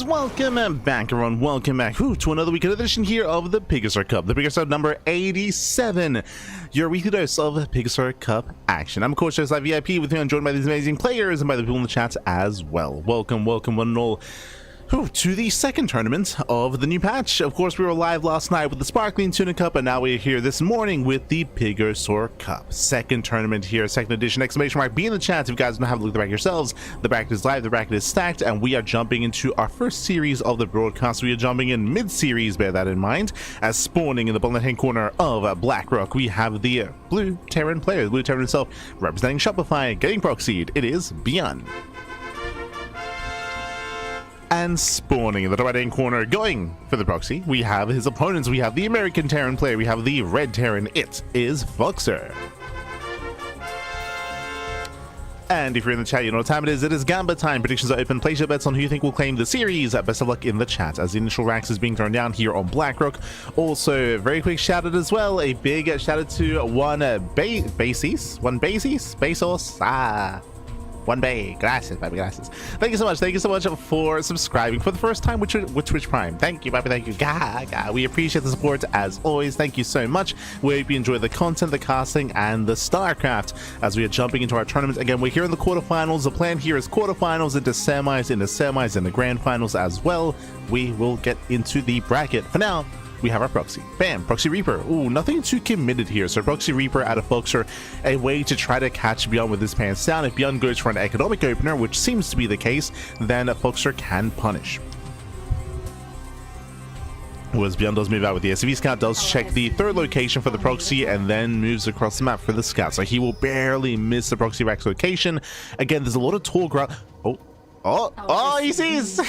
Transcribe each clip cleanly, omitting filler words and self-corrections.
and welcome back, everyone. Welcome back to another weekend edition here of the PiGosaur Cup, the PiGosaur number 87, your weekly dose of PiGosaur Cup action. I'm of course just like VIP with you, and joined by these amazing players and by the people in the chat as well. Welcome one and all to the second tournament of the new patch. Of course, we were live last night with the Sparkling Tuna Cup, and now we're here this morning with the PiGosaur Cup. Second tournament here, second edition, exclamation mark. Be in the chat if you guys don't have a look at the bracket yourselves. The bracket is live, the bracket is stacked, and we are jumping into our first series of the broadcast. We are jumping in mid-series, bear that in mind, as spawning in the bottom left-hand corner of Blackrock, we have the Blue Terran player, the Blue Terran himself, representing Shopify, getting proxied. It is ByuN. And spawning in the right hand corner, going for the proxy, we have his opponents. We have the American Terran player, we have the Red Terran. It is Foxer. And if you're in the chat, you know what time it is. It is Gamba time. Predictions are open. Place your bets on who you think will claim the series. Best of luck in the chat as the initial racks is being thrown down here on Blackrock. Also, very quick shout out as well. A big shout out to one ByuN. Gracias, baby, gracias. Thank you so much for subscribing for the first time with Twitch Prime. Thank you, baby, thank you. We appreciate the support as always. Thank you so much. We hope you enjoy the content, the casting, and the StarCraft as we are jumping into our tournament. Again, we're here in the quarterfinals. The plan here is quarterfinals into semis, and the grand finals as well. We will get into the bracket. For now, we have our proxy. Bam, Proxy Reaper. Ooh, nothing too committed here. So Proxy Reaper out of Foxer, a way to try to catch ByuN with his pants down. If ByuN goes for an economic opener, which seems to be the case, then Foxer can punish. As ByuN does move out with the SCV scout, does check the third location for the proxy, and then moves across the map for the scout. So he will barely miss the proxy rack's location. Again, there's a lot of tall ground. Oh, he sees!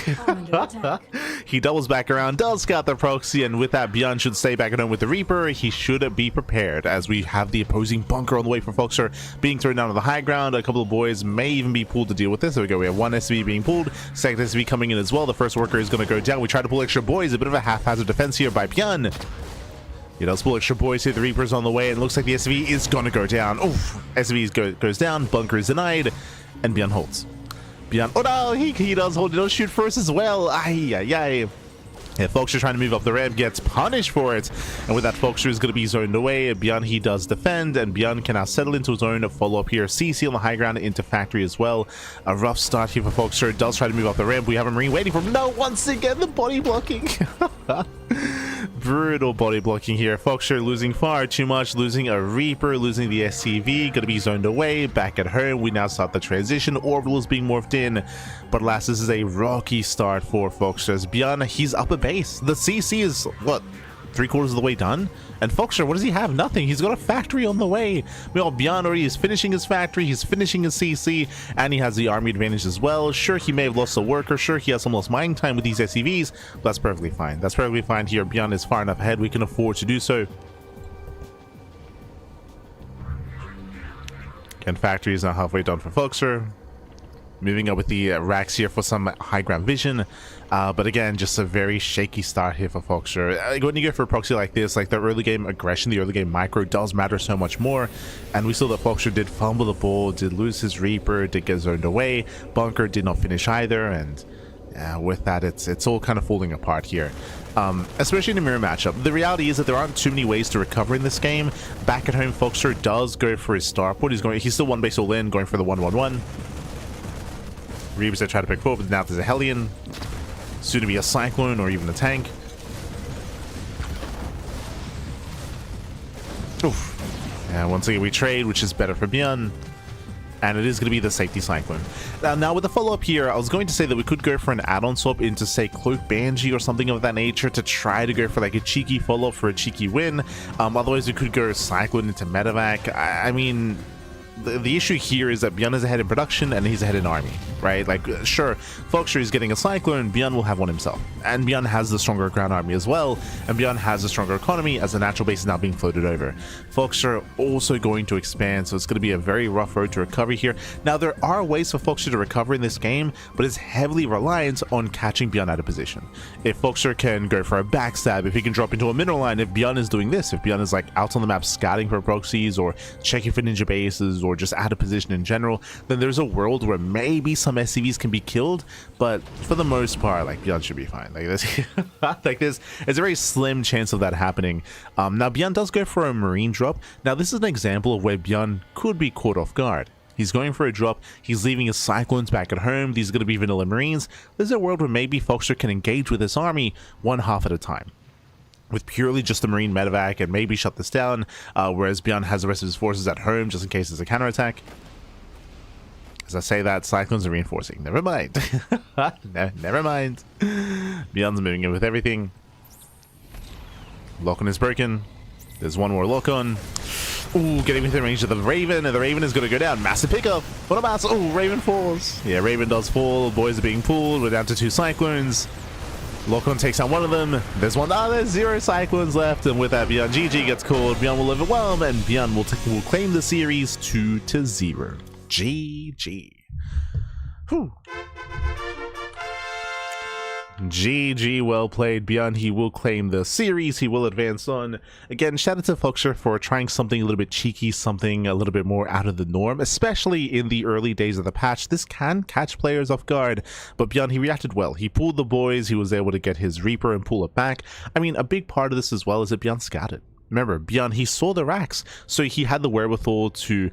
He doubles back around, does scout the proxy, and with that, ByuN should stay back at home with the Reaper. He should be prepared, as we have the opposing bunker on the way from Foxer being thrown down to the high ground. A couple of boys may even be pulled to deal with this. There we go. We have one SCV being pulled, second SCV coming in as well. The first worker is going to go down. We try to pull extra boys. A bit of a haphazard defense here by ByuN. He does pull extra boys here. The Reaper's on the way, and looks like the SCV is going to go down. Oof. SCV goes down. Bunker is denied, and ByuN holds. ByuN, oh no, he does hold, he does shoot first as well. Yeah, Foxer trying to move up the ramp, gets punished for it, and with that, Foxer is going to be zoned away. ByuN, he does defend, and ByuN can now settle into his own follow-up here. CC on the high ground into factory as well. A rough start here for Foxer. Does try to move up the ramp. We have a Marine waiting for him. No, once again, the body blocking. Brutal body blocking here. Foxer losing far too much, losing a Reaper, losing the SCV, gonna be zoned away. Back at home, we now start the transition. Orbital is being morphed in, but alas, this is a rocky start for Foxer's ByuN. He's up a base. The CC is what, 3/4 of the way done, and Foxer, what does he have? Nothing. He's got a factory on the way. Well, ByuN already is finishing his factory, he's finishing his CC, and he has the army advantage as well. Sure, he may have lost a worker, sure, he has some lost mining time with these SCVs, but that's perfectly fine. That's perfectly fine here. ByuN is far enough ahead, we can afford to do so. And factory is now halfway done for Foxer. Moving up with the racks here for some high ground vision, but again, just a very shaky start here for Foxer. When you go for a proxy like this, like the early game aggression, the early game micro does matter so much more, and we saw that Foxer did fumble the ball, did lose his Reaper, did get zoned away. Bunker did not finish either, and with that, it's all kind of falling apart here. Especially in a mirror matchup. The reality is that there aren't too many ways to recover in this game. Back at home, Foxer does go for his starport. He's still one base all in, going for the 1-1-1. Reapers that try to pick forward, but now there's a Hellion, soon to be a Cyclone or even a tank. Oof. And once again we trade, which is better for ByuN, and it is going to be the safety Cyclone. Now with the follow-up here, I was going to say that we could go for an add-on swap into, say, Cloak Banshee or something of that nature to try to go for like a cheeky follow-up for a cheeky win. Otherwise we could go Cyclone into Medevac. I mean, the issue here is that ByuN is ahead in production and he's ahead in army, right? Like, sure, Foxer is getting a Cyclone, ByuN will have one himself. And ByuN has the stronger ground army as well, and ByuN has a stronger economy as the natural base is now being floated over. Foxer also going to expand, so it's going to be a very rough road to recovery here. Now, there are ways for Foxer to recover in this game, but it's heavily reliant on catching ByuN out of position. If Foxer can go for a backstab, if he can drop into a mineral line, if ByuN is doing this, if ByuN is like out on the map scouting for proxies or checking for ninja bases or just out of position in general, then there's a world where maybe some SCVs can be killed, but for the most part, like, ByuN should be fine. Like this, like there's a very slim chance of that happening. Now ByuN does go for a marine drop. Now this is an example of where ByuN could be caught off guard. He's going for a drop, he's leaving his Cyclones back at home, these are going to be vanilla Marines. There's a world where maybe Foxer can engage with this army one half at a time, with purely just the Marine medevac and maybe shut this down, whereas ByuN has the rest of his forces at home just in case there's a counterattack. As I say that, Cyclones are reinforcing. Never mind. No, never mind. ByuN's moving in with everything. Lock-on is broken. There's one more lock-on. Ooh, getting within range of the Raven, and the Raven is going to go down. Massive pickup. What a mass. Oh, Raven falls. Yeah, Raven does fall. Boys are being pulled. We're down to 2 Cyclones. Lock-on takes out one of them. There's one. There's 0 Cyclones left. And with that, ByuN GG gets called. ByuN will overwhelm, and ByuN will claim the series 2-0. GG. Whew. GG, well played, ByuN. He will claim the series. He will advance on. Again, shout out to Foxer for trying something a little bit cheeky, something a little bit more out of the norm, especially in the early days of the patch. This can catch players off guard, but ByuN, he reacted well. He pulled the boys. He was able to get his Reaper and pull it back. I mean, a big part of this as well is that ByuN scouted. Remember, ByuN, he saw the racks, so he had the wherewithal to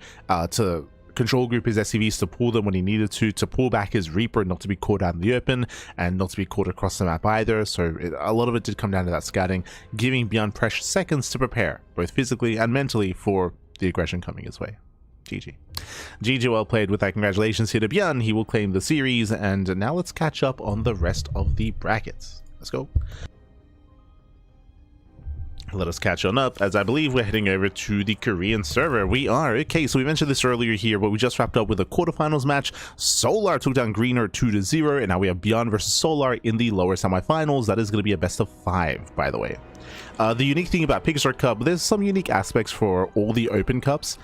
control group his SCVs, to pull them when he needed to pull back his Reaper, not to be caught out in the open and not to be caught across the map either. So a lot of it did come down to that scouting, giving ByuN precious seconds to prepare, both physically and mentally, for the aggression coming his way. GG. GG, well played. With that, congratulations here to ByuN. He will claim the series, and now let's catch up on the rest of the brackets. Let's go. Let us catch on up, as I believe we're heading over to the Korean server. We are. Okay, so we mentioned this earlier here, but we just wrapped up with a quarterfinals match. Solar took down Greener 2-0, and now we have ByuN versus Solar in the lower semifinals. That is going to be a best of 5, by the way. The unique thing about PiGosaur Cup, there's some unique aspects for all the open cups.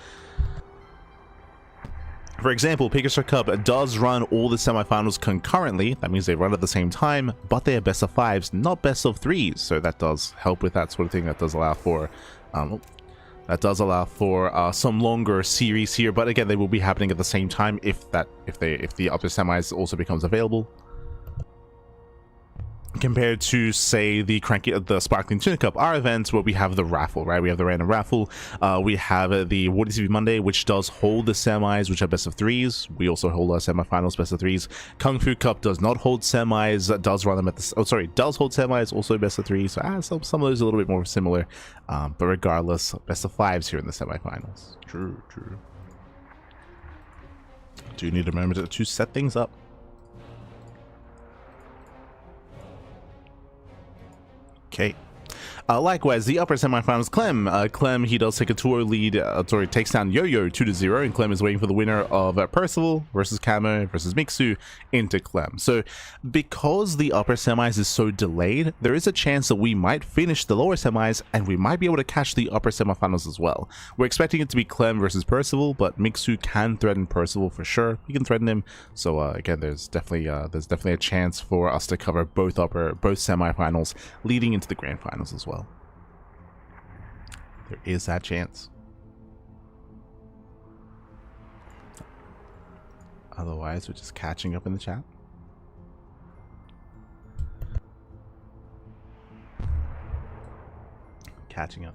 For example, PiGosaur Cup does run all the semifinals concurrently. That means they run at the same time, but they are best of 5s, not best of 3s. So that does help with that sort of thing. That does allow for some longer series here. But again, they will be happening at the same time if the upper semis also becomes available. Compared to, say, the CranKy, the Sparkling Tuna Cup, our events where we have the raffle, right? We have the random raffle. We have the War TV Monday, which does hold the semis, which are best of 3s. We also hold our semifinals best of 3s. Kung Fu Cup does not hold semis, does run them at the does hold semis, also best of 3s. So some of those are a little bit more similar, but regardless, best of 5s here in the semifinals. True. Do need a moment to set things up. Okay. Likewise, the upper semifinals, Clem, he does take a 2-0 lead, takes down Yo-Yo 2-0, and Clem is waiting for the winner of Percival versus Camo versus Mixu into Clem. So, because the upper semis is so delayed, there is a chance that we might finish the lower semis, and we might be able to catch the upper semifinals as well. We're expecting it to be Clem versus Percival, but Mixu can threaten Percival for sure. He can threaten him. So, again, there's definitely a chance for us to cover both semifinals leading into the grand finals as well. There is that chance. Otherwise, we're just catching up in the chat. Catching up.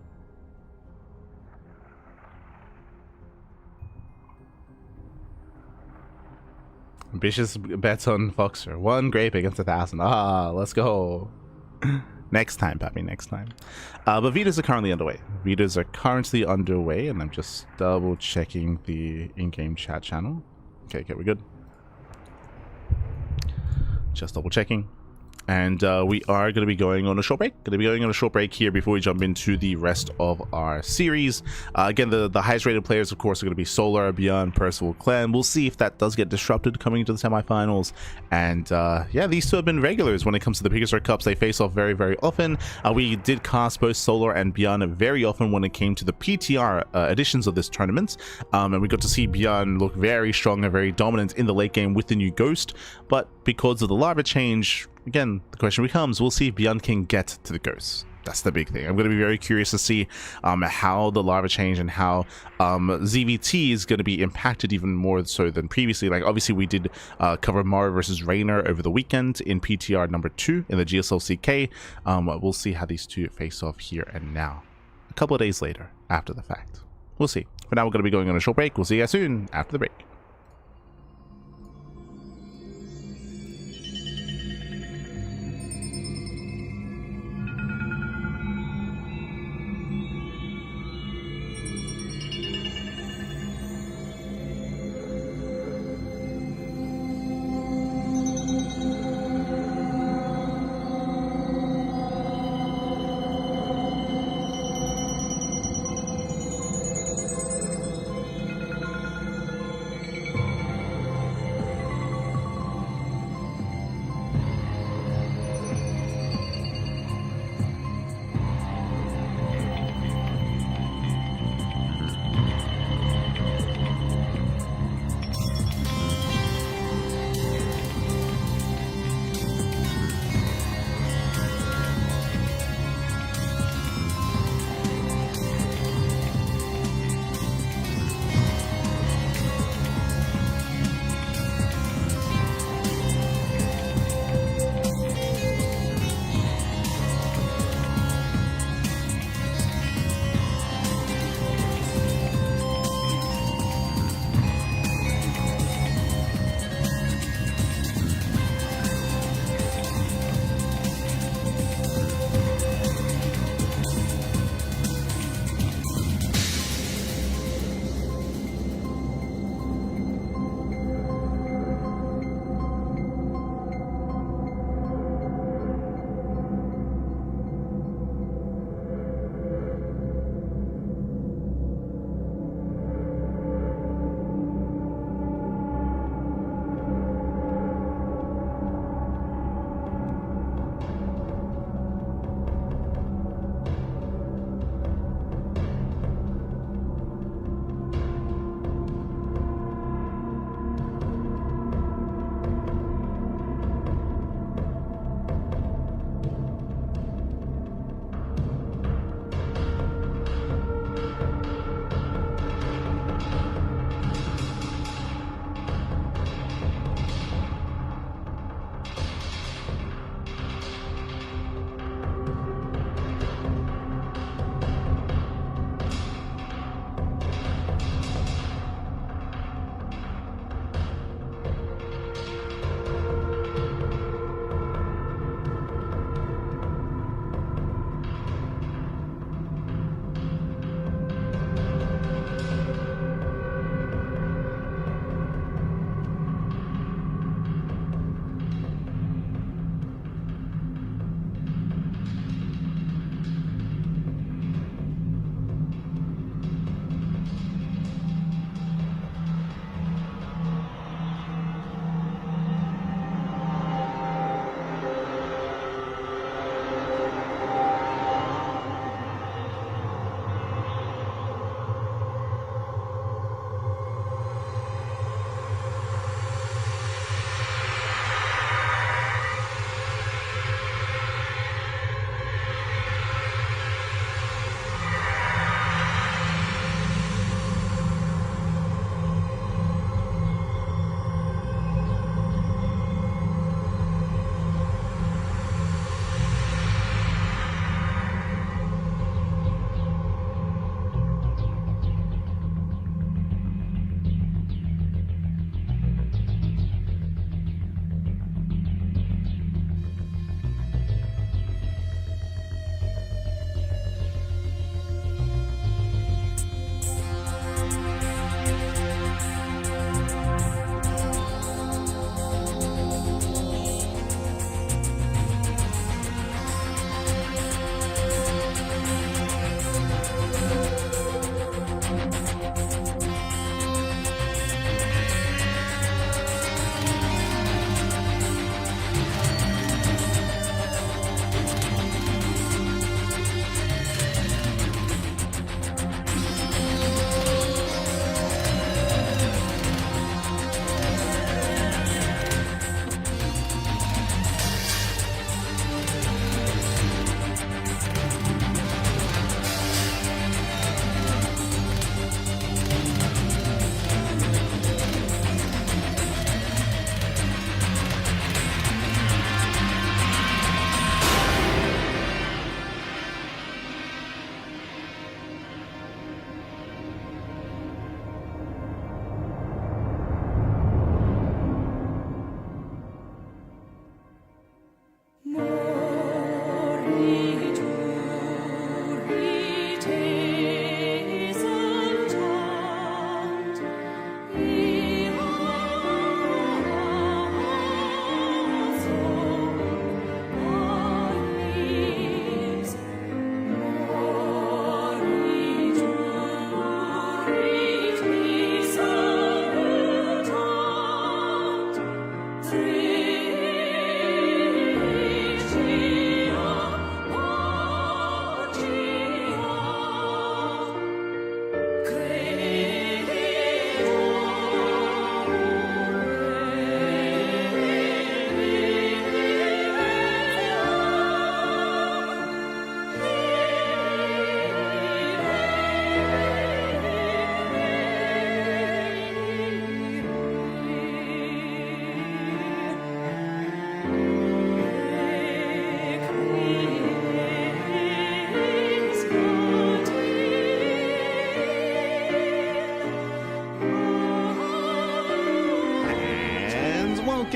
Ambitious bets on Foxer. 1 grape against 1,000. Let's go. Next time, Pappy, next time. But Vitas are currently underway. And I'm just double checking the in-game chat channel. Okay, we're good. Just double checking. And we are going to be going on a short break. Here before we jump into the rest of our series. Again, the highest rated players, of course, are going to be Solar, ByuN, Percival, Clem. We'll see if that does get disrupted coming into the semifinals. And yeah, these two have been regulars when it comes to the PiGosaur Cups. They face off very, very often. We did cast both Solar and ByuN very often when it came to the PTR editions of this tournament. And we got to see ByuN look very strong and very dominant in the late game with the new Ghost. But because of the larva change, again, the question becomes, we'll see if ByuN can get to the Ghost. That's the big thing. I'm going to be very curious to see how the lava change and how ZVT is going to be impacted even more so than previously. Like, obviously, we did cover Mario versus Rainer over the weekend in PTR number 2 in the GSLCK. We'll see how these two face off here and now, a couple of days later after the fact. We'll see. For now, we're going to be going on a short break. We'll see you guys soon after the break.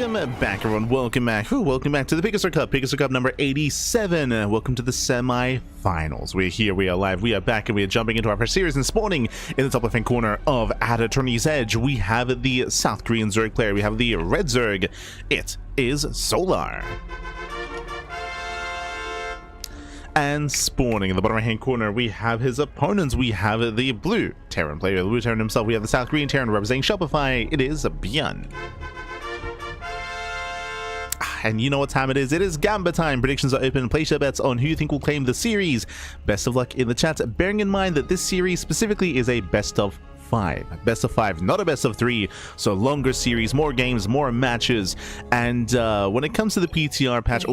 Welcome back, everyone. Welcome back. Welcome back to the PiGosaur Cup. PiGosaur Cup number 87. Welcome to the semi-finals. We're here. We are live. We are back, and we are jumping into our first series and spawning in the top left-hand corner of at Attorney's Edge. We have the South Korean Zerg player. We have the Red Zerg. It is Solar. And spawning in the bottom right-hand corner, we have his opponents. We have the Blue Terran player, the Blue Terran himself. We have the South Korean Terran representing Shopify. It is ByuN. And you know what time it is. It is Gamba time. Predictions are open. Place your bets on who you think will claim the series. Best of luck in the chat. Bearing in mind that this series specifically is a best of 5. Best of 5, not a best of 3. So longer series, more games, more matches. And when it comes to the PTR patch,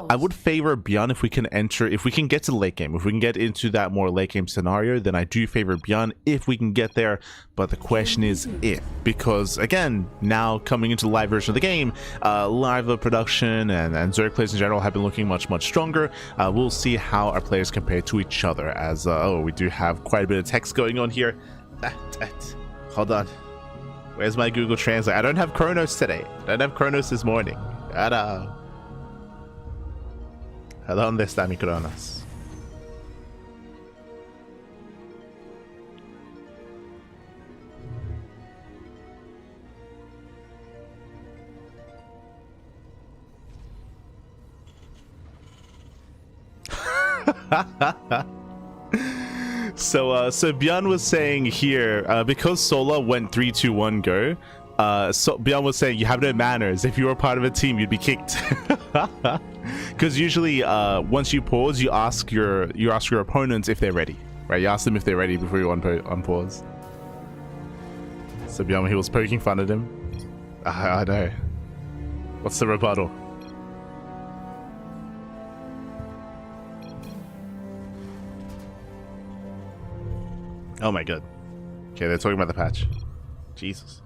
I would favor ByuN if we can get to the late game. If we can get into that more late game scenario, then I do favor ByuN if we can get there. But the question is if, because again, now coming into the live version of the game, live production and Zerg players in general have been looking much stronger. We'll see how our players compare to each other, as we do have quite a bit of text going on here. Hold on. Where's my Google Translate? I don't have Chronos today. I don't have Chronos this morning. ¿Dónde está mi Chronos? So ByuN was saying here, because Sola went 3-2-1 go, so ByuN was saying you have no manners. If you were part of a team, you'd be kicked. Because usually, once you pause, you ask your opponents if they're ready, right? You ask them if they're ready before you unpause. So ByuN, he was poking fun at him. I know. What's the rebuttal? Oh my god. Okay, they're talking about the patch. Jesus.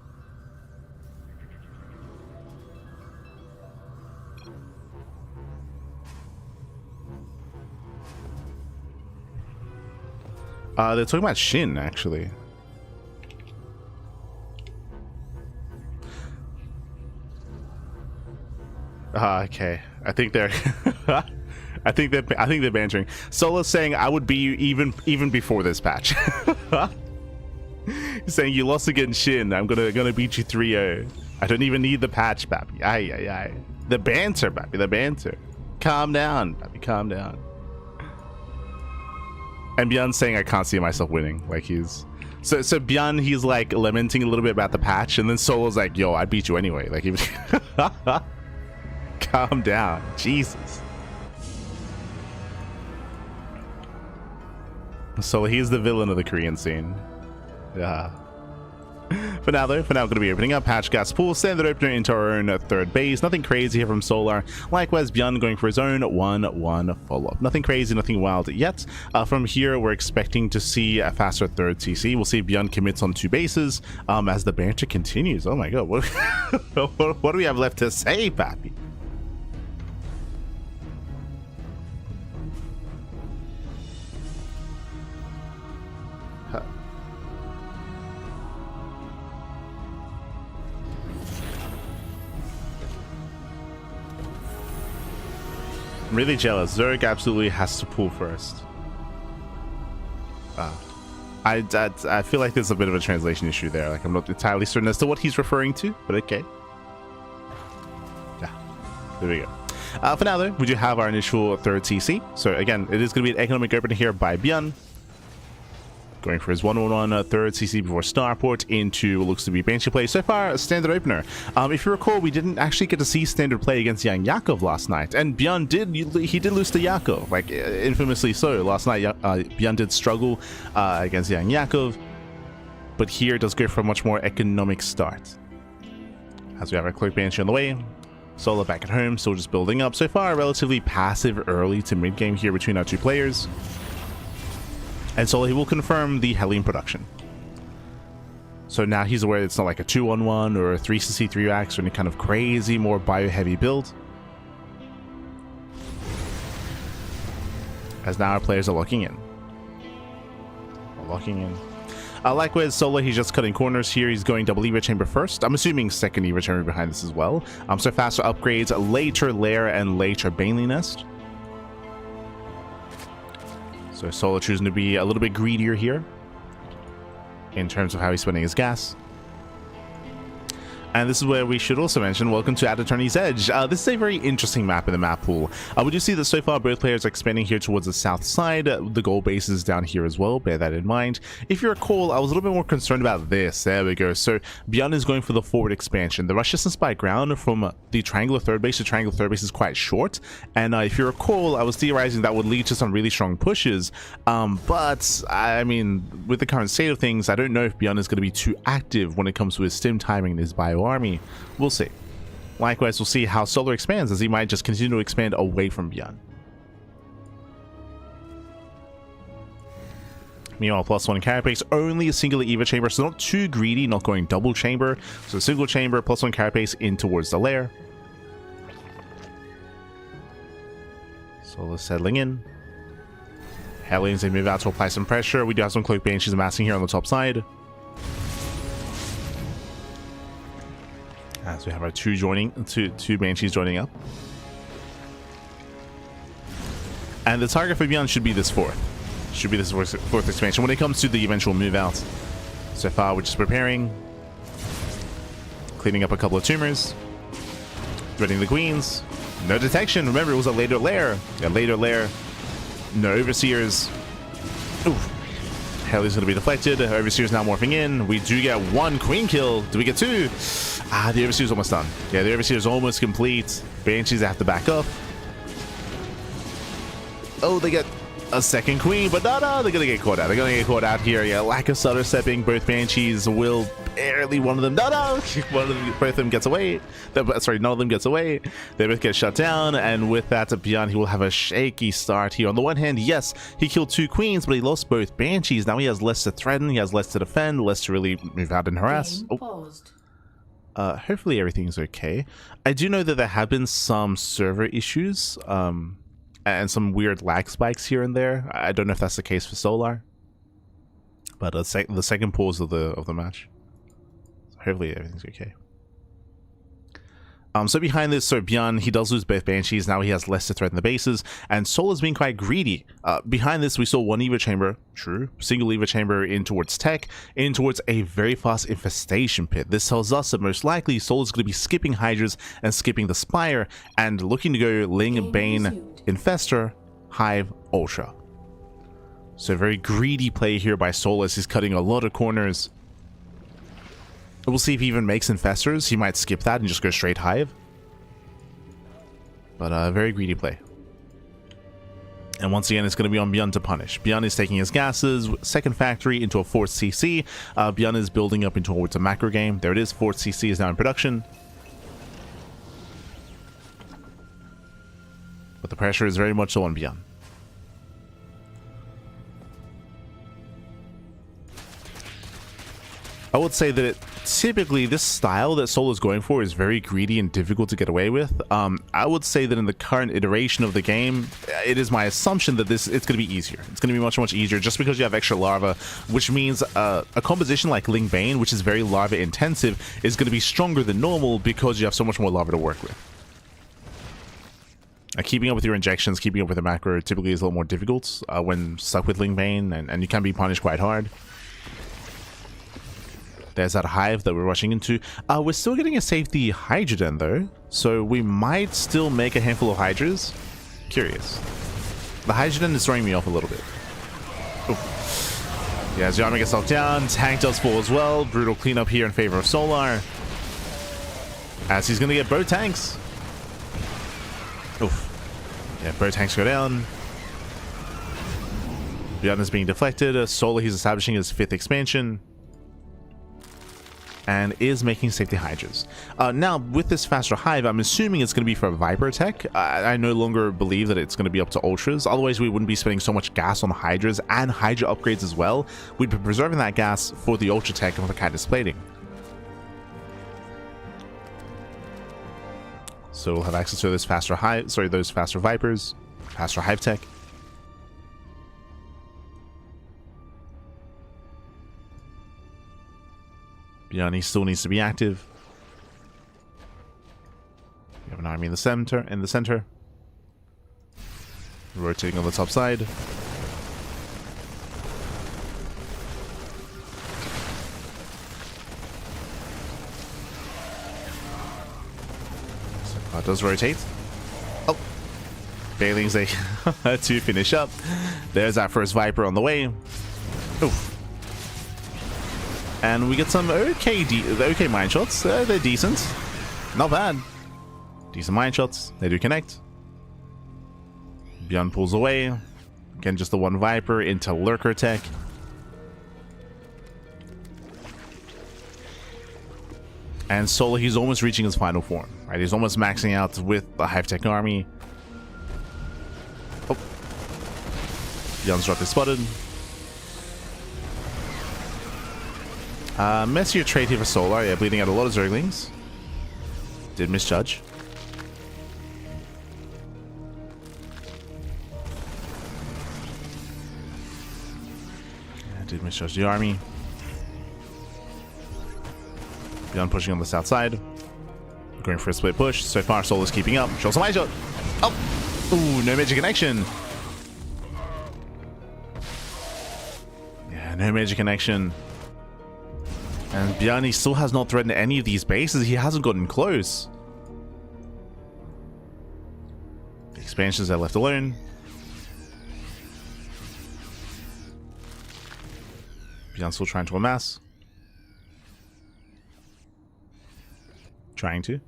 They're talking about Shin, actually. Okay. I think they're I think they're bantering. Solo's saying I would be you even before this patch. He's saying you lost against Shin. I'm gonna beat you 3-0. I don't even need the patch, Bappy. Aye. The banter, Bappy. The banter. Calm down, Bappy. Calm down. And ByuN's saying I can't see myself winning. Like he's so ByuN, he's like lamenting a little bit about the patch, and then Solo's like, yo, I beat you anyway. Like even calm down. Jesus. So he's the villain of the Korean scene. Yeah. For now, we're going to be opening up Patch Gas Pool, standard opener into our own third base. Nothing crazy here from Solar. Likewise, ByuN going for his own 1-1 follow-up. Nothing crazy, nothing wild yet. From here, we're expecting to see a faster third CC. We'll see if ByuN commits on 2 bases as the banter continues. Oh my god, what do we have left to say, Pappy? I'm really jealous. Zerg absolutely has to pull first. I feel like there's a bit of a translation issue there. Like, I'm not entirely certain as to what he's referring to, but okay. Yeah, there we go. For now, though, we do have our initial third TC. So again, it is going to be an economic opener here by ByuN. Going for his 1-1 third CC before Starport into what looks to be Banshee play. So far, a standard opener. If you recall, we didn't actually get to see standard play against Young Yakov last night, and ByuN did lose to Yakov, like infamously so. Last night, ByuN did struggle against Young Yakov, but here it does go for a much more economic start. As we have our Cloak Banshee on the way, Solo back at home, still just building up. So far, relatively passive early to mid game here between our two players. And so he will confirm the Helene production. So now he's aware it's not like a 2-on-1 or a 3cc 3-axe or any kind of crazy, more bio-heavy build. As now our players are locking in. Likewise, Solo, he's just cutting corners here. He's going double Eva Chamber first. I'm assuming second Eva Chamber behind this as well. So faster upgrades, later Lair and later Baneley Nest. So Solo choosing to be a little bit greedier here in terms of how he's spending his gas. And this is where we should also mention, welcome to At Attorney's Edge. This is a very interesting map in the map pool. We do see that so far both players are expanding here towards the south side. The goal base is down here as well, bear that in mind. If you recall, I was a little bit more concerned about this. There we go. So ByuN is going for the forward expansion. The rush distance by ground from the triangular third base to triangular third base is quite short. And if you recall, I was theorizing that would lead to some really strong pushes. But I mean, with the current state of things, I don't know if ByuN is going to be too active when it comes to his stim timing and his bio army. We'll see. Likewise, we'll see how Solar expands, as he might just continue to expand away from ByuN. Meanwhile, +1 carapace, only a singular Eva chamber, so not too greedy, not going double chamber. So single chamber, +1 carapace in towards the lair. Solar settling in. Hellions, they move out to apply some pressure. We do have some Cloak Banshees amassing here on the top side. As we have our two Banshees joining up. And the target for ByuN should be this fourth. Fourth expansion when it comes to the eventual move out. So far, we're just preparing. Cleaning up a couple of tumors. Threading the queens. No detection. Remember, it was a later lair. A later lair. No overseers. Oof. Hellie's going to be deflected. Overseer's now morphing in. We do get one queen kill. Do we get two? The Overseer's almost done. Yeah, the Overseer's almost complete. Banshees have to back up. Oh, they get a second queen, but no, they're going to get caught out. They're going to get caught out here. Yeah, lack of stutter stepping. Both Banshees will barely, one of them, both of them gets away. Sorry, none of them gets away. They both get shut down, and with that, ByuN, he will have a shaky start here. On the one hand, yes, he killed two queens, but he lost both Banshees. Now he has less to threaten, he has less to defend, less to really move out and harass. Hopefully everything's okay. I do know that there have been some server issues, and some weird lag spikes here and there. I don't know if that's the case for Solar, but the second pause of the match. So hopefully everything's okay. So behind this, ByuN, he does lose both Banshees. Now he has less to threaten the bases, and Solar's being quite greedy. Behind this, we saw one Eva chamber, true, single Eva chamber in towards tech, in towards a very fast infestation pit. This tells us that most likely Solar's going to be skipping Hydras and skipping the Spire, and looking to go Ling, Bane, Infestor, Hive, Ultra. So very greedy play here by Solar. He's cutting a lot of corners. We'll see if he even makes Infestors. He might skip that and just go straight Hive. But very greedy play. And once again, it's going to be on ByuN to punish. ByuN is taking his gases, second factory into a 4th CC. ByuN is building up into towards a macro game. There it is, 4th CC is now in production. But the pressure is very much so on ByuN. I would say that typically this style that Solar is going for is very greedy and difficult to get away with. I would say that in the current iteration of the game, it is my assumption that it's going to be easier. It's going to be much easier just because you have extra larva, which means a composition like Ling Bane, which is very larva intensive, is going to be stronger than normal because you have so much more larva to work with. Keeping up with your injections, keeping up with the macro typically is a little more difficult when stuck with Ling Bane, and you can be punished quite hard. There's that hive that we're rushing into. We're still getting a safety Hydra den though, so we might still make a handful of Hydras. Curious. The Hydra den is throwing me off a little bit. Oof. Yeah, as Yarming gets knocked down, tank does fall as well. Brutal cleanup here in favor of Solar, as he's gonna get both tanks. Oof. Yeah, both tanks go down. ByuN is being deflected. Solar, he's establishing his 5th expansion. And is making safety Hydras. Now, with this faster hive, I'm assuming it's going to be for Viper tech. I no longer believe that it's going to be up to Ultras. Otherwise, we wouldn't be spending so much gas on Hydras and Hydra upgrades as well. We'd be preserving that gas for the Ultra tech and for Cadis plating. So we'll have access to those faster hive, those faster Vipers, faster hive tech. ByuN still needs to be active. We have an army in the center. Rotating on the top side. So that does rotate. Oh, Bailing's a to finish up. There's our first Viper on the way. Oof. And we get some okay mine shots. They're decent. Not bad. Decent mine shots. They do connect. ByuN pulls away. Again, just the one Viper into Lurker tech. And Solar, he's almost reaching his final form. Right, he's almost maxing out with the Hive Tech army. Oh. ByuN's drop is spotted. Messier trade here for Solar. Yeah, bleeding out a lot of Zerglings. Did misjudge. Yeah, did misjudge the army. ByuN pushing on the south side. Going for a split push. So far, Solar's keeping up. Shows some eye shot. Oh! Ooh, no major connection. Yeah, no major connection. And ByuN, he still has not threatened any of these bases. He hasn't gotten close. The expansions are left alone. ByuN still trying to amass. Trying to.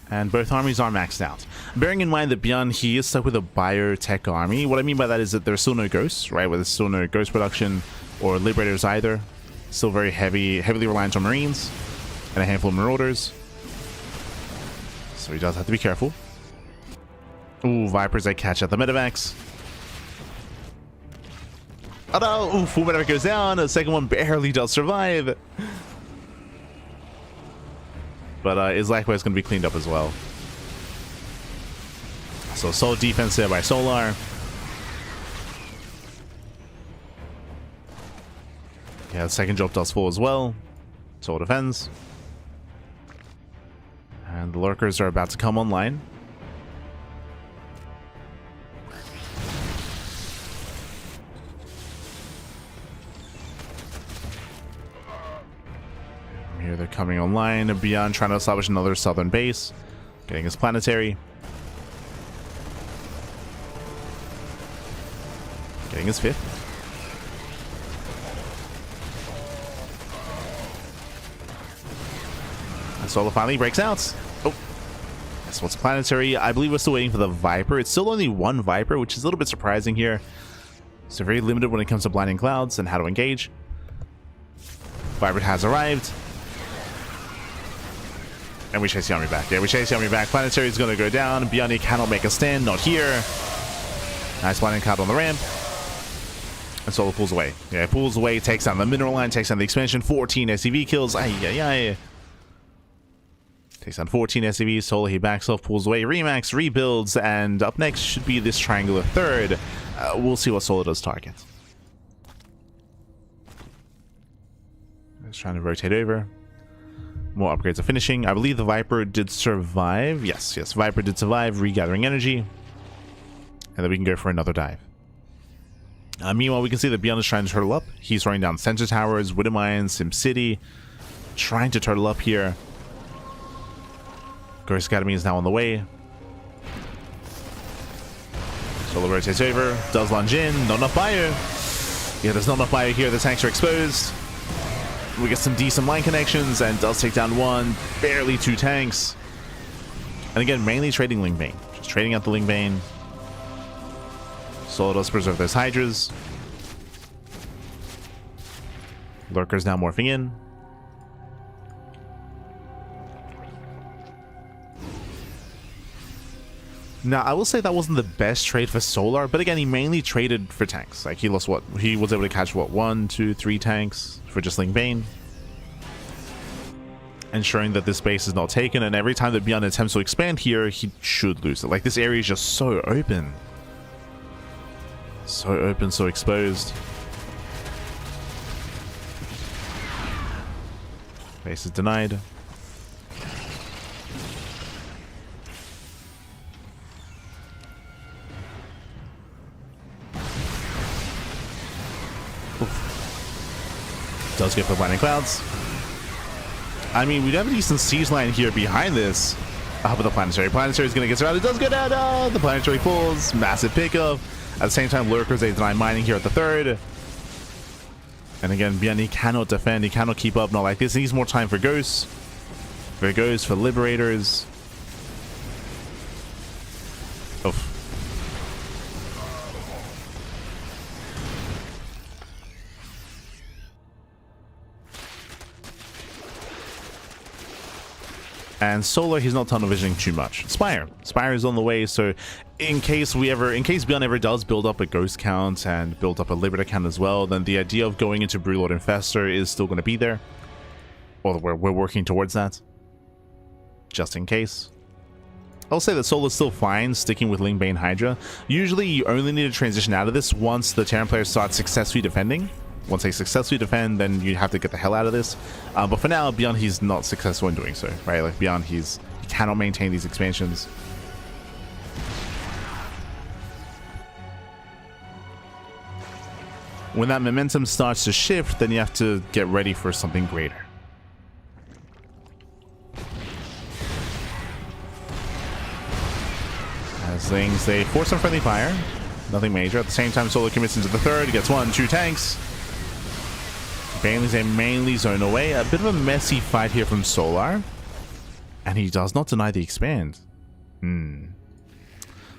And both armies are maxed out. Bearing in mind that ByuN, he is stuck with a biotech army. What I mean by that is that there's still no ghosts, right? Where there's still no ghost production or liberators either. Still very heavily reliant on marines and a handful of marauders. So he does have to be careful. Ooh, Vipers that catch at the medevacs. Oh no! Ooh, full medevac goes down. The second one barely does survive. But is likewise going to be cleaned up as well. So solid defense there by Solar. Yeah, the second drop does fall as well. Solar defends. And the Lurkers are about to come online. Here they're coming online. ByuN trying to establish another southern base. Getting his planetary. Getting his 5th. And Solar finally breaks out. Oh. That's what's planetary. I believe we're still waiting for the Viper. It's still only one Viper, which is a little bit surprising here. So very limited when it comes to blinding clouds and how to engage. Viper has arrived. And we chase the army back. Yeah, we chase the army back. Planetary is going to go down. ByuN cannot make a stand. Not here. Nice blinding cloud on the ramp. And Solar pulls away. Yeah, pulls away. Takes down the mineral line. Takes down the expansion. 14 SCV kills. Ay. Takes down 14 SCVs. Solar, he backs off. Pulls away. Remax. Rebuilds. And up next should be this triangular third. We'll see what Solar does target. Just trying to rotate over. More upgrades are finishing. I believe the Viper did survive. Yes, Viper did survive, regathering energy. And then we can go for another dive. Meanwhile, we can see that ByuN is trying to turtle up. He's throwing down Sensor Towers, Widow Mines, SimCity. Trying to turtle up here. Ghost Academy is now on the way. Solar rotates over. Does lunge in. Not enough bio. Yeah, there's not enough bio here. The tanks are exposed. We get some decent line connections and does take down one. Barely two tanks. And again, mainly trading Ling Bane. Just trading out the Ling Bane. Solar does preserve those Hydras. Lurkers now morphing in. Now, I will say that wasn't the best trade for Solar, but again, he mainly traded for tanks. Like, he lost what? He was able to catch what? 1, 2, 3 tanks for just Ling Bane. Ensuring that this base is not taken, and every time that ByuN attempts to expand here, he should lose it. Like, this area is just so open. So open, so exposed. Base is denied. Does go for Blinding Clouds. I mean, we have a decent siege line here behind this. But the Planetary. Planetary is going to get surrounded. It does go down. The Planetary falls. Massive pickup. At the same time, Lurkers, they deny mining here at the third. And again, ByuN, he cannot defend. He cannot keep up. Not like this. He needs more time for Ghosts. For Ghosts, for Liberators. Oof. And Solar, he's not tunnel visioning too much. Spire is on the way, so in case ByuN ever does build up a Ghost count and build up a Liberator count as well, then the idea of going into Broodlord Infestor is still going to be there. Or we're working towards that. Just in case. I'll say that Solar's still fine sticking with Ling Bane Hydra. Usually you only need to transition out of this once the Terran players start successfully defending. Once they successfully defend, then you have to get the hell out of this. But for now, ByuN, he's not successful in doing so, right? Like, ByuN, he cannot maintain these expansions. When that momentum starts to shift, then you have to get ready for something greater. As things, they force some friendly fire. Nothing major. At the same time, Solar commits into the third. Gets 1, 2 tanks. Bane's a mainly zone away. A bit of a messy fight here from Solar. And he does not deny the expand.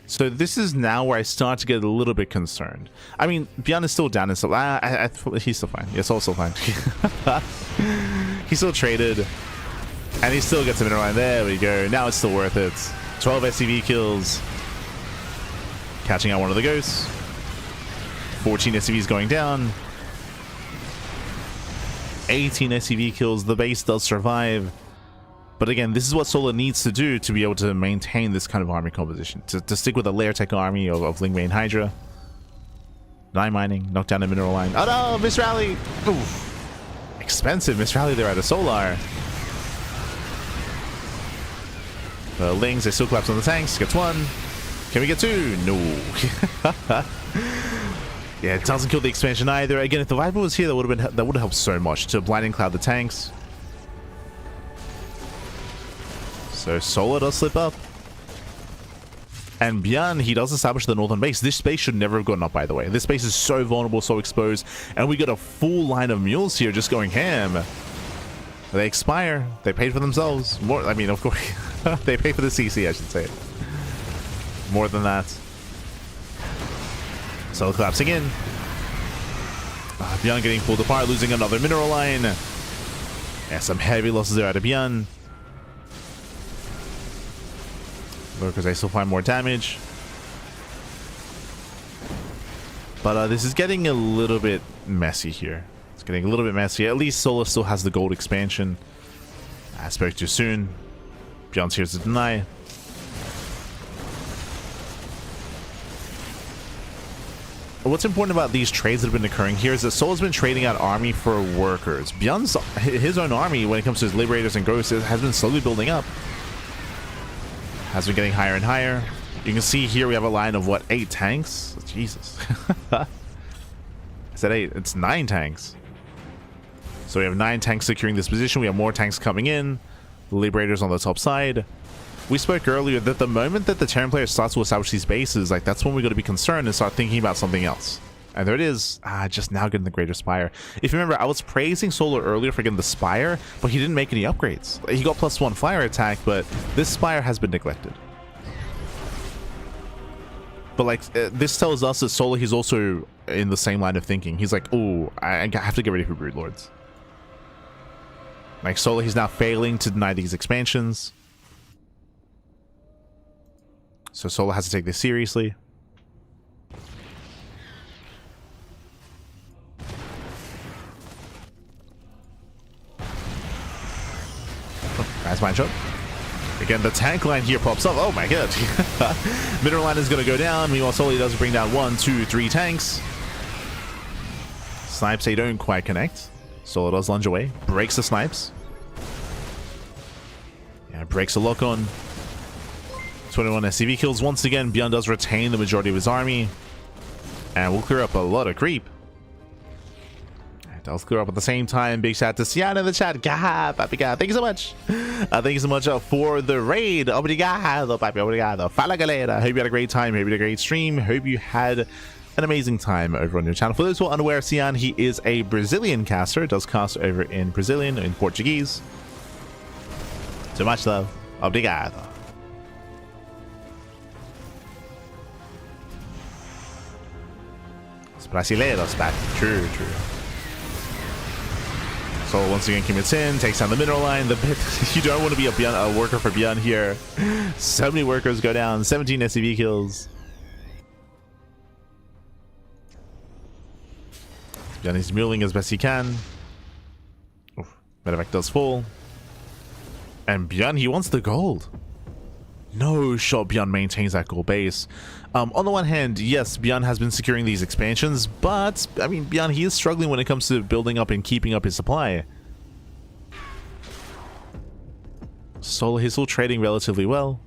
So this is now where I start to get a little bit concerned. I mean, ByuN is still down and stuff. He's still fine. Yes, also fine. He still traded. And he still gets a mineral line. There we go. Now it's still worth it. 12 SCV kills. Catching out one of the Ghosts. 14 SCVs going down. 18 SCV kills. The base does survive. But again, this is what Solar needs to do to be able to maintain this kind of army composition. To stick with a layer tech army of Ling Bane Hydra. 9 mining. Knock down a mineral line. Oh no! Miss Rally! Oof. Expensive Miss Rally there out of Solar. The Lings, they still collapse on the tanks. Gets 1. Can we get 2? No. Yeah, it doesn't kill the expansion either. Again, if the Viper was here, that would have helped so much to Blinding Cloud the tanks. So Solar does slip up. And ByuN, he does establish the northern base. This base should never have gotten up, by the way. This base is so vulnerable, so exposed. And we got a full line of mules here just going ham. They expire. They paid for themselves. More, I mean, of course, they pay for the CC, I should say. More than that. Solar collapsing in. ByuN getting pulled apart, losing another mineral line. Yeah, some heavy losses there out of ByuN. Lurkers, they still find more damage. But this is getting a little bit messy here. It's getting a little bit messy. At least Solar still has the gold expansion. I spoke too soon. ByuN's here to deny. what's important about these trades that have been occurring here is that Solar's been trading out army for workers. ByuN's his own army, when it comes to his Liberators and Ghosts, has been slowly building up. Has been getting higher and higher. You can see here we have a line of what, 8 tanks? Jesus. I said 8. It's 9 tanks. So we have 9 tanks securing this position. We have more tanks coming in. Liberators on the top side. We spoke earlier that the moment that the Terran player starts to establish these bases, like, that's when we got to be concerned and start thinking about something else. And there it is. Just now getting the Greater Spire. If you remember, I was praising Solar earlier for getting the Spire, but he didn't make any upgrades. He got +1 flyer attack, but this Spire has been neglected. But like, this tells us that Solar, he's also in the same line of thinking. He's like, oh, I have to get ready for Brood Lords. Like, Solar, he's now failing to deny these expansions. So Solar has to take this seriously. Oh, nice mine shot. Again, the tank line here pops up. Oh my god. Mineral line is going to go down. Meanwhile, Solar does bring down 1, 2, 3 tanks. Snipes, they don't quite connect. Solar does lunge away. Breaks the snipes. Yeah, breaks the lock on. 21 SCV kills. Once again, ByuN does retain the majority of his army. And we'll clear up a lot of creep. It does clear up at the same time. Big shout out to Sian in the chat. Gah, papi gah. Thank you so much. Thank you so much for the raid. Obrigado, papi. Obrigado. Fala galera. Hope you had a great time. Hope you had a great stream. Hope you had an amazing time over on your channel. For those who are unaware, Sian, he is a Brazilian caster. Does cast over in Brazilian, in Portuguese. So much love. Obrigado. Brasileiros back. True, true. So once again commits in, takes down the mineral line. The bit you don't want to be a worker for ByuN here. So many workers go down. 17 SCV kills. ByuN is muling as best he can. Medevac does fall. And ByuN, he wants the gold. No shot ByuN maintains that gold base. On the one hand, yes, ByuN has been securing these expansions, but, I mean, ByuN, he is struggling when it comes to building up and keeping up his supply. Solar, he's still trading relatively well.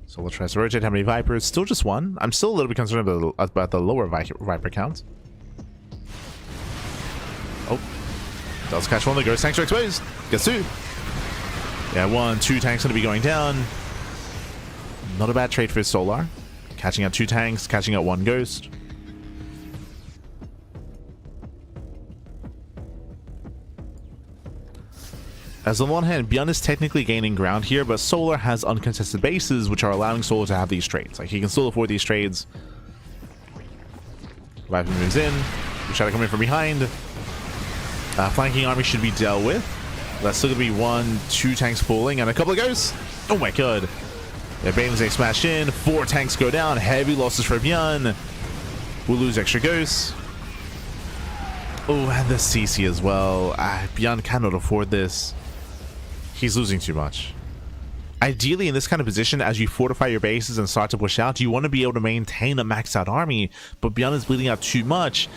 Solar tries to rotate how many Vipers. Still just 1. I'm still a little bit concerned about the lower Viper count. Oh. Does catch one of the ghost tanks are exposed. Gets 2. Yeah, 1, 2 tanks going to be going down. Not a bad trade for Solar. Catching out 2 tanks, catching out 1 ghost. As on one hand, ByuN is technically gaining ground here, but Solar has uncontested bases, which are allowing Solar to have these trades. Like, he can still afford these trades. Viper moves in. We try to come in from behind. Flanking army should be dealt with. That's still going to be 1, 2 tanks falling, and a couple of ghosts. Oh my god. Yeah, Bane's smash in. 4 tanks go down. Heavy losses for ByuN. We'll lose extra ghosts. Oh, and the CC as well. ByuN cannot afford this. He's losing too much. Ideally, in this kind of position, as you fortify your bases and start to push out, you want to be able to maintain a maxed out army, but ByuN is bleeding out too much.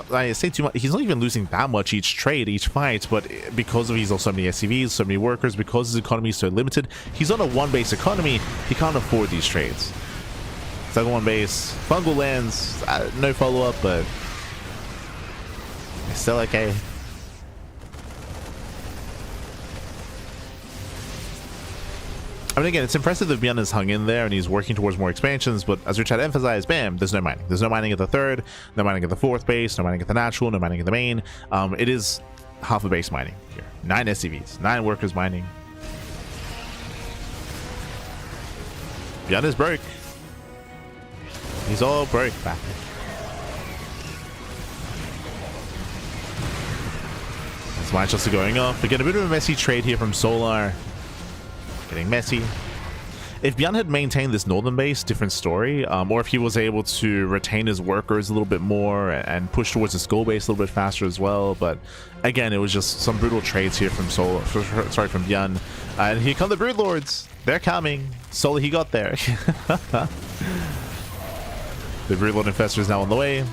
I say too much, he's not even losing that much each trade, each fight, but because of he's also so many SCVs, so many workers, because his economy is so limited, he's on a 1-base economy, he can't afford these trades. Second 1 base, fungal lands, no follow-up, but it's still okay. I mean, again, it's impressive that ByuN has hung in there and he's working towards more expansions, but as we try to emphasize, bam, there's no mining. There's no mining at the 3rd, no mining at the 4th base, no mining at the natural, no mining at the main. It is half a base mining here. 9 SCVs, 9 workers mining. ByuN is broke. He's all broke back. That's mine just going off. Again, a bit of a messy trade here from Solar. Getting messy. If ByuN had maintained this northern base, different story. Or if he was able to retain his workers a little bit more and push towards his goal base a little bit faster as well. But again, it was just some brutal trades here from from ByuN. And here come the Broodlords. They're coming. Solar, he got there. The Broodlord Infestor is now on the way.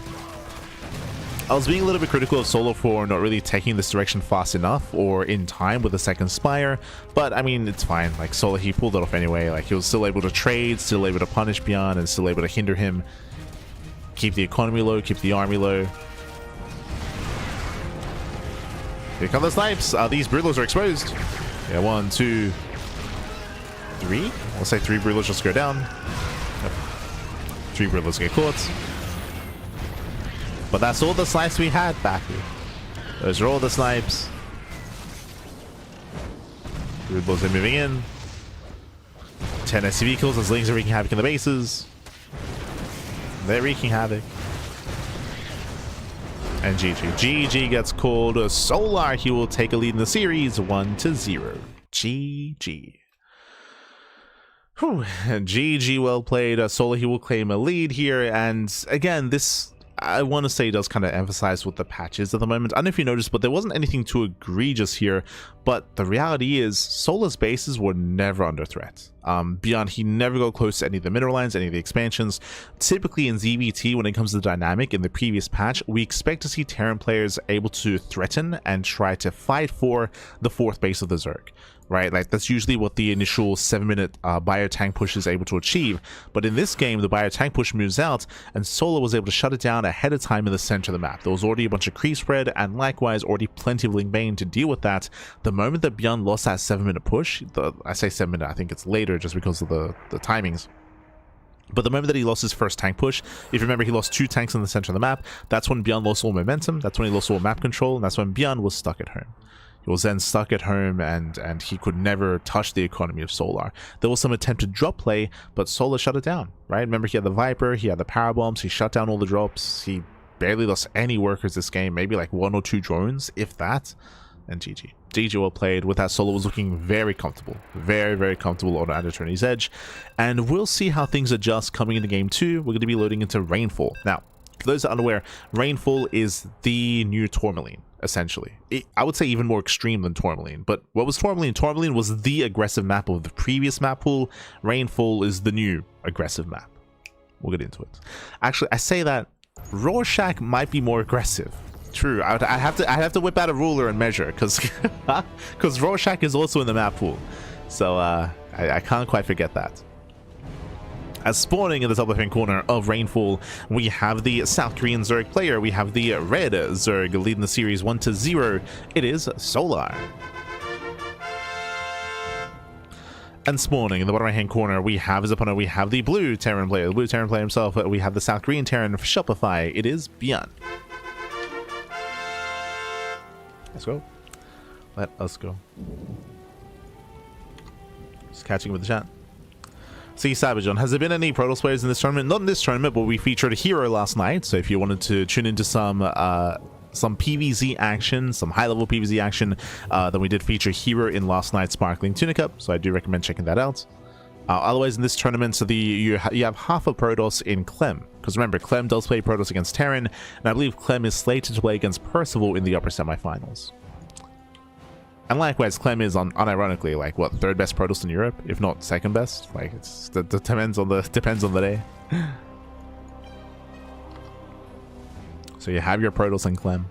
I was being a little bit critical of Solo for not really taking this direction fast enough or in time with the second Spire, but I mean, it's fine. Like, Solo, he pulled it off anyway. Like, he was still able to trade, still able to punish ByuN, and still able to hinder him. Keep the economy low, keep the army low. Here come the snipes. These Broodlords are exposed. Yeah, 1, 2, 3. I'll say 3 Broodlords just go down. Yep. 3 Broodlords get caught. But that's all the snipes we had back here. Those are all the snipes. Broodlords are moving in. 10 SCV kills as Lings are wreaking havoc in the bases. They're wreaking havoc. And GG. GG gets called. Solar, he will take a lead in the series 1-0. GG. Whew. GG, well played. Solar, he will claim a lead here. And again, this, I want to say, does kind of emphasize what the patch is at the moment. I don't know if you noticed, but there wasn't anything too egregious here. But the reality is, Solar's bases were never under threat. ByuN, he never got close to any of the mineral lines, any of the expansions. Typically in ZVT, when it comes to the dynamic in the previous patch, we expect to see Terran players able to threaten and try to fight for the 4th base of the Zerg. Right, like that's usually what the initial 7-minute bio-tank push is able to achieve. But in this game, the bio-tank push moves out, and Solar was able to shut it down ahead of time in the center of the map. There was already a bunch of creep spread, and likewise already plenty of Ling Bane to deal with that. The moment that ByuN lost that 7-minute push, I say 7-minute, I think it's later just because of the timings. But the moment that he lost his first tank push, if you remember, he lost 2 tanks in the center of the map. That's when ByuN lost all momentum, that's when he lost all map control, and that's when ByuN was stuck at home. He was then stuck at home, and he could never touch the economy of Solar. There was some attempted drop play, but Solar shut it down, right? Remember, he had the Viper, he had the power bombs, he shut down all the drops. He barely lost any workers this game, maybe like 1 or 2 drones, if that. And GG. GG, well played. With that, Solar was looking very comfortable. Very, very comfortable on Attorney's Edge. And we'll see how things adjust coming into Game 2. We're going to be loading into Rainfall. Now, for those that are unaware, Rainfall is the new Tourmaline. Essentially, I would say even more extreme than Tourmaline. But what was Tourmaline? Tourmaline was the aggressive map of the previous map pool. Rainfall is the new aggressive map. We'll get into it. Actually, I say that Rorschach might be more aggressive. True. I'd have to whip out a ruler and measure, because Rorschach is also in the map pool. So I can't quite forget that. As spawning in the top left-hand corner of Rainfall, we have the South Korean Zerg player. We have the red Zerg leading the series 1-0. It is Solar. And spawning in the bottom right-hand corner, we have his opponent. We have the blue Terran player, the blue Terran player himself. We have the South Korean Terran Shopify. It is ByuN. Let's go. Let us go. Just catching with the chat. See, Savage on, has there been any Protoss players in this tournament? Not in this tournament, but we featured a hero last night. So if you wanted to tune into some PvZ action, some high-level PvZ action, then we did feature hero in last night's Sparkling Tunic Cup. So I do recommend checking that out. Otherwise, in this tournament, so you have half of Protoss in Clem. Because remember, Clem does play Protoss against Terran, and I believe Clem is slated to play against Percival in the upper semifinals. And likewise, Clem is unironically like what, 3rd best Protoss in Europe, if not 2nd best. Like it depends on the day. So you have your Protoss and Clem.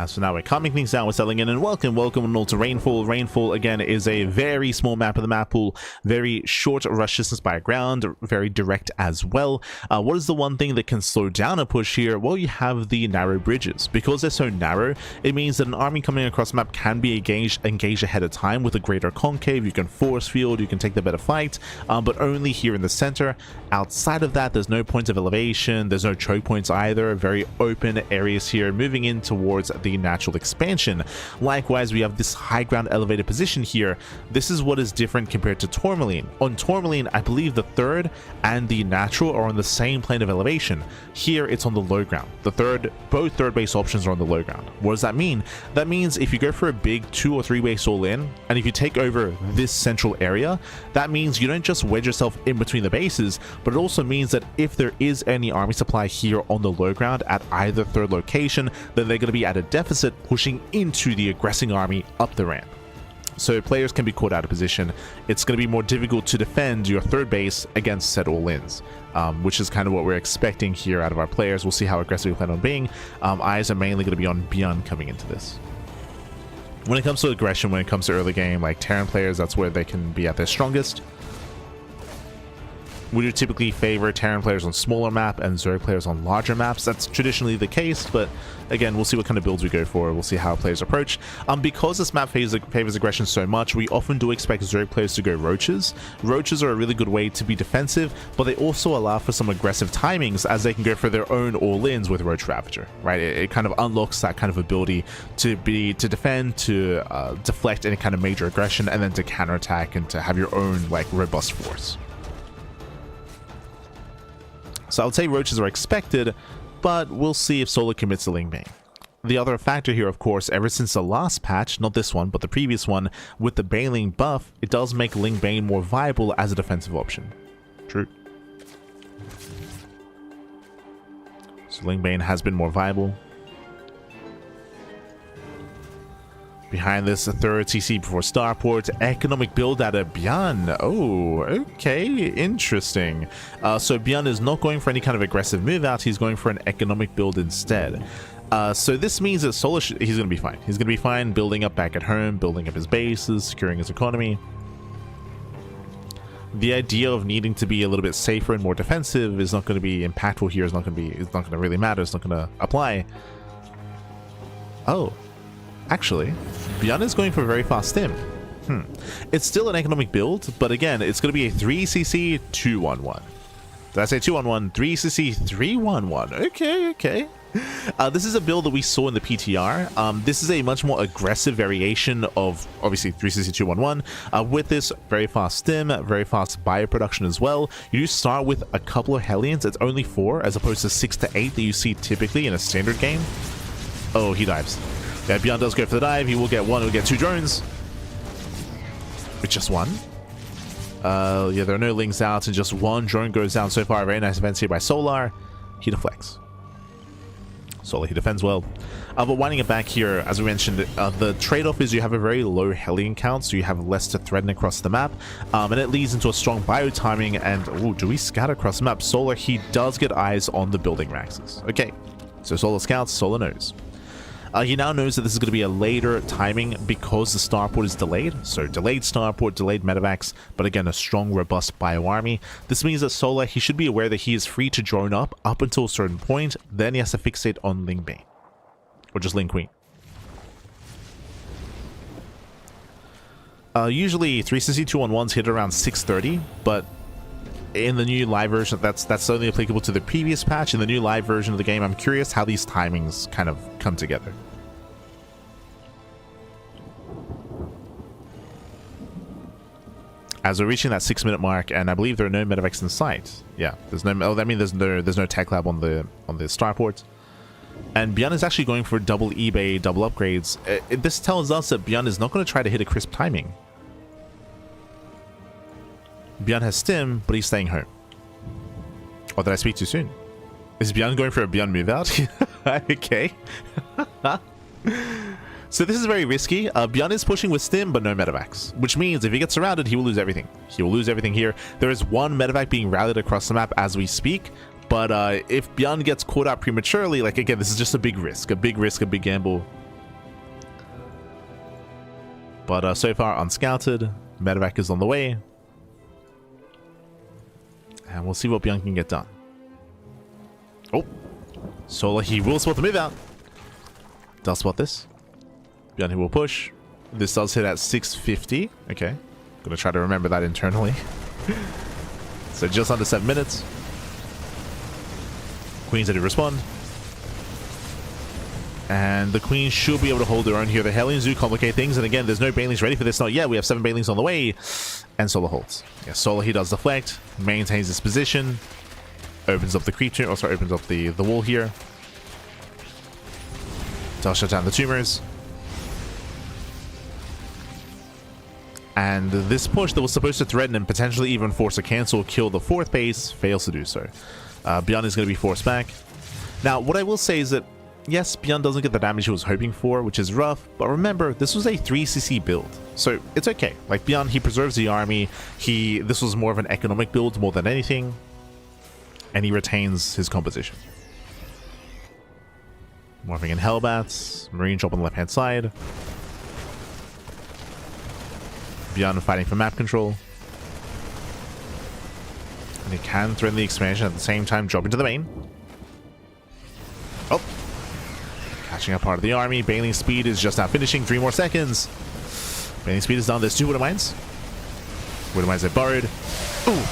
So now we're calming things down, we're settling in, and welcome all to Rainfall. Rainfall, again, is a very small map of the map pool, very short rush distance by ground, very direct as well. What is the one thing that can slow down a push here? Well, you have the narrow bridges. Because they're so narrow, it means that an army coming across the map can be engaged ahead of time with a greater concave. You can force field, you can take the better fight, but only here in the center. Outside of that, there's no points of elevation, there's no choke points either. Very open areas here, moving in towards the the natural expansion. Likewise, we have this high ground elevated position here. This is what is different compared to Tourmaline. On Tourmaline, I believe the third and the natural are on the same plane of elevation. Here, it's on the low ground. Both third base options are on the low ground. What does that mean? That means if you go for a big 2 or 3 base all in, and if you take over this central area, that means you don't just wedge yourself in between the bases, but it also means that if there is any army supply here on the low ground at either third location, then they're going to be at a deficit, pushing into the aggressing army up the ramp. So players can be caught out of position. It's going to be more difficult to defend your third base against said all-ins, which is kind of what we're expecting here out of our players. We'll see how aggressive we plan on being. Eyes are mainly going to be on ByuN coming into this. When it comes to aggression, when it comes to early game, like Terran players, that's where they can be at their strongest. We do typically favor Terran players on smaller map and Zerg players on larger maps. That's traditionally the case, but again, we'll see what kind of builds we go for. We'll see how players approach. Because this map favors aggression so much, we often do expect Zerg players to go Roaches. Roaches are a really good way to be defensive, but they also allow for some aggressive timings as they can go for their own all-ins with Roach Ravager, right? It kind of unlocks that kind of ability to defend, to deflect any kind of major aggression, and then to counterattack and to have your own like robust force. So I would say Roaches are expected, but we'll see if Solar commits to Ling Bane. The other factor here, of course, ever since the last patch, not this one, but the previous one, with the Baneling buff, it does make Ling Bane more viable as a defensive option. True. So Ling Bane has been more viable. Behind this, a third CC before Starport, economic build out of ByuN. Oh, okay, interesting. So ByuN is not going for any kind of aggressive move out, he's going for an economic build instead. So this means that Solar, he's going to be fine. He's going to be fine building up back at home, building up his bases, securing his economy. The idea of needing to be a little bit safer and more defensive is not going to be impactful here, it's not going to really matter, it's not going to apply. Oh. Actually, ByuN is going for a very fast stim. It's still an economic build, but again, it's going to be a 3cc 211. Did I say 211? 3cc 311. Okay. This is a build that we saw in the PTR. This is a much more aggressive variation of, obviously, 3cc 211. With this very fast stim, very fast bioproduction as well. You do start with a couple of Hellions. It's only 4, as opposed to 6 to 8 that you see typically in a standard game. Oh, he dives. Yeah, ByuN does go for the dive. He will get 1, he'll get 2 drones. With just 1. Yeah, there are no links out, and just 1 drone goes down so far. Very nice events here by Solar. He deflects. Solar, he defends well. But winding it back here, as we mentioned, the trade-off is you have a very low Hellion count, so you have less to threaten across the map. And it leads into a strong bio timing, and ooh, do we scout across the map? Solar, he does get eyes on the building maxes. Okay, so Solar scouts, Solar knows. He now knows that this is going to be a later timing because the starport is delayed. So delayed starport, delayed medevacs, but again, a strong, robust bio army. This means that Solar, he should be aware that he is free to drone up until a certain point. Then he has to fixate on Ling Bane. Or just Ling Queen. Usually 3cc 211s hit around 630, but in the new live version, that's only applicable to the previous patch. In the new live version of the game, I'm curious how these timings kind of come together. As we're reaching that 6-minute mark, and I believe there are no medevacs in sight. Yeah, there's no. Oh, that means there's no tech lab on the starports. And ByuN is actually going for double eBay, double upgrades. This tells us that ByuN is not going to try to hit a crisp timing. ByuN has stim, but he's staying home. Or did I speak too soon? Is ByuN going for a ByuN move out? Okay. So this is very risky. ByuN is pushing with stim, but no medevacs. Which means if he gets surrounded, he will lose everything. He will lose everything here. There is 1 medevac being rallied across the map as we speak. But if ByuN gets caught out prematurely, like again, this is just a big risk. A big gamble. But so far unscouted. Medevac is on the way. And we'll see what ByuN can get done. Oh. Solar, he will spot the move out. Does spot this. ByuN, he will push. This does hit at 650. Okay. Gonna try to remember that internally. So just under 7 minutes. Queens ready to respond. And the Queen should be able to hold their own here. The Hellions do complicate things, and again, there's no Banelings ready for this. Not yet. We have 7 Banelings on the way, and Solar holds. Yeah, Solar, he does deflect, maintains his position, opens up the creep tomb, also opens up the wall here. Does shut down the tumors. And this push that was supposed to threaten and potentially even force a cancel kill the 4th base fails to do so. ByuN is going to be forced back. Now, what I will say is that yes, ByuN doesn't get the damage he was hoping for, which is rough, but remember, this was a 3cc build, so it's okay. Like, ByuN, he preserves the army, this was more of an economic build more than anything, and he retains his composition. Morphing in Hellbats, Marine Drop on the left-hand side. ByuN fighting for map control. And he can threaten the expansion at the same time, drop into the main. Oh! Catching up part of the army. Baneling speed is just now finishing. 3 more seconds. Baneling speed is done. There's 2 Widow Mines. Widow Mines are burrowed. Ooh!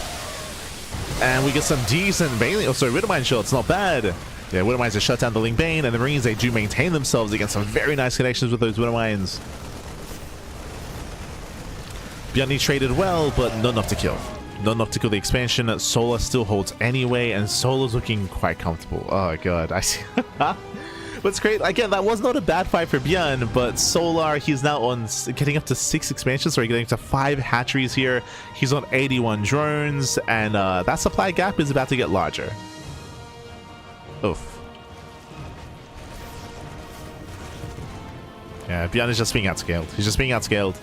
And we get some decent Baneling. Oh, sorry, Widow Mine shots. Not bad. Yeah, Widow Mines are shut down the Ling Bane, and the Marines, they do maintain themselves against some very nice connections with those Widow Mines. ByuN traded well, but not enough to kill. Not enough to kill the expansion. Solar still holds anyway, and Solar's looking quite comfortable. Oh god, I see. What's great, again, that was not a bad fight for ByuN, but Solar, he's now on getting up to 6 expansions, so he's getting up to 5 hatcheries here. He's on 81 drones, and that supply gap is about to get larger. Oof. Yeah, ByuN is just being outscaled. He's just being outscaled.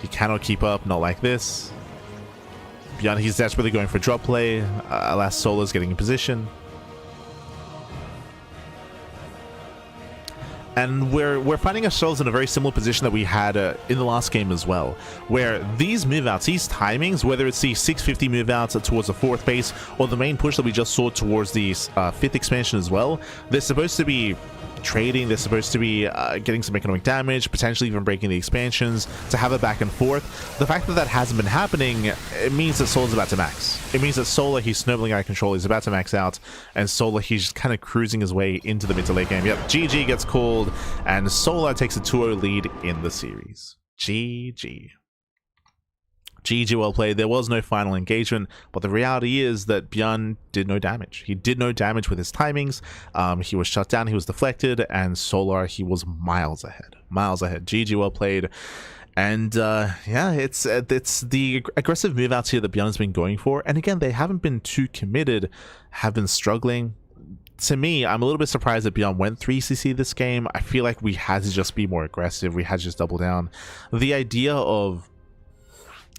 He cannot keep up, not like this. ByuN, he's desperately going for drop play. Alas, Solar's getting in position. And we're finding ourselves in a very similar position that we had in the last game as well, where these move outs, these timings, whether it's the 650 move outs towards the 4th base or the main push that we just saw towards the 5th expansion as well, they're supposed to be trading, they're supposed to be getting some economic damage, potentially even breaking the expansions to have it back and forth. The fact that that hasn't been happening, it means that Solar's about to max. It means that Solar, he's snowballing out of control, he's about to max out, and Solar, he's just kind of cruising his way into the mid to late game. Yep, GG gets called, and Solar takes a 2-0 lead in the series. GG. GG, well played. There was no final engagement, but the reality is that ByuN did no damage. He did no damage with his timings. He was shut down, he was deflected, and Solar, he was miles ahead. Miles ahead. GG, well played. And yeah, it's the aggressive move outs here that ByuN has been going for, and again, they haven't been too committed, have been struggling. To me, I'm a little bit surprised that ByuN went 3cc this game. I feel like we had to just be more aggressive. We had to just double down. The idea of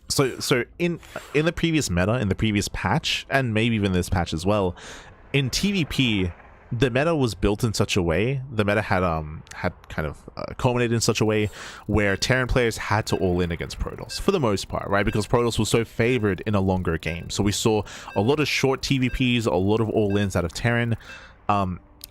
so in the previous meta, in the previous patch, and maybe even this patch as well, in TVP, the meta was built in such a way, the meta had kind of culminated in such a way where Terran players had to all in against Protoss for the most part, right? Because Protoss was so favored in a longer game. So we saw a lot of short TVPs, a lot of all-ins out of Terran.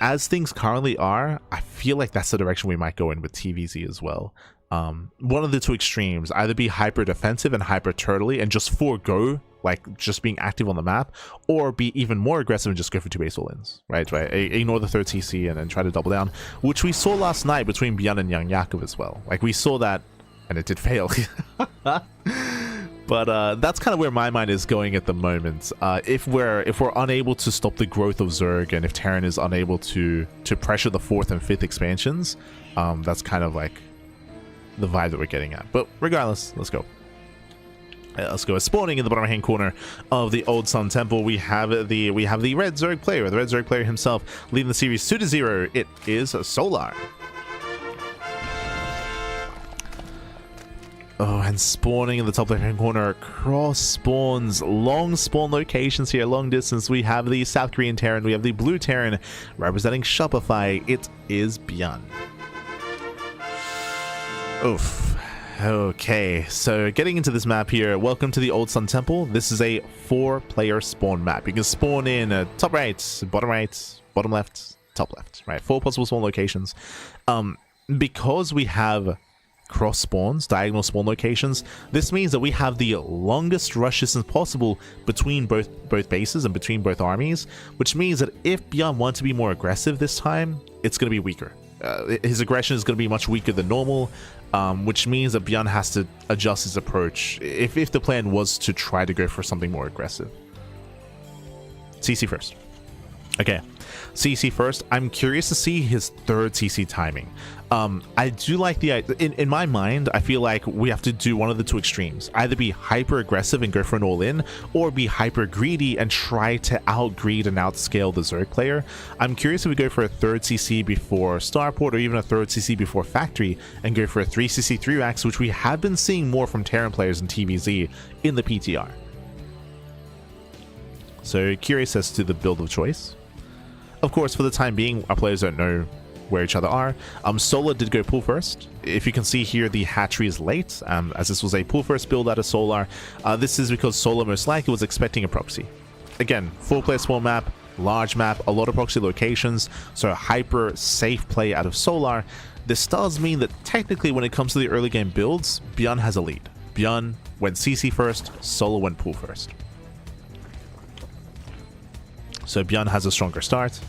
As things currently are, I feel like that's the direction we might go in with TVZ as well. One of the two extremes, either be hyper defensive and hyper turtly and just forego like just being active on the map, or be even more aggressive and just go for 2 base all-ins, right? Ignore the 3rd TC and then try to double down, which we saw last night between ByuN and Young Yakov as well. Like, we saw that and it did fail. But that's kind of where my mind is going at the moment. If we're unable to stop the growth of Zerg, and if Terran is unable to pressure the 4th and 5th expansions, that's kind of like the vibe that we're getting at. But regardless, let's go. Let's go. Spawning in the bottom right hand corner of the Old Sun Temple, we have the red Zerg player, the red Zerg player himself, leading the series 2-0. It is Solar. Oh, and spawning in the top left hand corner, cross spawns, long spawn locations here, long distance. We have the South Korean Terran, we have the blue Terran representing Shopify. It is ByuN. Oof. Okay, so getting into this map here, welcome to the Old Sun Temple. This is a 4-player spawn map. You can spawn in top right, bottom left, top left, right? 4 possible spawn locations. Because we have cross spawns, diagonal spawn locations. This means that we have the longest rush distance possible between both bases and between both armies, which means that if ByuN wants to be more aggressive this time, it's going to be weaker. His aggression is going to be much weaker than normal, which means that ByuN has to adjust his approach if the plan was to try to go for something more aggressive. CC first. Okay, CC first. I'm curious to see his third CC timing. I do like the in my mind, I feel like we have to do one of the two extremes: either be hyper aggressive and go for an all-in, or be hyper greedy and try to out-greed and outscale the Zerg player. I'm curious if we go for a third CC before Starport, or even a third CC before Factory, and go for a 3CC 3-Rax, which we have been seeing more from Terran players in TVZ in the PTR. So curious as to the build of choice. Of course, for the time being, our players don't know where each other are. Solar did go pool first. If you can see here, the hatchery is late, as this was a pool first build out of Solar. This is because Solar most likely was expecting a proxy. Again, 4-player spawn map, large map, a lot of proxy locations, so a hyper safe play out of Solar. This does mean that technically when it comes to the early game builds, ByuN has a lead. ByuN went CC first, Solar went pool first. So ByuN has a stronger start.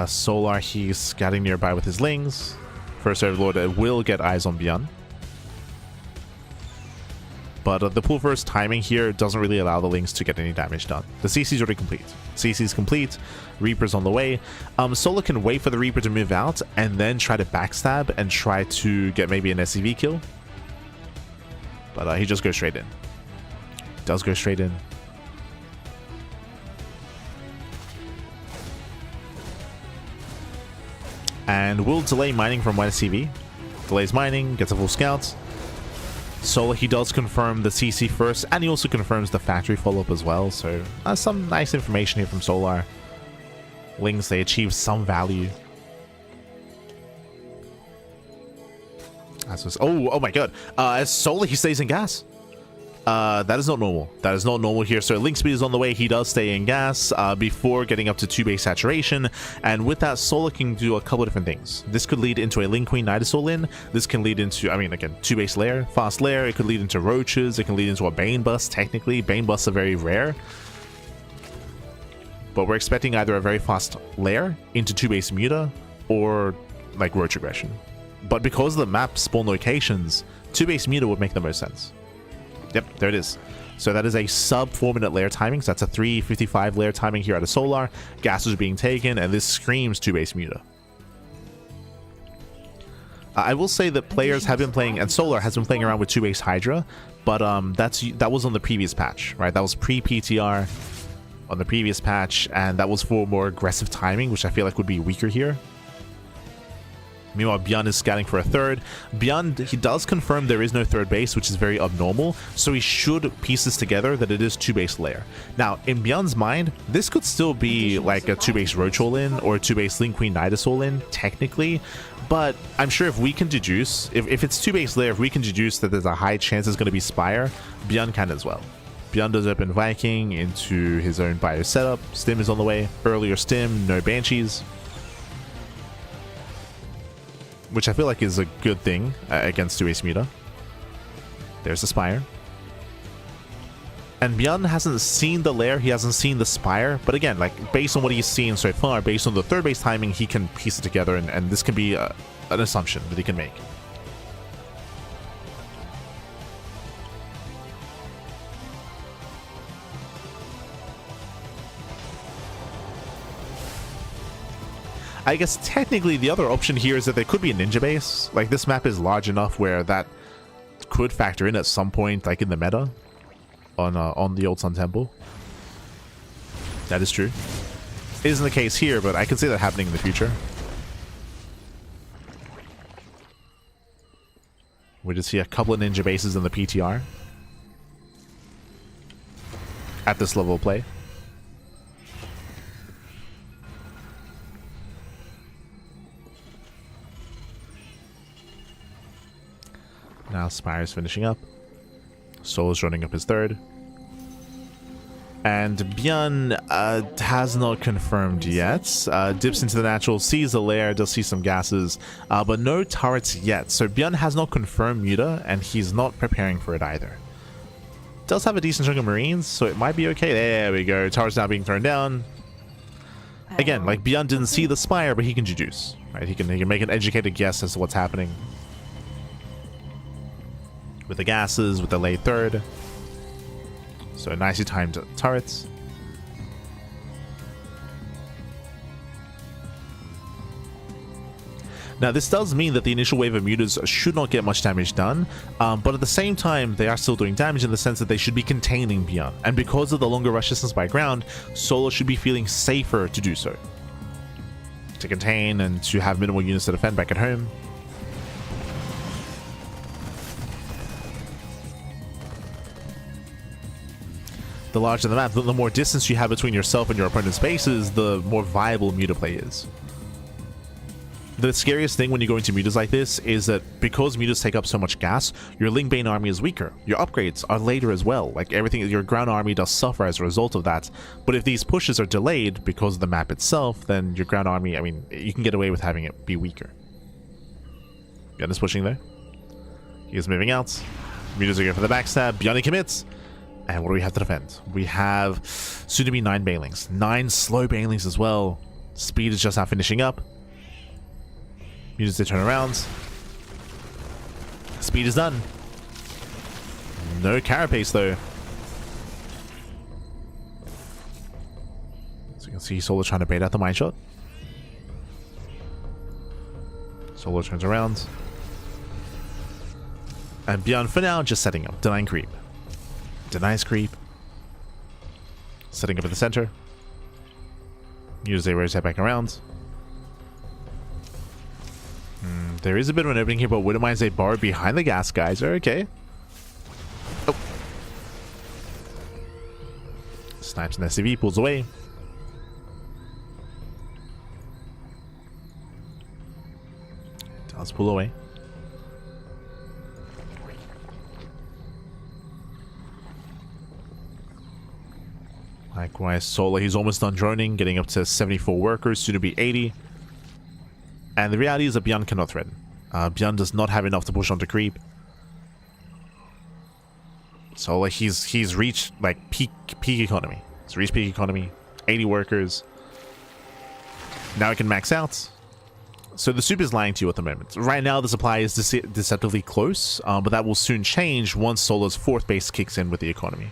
Solar, he's scouting nearby with his Lings. First Overlord will get eyes on ByuN. But the pool first timing here doesn't really allow the Lings to get any damage done. The CC's already complete. CC's complete. Reaper's on the way. Solar can wait for the Reaper to move out and then try to backstab and try to get maybe an SCV kill. But he just goes straight in. Does go straight in. And will delay mining from YSCV. Delays mining, gets a full scout. Solar, he does confirm the CC first, and he also confirms the factory follow-up as well. So some nice information here from Solar. Lings, they achieve some value. Oh my god. As Solar, he stays in gas. That is not normal. That is not normal here. So link speed is on the way. He does stay in gas before getting up to 2-base saturation. And with that, Solar can do a couple of different things. This could lead into a Link Queen Nidasaur in. This can lead into, I mean, again, 2-base lair, fast lair. It could lead into roaches. It can lead into a Bane bust, technically. Bane busts are very rare. But we're expecting either a very fast lair into 2-base Muta or like roach aggression. But because of the map spawn locations, 2-base Muta would make the most sense. Yep, there it is. So that is a sub 4-minute lair timing. So that's a 3:55 lair timing here out of Solar. Gas is being taken, and this screams 2-base Muta. I will say that players have been playing, and Solar has been playing around with 2-base Hydra, but that was on the previous patch, right? That was pre-PTR on the previous patch, and that was for more aggressive timing, which I feel like would be weaker here. Meanwhile, ByuN is scouting for a third. ByuN, he does confirm there is no third base, which is very abnormal, so he should piece this together that it is 2-base lair. Now, in ByuN's mind, this could still be like a 2-base Roach all-in or a 2-base Link Queen Nidus all-in, technically, but I'm sure if we can deduce, if it's 2-base lair, if we can deduce that there's a high chance it's going to be Spire, ByuN can as well. ByuN does open Viking into his own bio setup. Stim is on the way. Earlier Stim, no Banshees, which I feel like is a good thing against 2-base Muta. There's the Spire. And ByuN hasn't seen the lair, he hasn't seen the Spire, but again, like based on what he's seen so far, based on the 3rd-base timing, he can piece it together, and this can be an assumption that he can make. I guess technically the other option here is that there could be a ninja base. Like this map is large enough where that could factor in at some point, like in the meta on the old Sun Temple. That is true. It isn't the case here, but I can see that happening in the future. We just see a couple of ninja bases in the PTR at this level of play. Now Spire's finishing up. Solar's running up his 3rd. And ByuN has not confirmed yet. Dips into the natural, sees the lair, does see some gases, but no turrets yet. So ByuN has not confirmed Muta, and he's not preparing for it either. Does have a decent chunk of Marines, so it might be okay. There we go. Turrets now being thrown down. Again, like ByuN didn't see the spire, but he can deduce. Right? He can make an educated guess as to what's happening. With the gases, with the late third. So nicely timed turrets. Now this does mean that the initial wave of mutas should not get much damage done, but at the same time they are still doing damage in the sense that they should be containing ByuN. And because of the longer rush distance by ground, Solo should be feeling safer to do so. To contain and to have minimal units to defend back at home. The larger the map, the more distance you have between yourself and your opponent's bases, the more viable muta play is. The scariest thing when you go into mutas like this is that because mutas take up so much gas, your Lingbane army is weaker. Your upgrades are later as well. Like everything, your ground army does suffer as a result of that. But if these pushes are delayed because of the map itself, then your ground army, I mean, you can get away with having it be weaker. ByuN is pushing there. He is moving out. Mutas are going for the backstab. ByuN commits. And what do we have to defend? We have soon to be 9 Banelings. 9 slow Banelings as well. Speed is just now finishing up. Mutas they turn around. Speed is done. No carapace though. So you can see Solo trying to bait out the mine shot. Solo turns around. And ByuN for now just setting up. Denying creep. Denies creep. Setting up at the center. Mutas they rotate back around. There is a bit of an opening here, but wouldn't mind a bar behind the gas guys. Okay. Oh. Snipes an SCV, pulls away. Does pull away. Likewise, Solo, he's almost done droning, getting up to 74 workers, soon to be 80. And the reality is that ByuN cannot threaten. ByuN does not have enough to push onto creep. So like he's reached like peak economy. He's reached peak economy. 80 workers. Now he can max out. So the soup is lying to you at the moment. Right now the supply is deceptively close, but that will soon change once Solo's 4th base kicks in with the economy.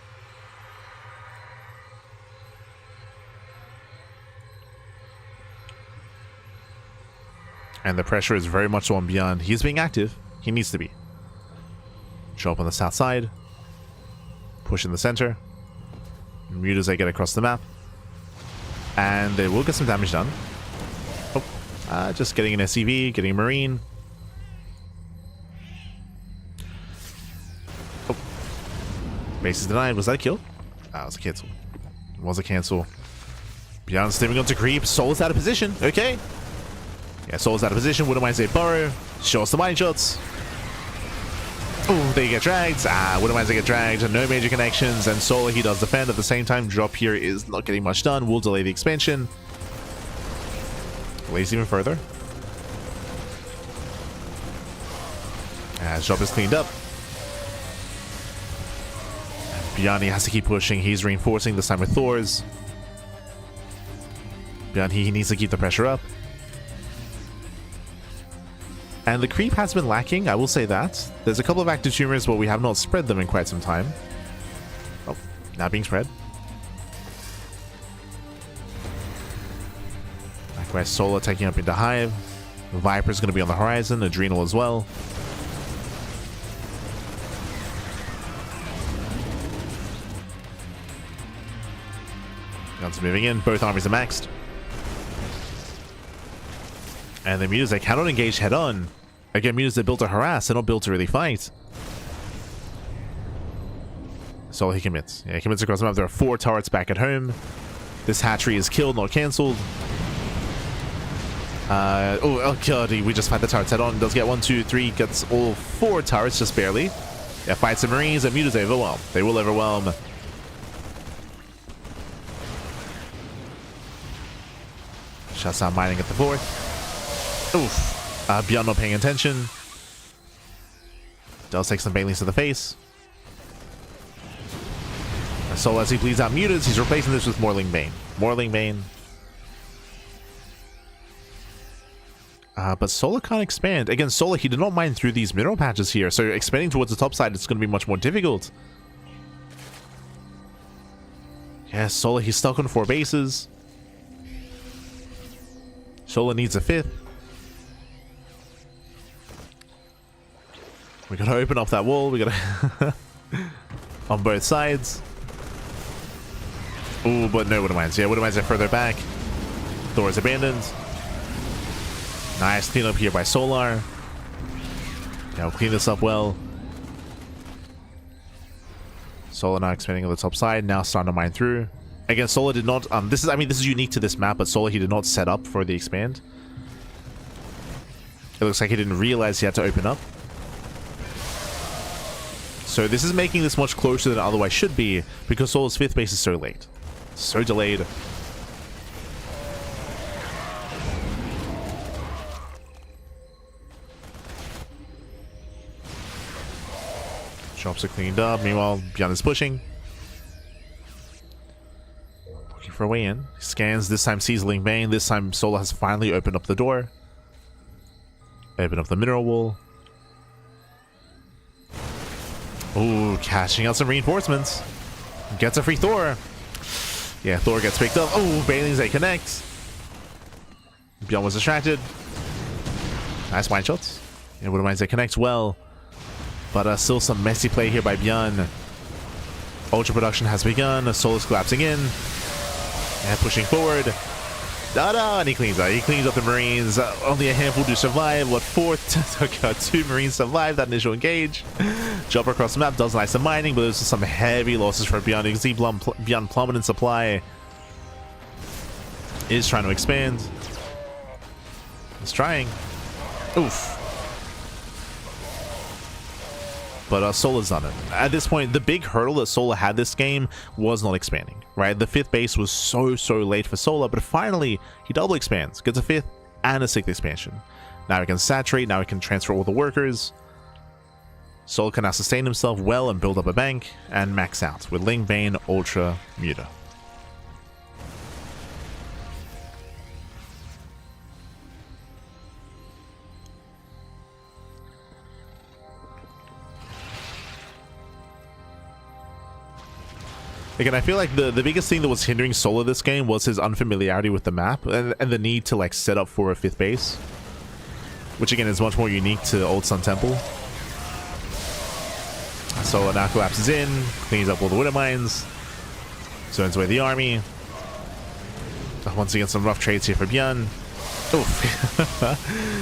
And the pressure is very much on ByuN. He's being active. He needs to be. Show up on the south side. Push in the center. Mutas they get across the map. And they will get some damage done. Oh, just getting an SCV, getting a Marine. Oh. Base is denied. Was that a kill? Ah, it was a cancel. It was a cancel. ByuN stepping onto creep. Soul's out of position. Okay. Yeah, Soul's out of position. Wouldn't mind say burrow. Show us the mine shots. Oh, they get dragged. Wouldn't mind they get dragged. No major connections. And Solo, he does defend. At the same time, drop here is not getting much done. We'll delay the expansion. Delays even further. As drop is cleaned up. ByuN, he has to keep pushing. He's reinforcing this time with Thors. ByuN, he needs to keep the pressure up. And the creep has been lacking, I will say that. There's a couple of active tumors, but we have not spread them in quite some time. Oh, now being spread. Likewise, Solo taking up into Hive. Viper's going to be on the horizon, Adrenal as well. Guns moving in, both armies are maxed. And the mutas, they cannot engage head on. Again, mutas, they're built to harass, they're not built to really fight. So he commits. Yeah, he commits across the map. There are 4 turrets back at home. This hatchery is killed, not cancelled. Oh god, we just fight the turrets head on. Does get 1, 2, 3, gets all 4 turrets, just barely. Yeah, fights the Marines, and mutas, they overwhelm. They will overwhelm. Shuts down mining at the 4th. Oof. ByuN not paying attention. Does take some banelings to the face. So as he bleeds out mutas, he's replacing this with Morling Bane. Morling Bane. But Solar can't expand. Again, Solar, he did not mine through these mineral patches here, so expanding towards the top side is going to be much more difficult. Yeah, Solar, he's stuck on 4 bases. Solar needs a 5th. We gotta open up that wall. We gotta... on both sides. Ooh, but no Widow Mines. Yeah, Widow Mines are further back. Door is abandoned. Nice cleanup here by Solar. Yeah, we'll clean this up well. Solar now expanding on the top side. Now starting to mine through. Again, Solar did not... this is unique to this map, but Solar, he did not set up for the expand. It looks like he didn't realize he had to open up. So this is making this much closer than it otherwise should be, because Solar's 5th base is so late. So delayed. Shops are cleaned up. Meanwhile, ByuN is pushing. Looking for a way in. He scans. This time sees Ling Bane. This time Solar has finally opened up the door. Open up the mineral wall. Ooh, cashing out some reinforcements. Gets a free Thor. Yeah, Thor gets picked up. Oh, Banelings, they connect. ByuN was distracted. Nice mine shots. Yeah, Widow Mines, they connect well. But still some messy play here by ByuN. Ultra production has begun. Solar's collapsing in. And pushing forward. Da-da! And he cleans up. He cleans up the Marines. Only a handful do survive. What, 4th? 2 Marines survive that initial engage. Jump across the map. Does nice some mining, but there's some heavy losses for ByuN. You can see ByuN plummeting supply. Is trying to expand. He's trying. Oof. But Solar's done it. At this point, the big hurdle that Solar had this game was not expanding, right? The 5th base was so late for Solar, but finally, he double expands. Gets a 5th and a 6th expansion. Now he can saturate, now he can transfer all the workers. Solar can now sustain himself well and build up a bank, and max out with Ling Bane, Ultra, Muta. Again, I feel like the biggest thing that was hindering Solar this game was his unfamiliarity with the map and the need to like set up for a 5th base, which again is much more unique to Old Sun Temple. Solar now collapses in, cleans up all the Widow Mines, zones away the army. Once again, some rough trades here for ByuN. Oof.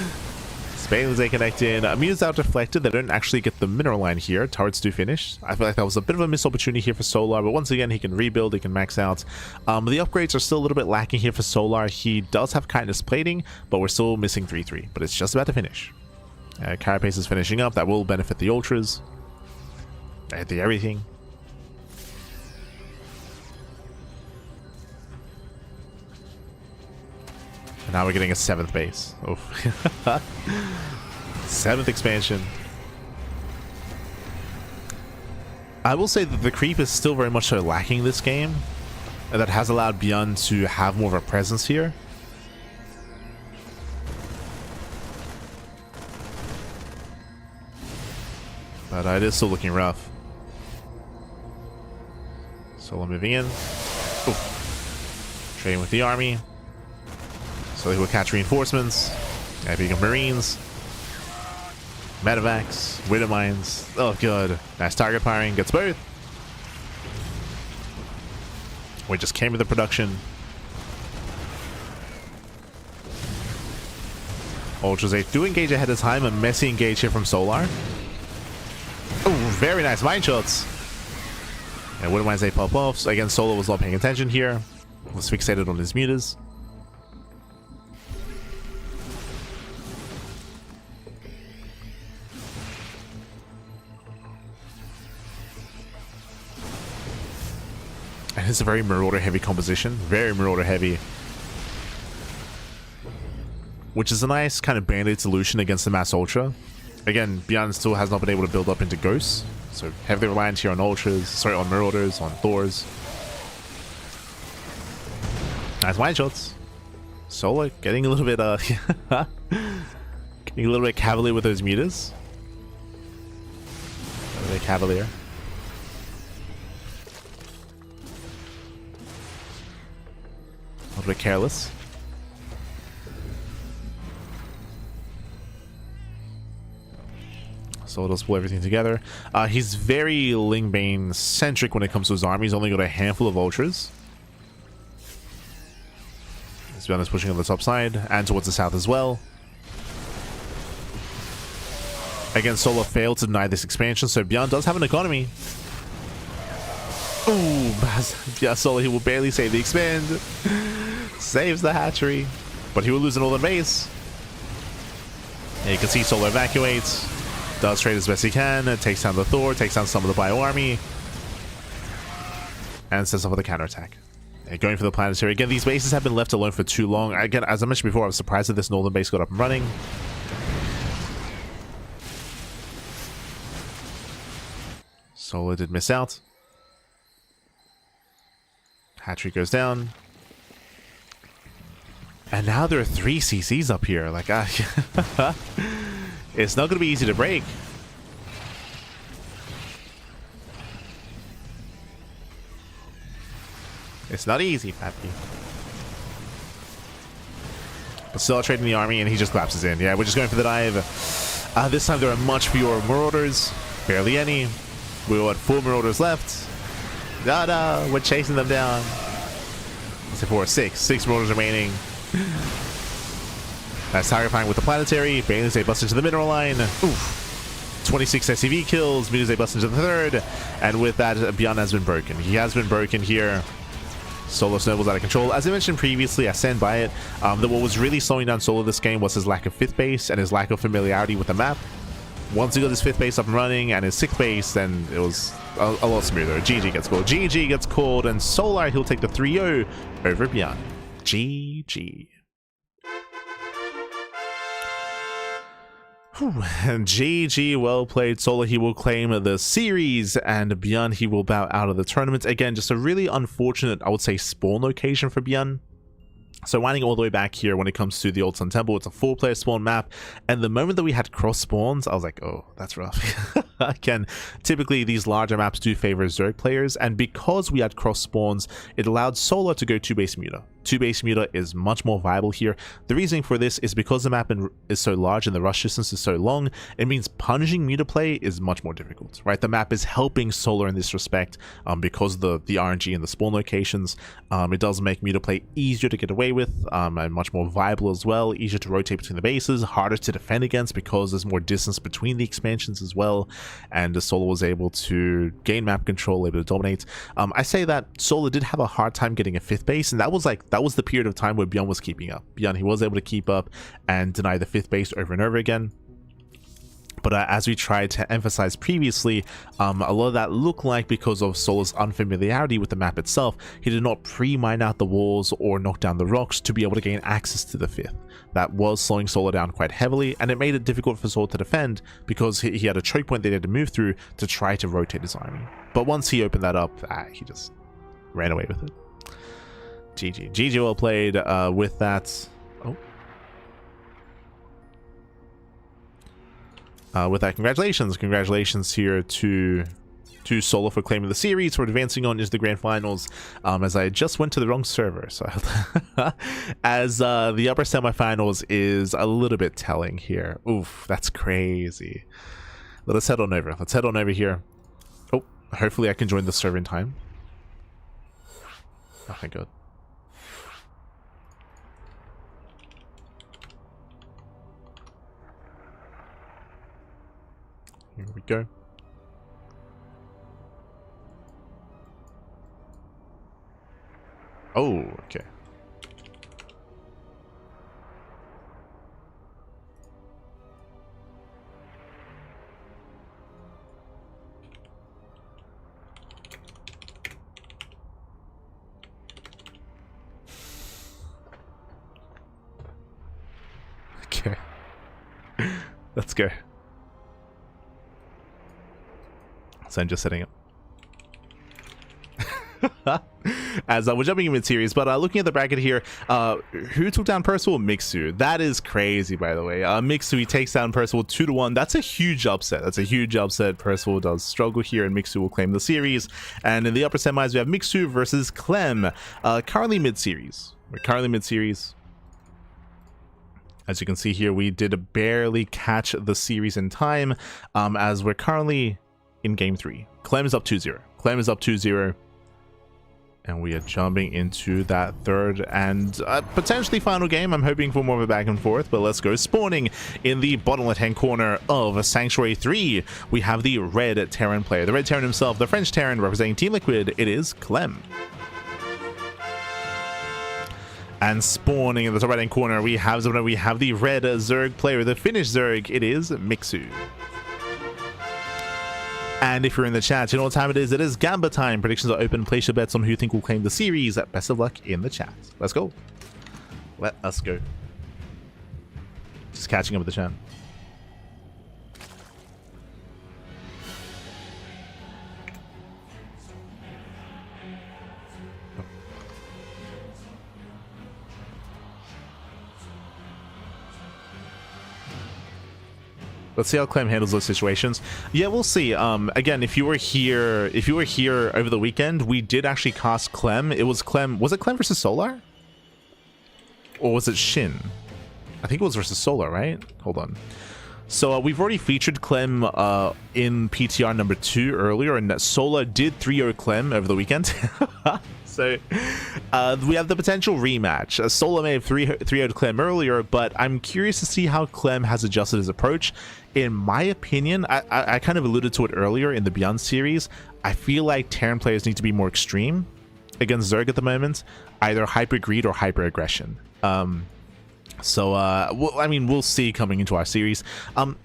Banelings, they connect in. Mutas out deflected. They don't actually get the mineral line here. Turrets do finish. I feel like that was a bit of a missed opportunity here for Solar, but once again, he can rebuild, he can max out. The upgrades are still a little bit lacking here for Solar. He does have kindness plating, but we're still missing 3-3. But it's just about to finish. Carapace is finishing up. That will benefit the Ultras. The everything. And now we're getting a 7th base. Oof. 7th expansion. I will say that the creep is still very much so lacking this game. And that has allowed ByuN to have more of a presence here. But it is still looking rough. Solar moving in. Oof. Trading with the army. So he will catch reinforcements. Epic of Marines. Medevacs. Widow Mines. Oh, good. Nice target firing. Gets both. We just came with the production. Ultras 8 do engage ahead of time. A messy engage here from Solar. Oh, very nice mine shots. And Widow Mines 8 pop off. So again, Solar was not paying attention here. Was fixated on his mutas. And it's a very Marauder heavy composition. Very Marauder heavy. which is a nice kind of band-aid solution against the Mass Ultra. Again, ByuN still has not been able to build up into Ghosts, so heavily reliant here on Ultras, sorry, on Marauders, on Thors. Nice wide shots. Solar getting a little bit, getting a little bit cavalier with those meters. A little bit cavalier. A little bit careless. So let's pull everything together. He's very Lingbane centric when it comes to his army. He's only got a handful of Ultras. ByuN is pushing on the top side and towards the south as well. Again, Solar failed to deny this expansion, so ByuN does have an economy. Ooh, yeah, Solar, he will barely save the expand. Saves the hatchery, but he will lose the northern base. And you can see Solar evacuates. Does trade as best he can. Takes down the Thor, takes down some of the ByuN army. And sets up with a counterattack. Going for the planetary. Again, these bases have been left alone for too long. Again, as I mentioned before, I was surprised that this northern base got up and running. Solar did miss out. Hatchery goes down. And now there are 3 CCs up here. Like, it's not going to be easy to break. It's not easy, Pappy. But still trading the army, and he just collapses in. Yeah, we're just going for the dive. This time there are much fewer Marauders. Barely any. We got 4 Marauders left. No, we're chasing them down. Let's say 4, 6. 6 Marauders remaining. That's terrifying with the planetary. Barely they bust into the mineral line. Oof. 26 SCV kills. Means they bust into the 3rd. And with that, ByuN has been broken. He has been broken here. Solar snowballs out of control. As I mentioned previously, I stand by it, that what was really slowing down Solar this game was his lack of 5th base and his lack of familiarity with the map. Once he got his 5th base up and running and his 6th base, then it was a lot smoother. GG gets called. GG gets called, and Solar, he'll take the 3-0 over ByuN. GG. And GG, well played. Solar, he will claim the series, and ByuN, he will bow out of the tournament. Again, just a really unfortunate, I would say, spawn location for ByuN. So winding all the way back here when it comes to the Old Sun Temple, it's a 4-player spawn map, and the moment that we had cross spawns, I was like, oh, that's rough. Again, typically these larger maps do favor Zerg players, and because we had cross spawns, it allowed Solar to go 2-base muta. 2-base muta is much more viable here. The reason for this is because the map is so large and the rush distance is so long, it means punishing muta play is much more difficult, right? The map is helping Solar in this respect because of the RNG and the spawn locations. It does make muta play easier to get away with and much more viable as well, easier to rotate between the bases, harder to defend against because there's more distance between the expansions as well, and Solar was able to gain map control, able to dominate. I say that Solar did have a hard time getting a 5th base, and that was the period of time where ByuN was keeping up. ByuN, he was able to keep up and deny the 5th base over and over again. But as we tried to emphasize previously, a lot of that looked like because of Solar's unfamiliarity with the map itself, he did not pre-mine out the walls or knock down the rocks to be able to gain access to the 5th. That was slowing Solar down quite heavily, and it made it difficult for Solar to defend because he had a choke point that he had to move through to try to rotate his army. But once he opened that up, he just ran away with it. GG. GG, well played with that. With that, congratulations here to Solar for claiming the series, for advancing on into the grand finals. As I just went to the wrong server, so as the upper semifinals is a little bit telling here. Oof, that's crazy. Let's head on over. Let's head on over here. Oh, hopefully I can join the server in time. Oh, thank God. Here we go. Oh, okay. Let's go. So I'm just setting up. As we're jumping in mid-series, but looking at the bracket here, who took down Percival? Mixu. That is crazy, by the way. Mixu, he takes down Percival 2-1. That's a huge upset. That's a huge upset. Percival does struggle here, and Mixu will claim the series. And in the upper semis, we have Mixu versus Clem. Currently mid-series. We're currently mid-series. As you can see here, we did barely catch the series in time, as we're currently in game 3. Clem is up 2-0. Clem is up 2-0. And we are jumping into that third and potentially final game. I'm hoping for more of a back and forth, but let's go. Spawning in the bottom left-hand corner of Sanctuary 3, we have the red Terran player. The red Terran himself, the French Terran representing Team Liquid, it is Clem. And spawning in the top right-hand corner, we have the red Zerg player, the Finnish Zerg, it is Mixu. And if you're in the chat, you know what time it is. It is Gamba time. Predictions are open. Place your bets on who you think will claim the series. Best of luck in the chat. Let's go. Let us go. Just catching up with the chat. Let's see how Clem handles those situations. Yeah, we'll see. Again, if you were here over the weekend, we did actually cast Clem. It was Clem. Was it Clem versus Solar? Or was it Shin? I think it was versus Solar, right? Hold on. So we've already featured Clem in PTR number 2 earlier, and Solar did 3-0 Clem over the weekend. So we have the potential rematch. Solar may have 3-0'd Clem earlier, but I'm curious to see how Clem has adjusted his approach. In my opinion, I kind of alluded to it earlier in the ByuN series. I feel like Terran players need to be more extreme against Zerg at the moment, either hyper greed or hyper aggression. We'll see coming into our series.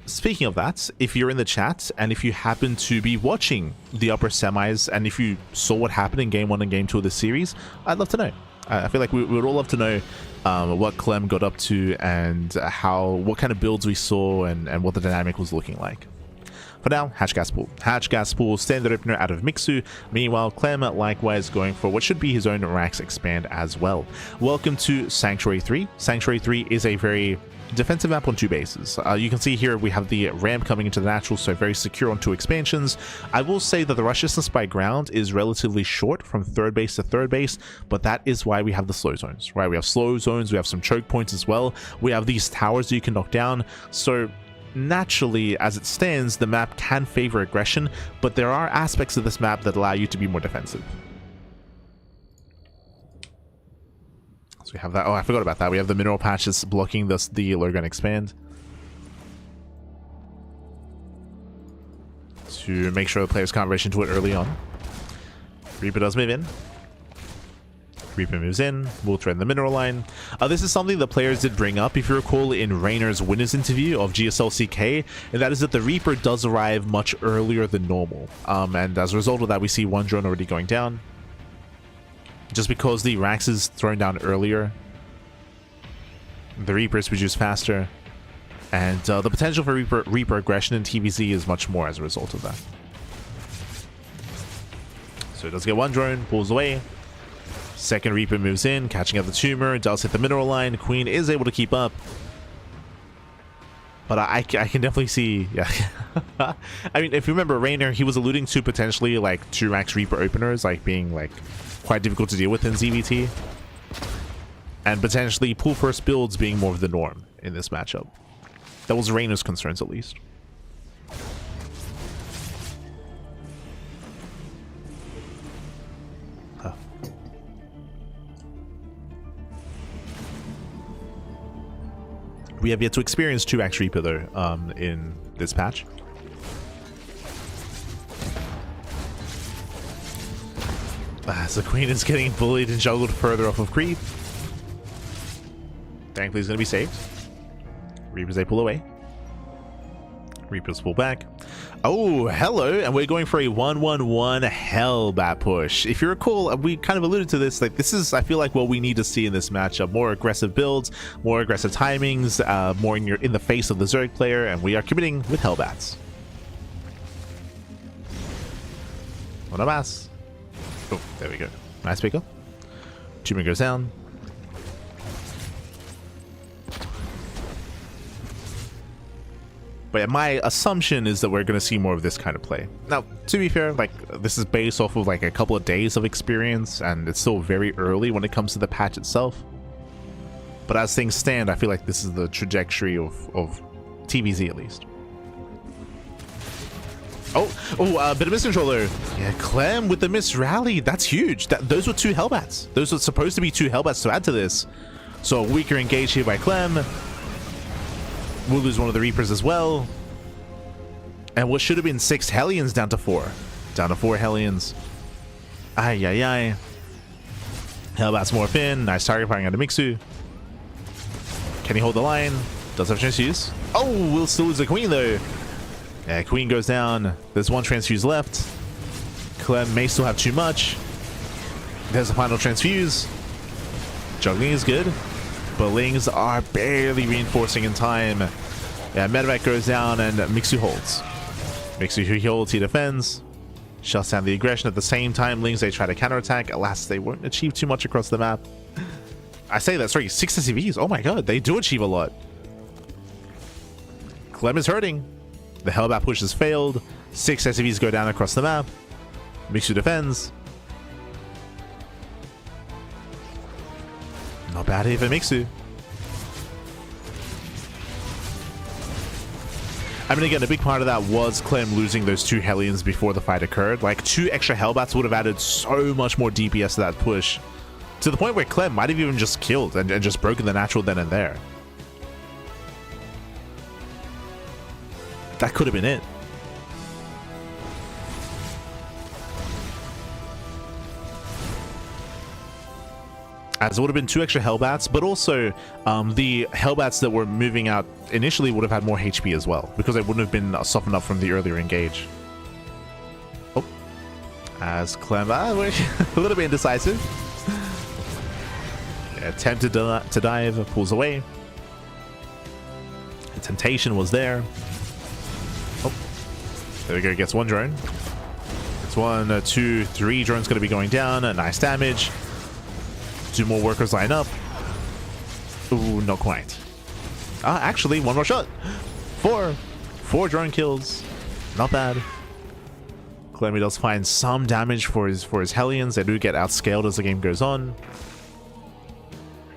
Speaking of that, if you're in the chat and if you happen to be watching the upper semis and if you saw what happened in game 1 and game 2 of the series, I'd love to know. I feel like we would all love to know what Clem got up to and what kind of builds we saw and what the dynamic was looking like. For now, Hatch Gas Pool. Hatch Gas Pool, standard opener out of Mixu. Meanwhile, Clem likewise going for what should be his own Rax expand as well. Welcome to Sanctuary 3. Sanctuary 3 is a very defensive map on 2 bases. You can see here we have the ramp coming into the natural, so very secure on 2 expansions. I will say that the rush distance by ground is relatively short from 3rd base to 3rd base, but that is why we have the slow zones, right? We have slow zones, we have some choke points as well. We have these towers that you can knock down, so naturally, as it stands, the map can favor aggression, but there are aspects of this map that allow you to be more defensive. So we have that. Oh, I forgot about that. We have the mineral patches blocking the low gun expand to make sure the players can't rush into it early on. Reaper does move in. Reaper moves in, we'll threaten the mineral line. This is something the players did bring up, if you recall, in Rainer's winners interview of GSL CK, and that is that the Reaper does arrive much earlier than normal. And as a result of that, we see one drone already going down. Just because the Rax is thrown down earlier, the Reaper is produced faster, and the potential for Reaper aggression in TVZ is much more as a result of that. So it does get one drone, pulls away. Second Reaper moves in, catching up the tumor, does hit the mineral line. Queen is able to keep up. But I can definitely see, yeah. I mean, if you remember Rainer, he was alluding to potentially like 2 Rax Reaper openers like being like quite difficult to deal with in ZVT. And potentially pool first builds being more of the norm in this matchup. That was Rainer's concerns at least. We have yet to experience 2 Rax Reaper though, in this patch. So Queen is getting bullied and juggled further off of creep. Thankfully he's going to be saved. Reapers, they pull away. Reapers pull back. Oh, hello, and we're going for a 1-1-1 Hellbat push. If you recall, we kind of alluded to this, like this is, I feel like, what we need to see in this matchup. More aggressive builds, more aggressive timings, more in the face of the Zerg player, and we are committing with Hellbats. What a mass. Oh, there we go. Nice pickle. Tumor goes down. But yeah, my assumption is that we're going to see more of this kind of play. Now, to be fair, like this is based off of like a couple of days of experience, and it's still very early when it comes to the patch itself. But as things stand, I feel like this is the trajectory of TVZ at least. A bit of miscontroller. Yeah, Clem with the miss rally. That's huge. Those were 2 Hellbats. Those were supposed to be 2 Hellbats to add to this. So a weaker engage here by Clem. We'll lose one of the Reapers as well. And what should have been 6 Hellions down to 4. Down to 4 Hellions. Ay, ay, ay. Hellbats morph in. Nice target firing out of Mixu. Can he hold the line? Does have transfuse. Oh, we'll still lose the Queen though. Yeah, Queen goes down. There's 1 transfuse left. Clem may still have too much. There's a final transfuse. Juggling is good. But Lings are barely reinforcing in time. Yeah, Medevac goes down and Mixu holds. Mixu, who he holds, he defends. Shuts down the aggression. At the same time, Lings, they try to counterattack. Alas, they won't achieve too much across the map. I say that, sorry, 6 SCVs. Oh my god, they do achieve a lot. Clem is hurting. The Hellbat push has failed. 6 SCVs go down across the map. Mixu defends. Not bad here for Mixu. I mean, again, a big part of that was Clem losing those 2 Hellions before the fight occurred. Like, 2 extra Hellbats would have added so much more DPS to that push. To the point where Clem might have even just killed and just broken the natural then and there. That could have been it. As it would have been 2 extra Hellbats, but also the Hellbats that were moving out initially would have had more HP as well, because they wouldn't have been softened up from the earlier engage. Oh, as Clem, we're a little bit indecisive. Yeah, tempted to dive, pulls away. The temptation was there. Oh, there we go, gets 1 drone. It's 1, 2, 3 drones going to be going down. Nice damage. 2 more workers line up. Ooh, not quite. Actually, 1 more shot. 4 drone kills. Not bad. Clem does find some damage for his Hellions. They do get outscaled as the game goes on.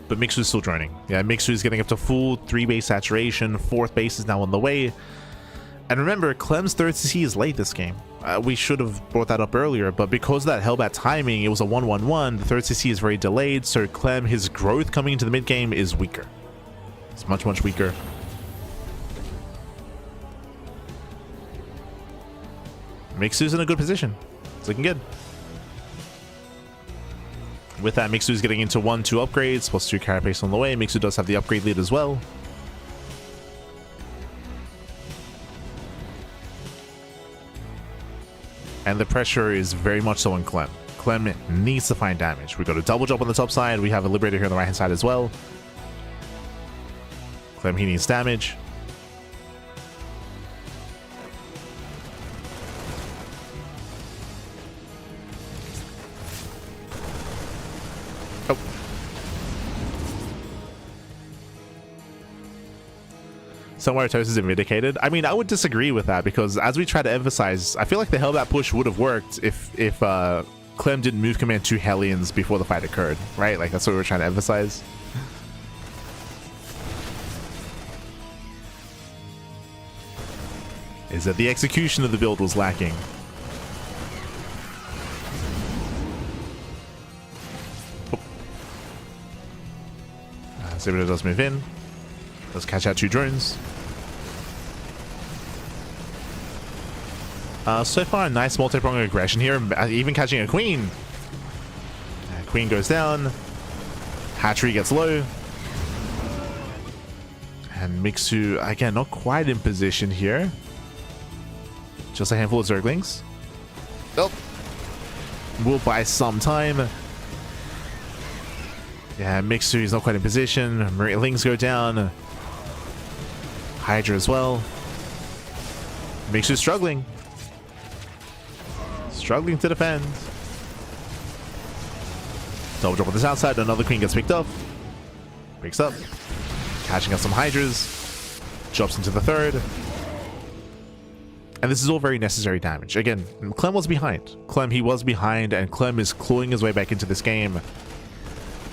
But Mixu's still droning. Yeah, Mixu's getting up to full 3 base saturation. 4th base is now on the way. And remember, Clem's 3rd CC is late this game. We should have brought that up earlier, but because of that Hellbat timing, it was a 1-1-1. The 3rd CC is very delayed, so Clem, his growth coming into the mid game is weaker. It's much, much weaker. Mixu's in a good position. It's looking good. With that, Mixu's getting into 1-2 upgrades, plus 2 carapace on the way. Mixu does have the upgrade lead as well. And the pressure is very much so on Clem. Clem needs to find damage. We got a double jump on the top side. We have a Liberator here on the right hand side as well. Clem, he needs damage. Oh. Somewhere Toast is vindicated. I mean, I would disagree with that, because as we try to emphasize, I feel like the Hellbat push would have worked if Clem didn't move command 2 Hellions before the fight occurred, right? Like, that's what we're trying to emphasize. Is that the execution of the build was lacking. Oh. Zibida does move in. Does catch out 2 drones. So far, a nice multi-pronged aggression here, even catching a Queen. Queen goes down. Hatchery gets low. And Mixu, again, not quite in position here. Just a handful of Zerglings. Oh. Will buy some time. Yeah, Mixu is not quite in position. Lings go down. Hydra as well. Mixu's struggling. Struggling to defend. Double drop on this outside. Another queen gets picked up. Breaks up. Catching up some Hydras. Drops into the third. And this is all very necessary damage. Again, Clem was behind. He was behind, and Clem is clawing his way back into this game.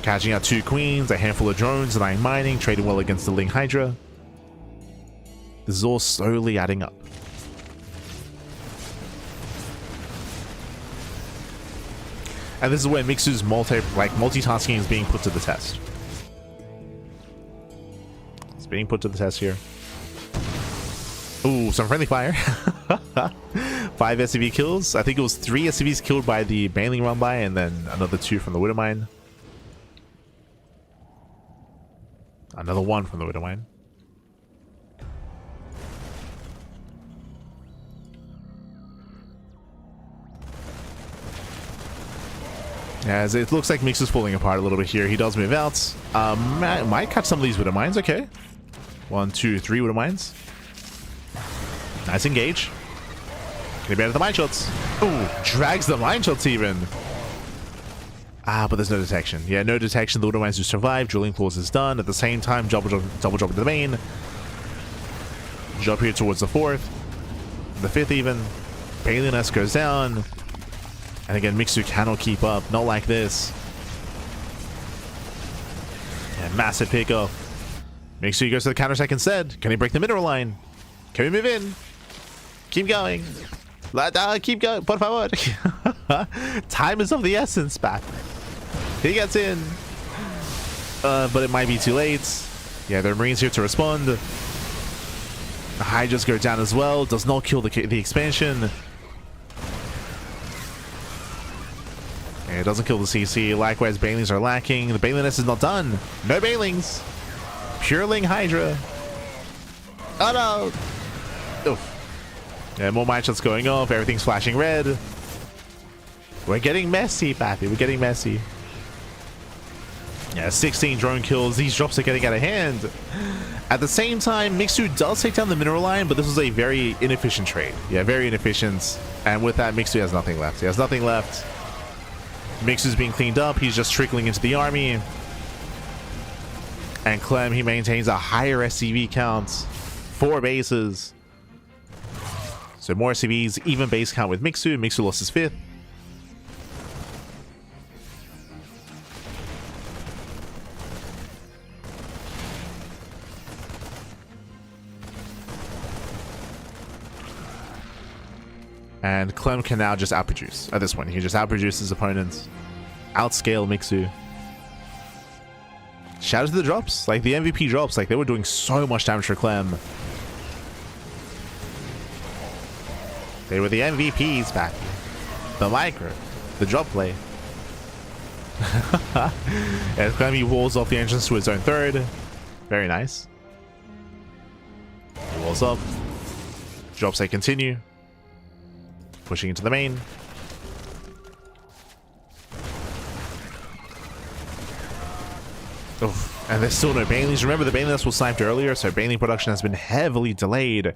Catching out 2 queens, a handful of drones, and iron mining, trading well against the Ling Hydra. This is all slowly adding up. And this is where Mixu's multitasking is being put to the test. It's being put to the test here. Ooh, some friendly fire. 5 SCV kills. I think it was 3 SCVs killed by the Baneling run by, and then another 2 from the Widowmine. Another 1 from the Widowmine. As it looks like Mix is falling apart a little bit here. He does move out. Might catch some of these Widowmines. Okay. 1, 2, 3 Widowmines. Nice engage. Can he bear the mine shots? Ooh, drags the mine shots even. Ah, but there's no detection. Yeah, no detection. The Widowmines do survive. Drilling claws is done. At the same time, double drop into the main. Jump here towards the 4th. The 5th even. Baliness goes down. And again, Mixu cannot keep up. Not like this. Yeah, massive pickup. Mixu goes to the counter-attack instead. Can he break the mineral line? Can we move in? Keep going. Keep going. Por favor. Time is of the essence, Pat. He gets in. But it might be too late. Yeah, there are Marines here to respond. The Hydras go down as well. Does not kill the expansion. Yeah, it doesn't kill the CC. Likewise, Banelings are lacking. The Baneliness is not done. No Banelings. Pure Ling Hydra. Oh no. Oof. Yeah, more mine shots going off. Everything's flashing red. We're getting messy, Pappy. We're getting messy. Yeah, 16 drone kills. These drops are getting out of hand. At the same time, Mixu does take down the mineral line, but this was a very inefficient trade. Yeah, very inefficient. And with that, Mixu has nothing left. He has nothing left. Mixu's being cleaned up. He's just trickling into the army. And Clem, he maintains a higher SCV count. 4 bases. So more SCVs, even base count with Mixu. Mixu lost his 5th. And Clem can now just outproduce at this point. He can just outproduce his opponents. Outscale Mixu. Shout out to the drops. Like the MVP drops. Like they were doing so much damage for Clem. They were the MVPs back. The micro. The drop play. And Clem, he walls off the entrance to his own 3rd. Very nice. He walls up. Drops they continue. Pushing into the main. Oof. And there's still no Banelings. Remember, the Baneliness was sniped earlier, so Baneling production has been heavily delayed.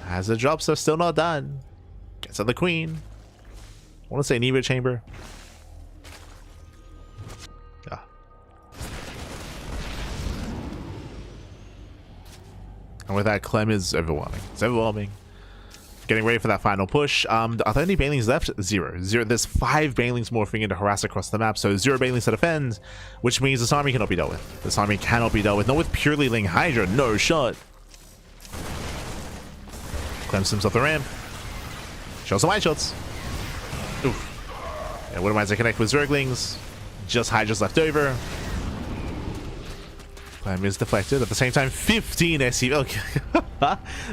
As the drops are still not done. Gets on the queen. I want to say an Evo chamber. Ah. And with that, Clem is overwhelming. It's overwhelming. Getting ready for that final push. Are there any Banelings left? 0. There's 5 Banelings morphing in to harass across the map, so 0 Banelings to defend, which means this army cannot be dealt with. This army cannot be dealt with. Not with purely Ling Hydra. No shot. Clem sims up the ramp. Shows some eye shots. Oof. And Widowmines to connect with Zerglings. Just Hydra's left over. Clem is deflected. At the same time, 15 SCV. Okay.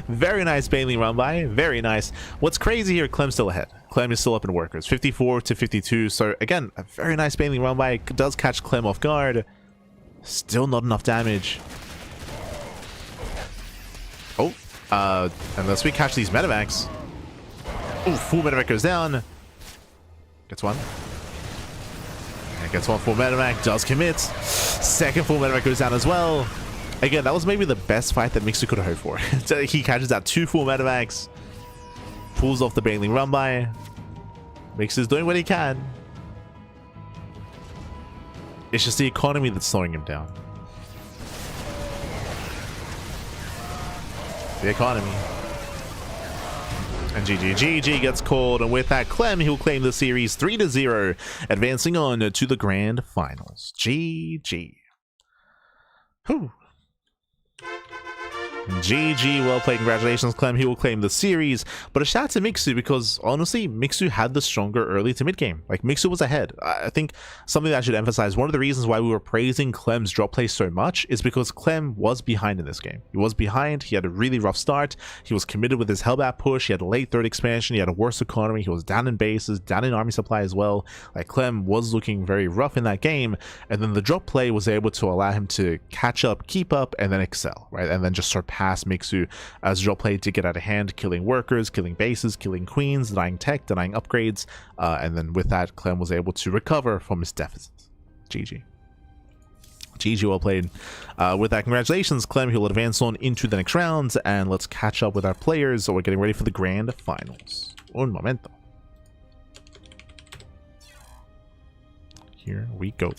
Very nice Baneling run by. Very nice. What's crazy here, Clem's still ahead. Clem is still up in workers. 54 to 52. So again, a very nice Baneling run by. Does catch Clem off guard. Still not enough damage. Unless we catch these medevacs. Ooh, full medevac goes down. Gets one. And gets one full medevac. Does commit. Second full medevac goes down as well. Again, that was maybe the best fight that Mixu could have hoped for. So he catches out 2 full medevacs. Pulls off the Baneling run by. Mixu's doing what he can. It's just the economy that's slowing him down. The economy. And GG gets called, and with that, Clem, he'll claim the series 3-0, advancing on to the grand finals. GG. Whew. GG, well played. Congratulations, Clem. He will claim the series. But a shout out to Mixu, because honestly, Mixu had the stronger early to mid game. Like, Mixu was ahead. I think something that I should emphasize, one of the reasons why we were praising Clem's drop play so much is because Clem was behind in this game. He was behind. He had a really rough start. He was committed with his Hellbat push. He had a late third expansion. He had a worse economy. He was down in bases, down in army supply as well. Like, Clem was looking very rough in that game. And then the drop play was able to allow him to catch up, keep up, and then excel, right? And then just surpass Mixu as drop play to get out of hand, killing workers, killing bases, killing queens, denying tech, denying upgrades, and then with that, Clem was able to recover from his deficits. GG. GG, well played. With that, congratulations, Clem. He'll advance on into the next round, and let's catch up with our players. So we're getting ready for the grand finals. Un momento. Here we go.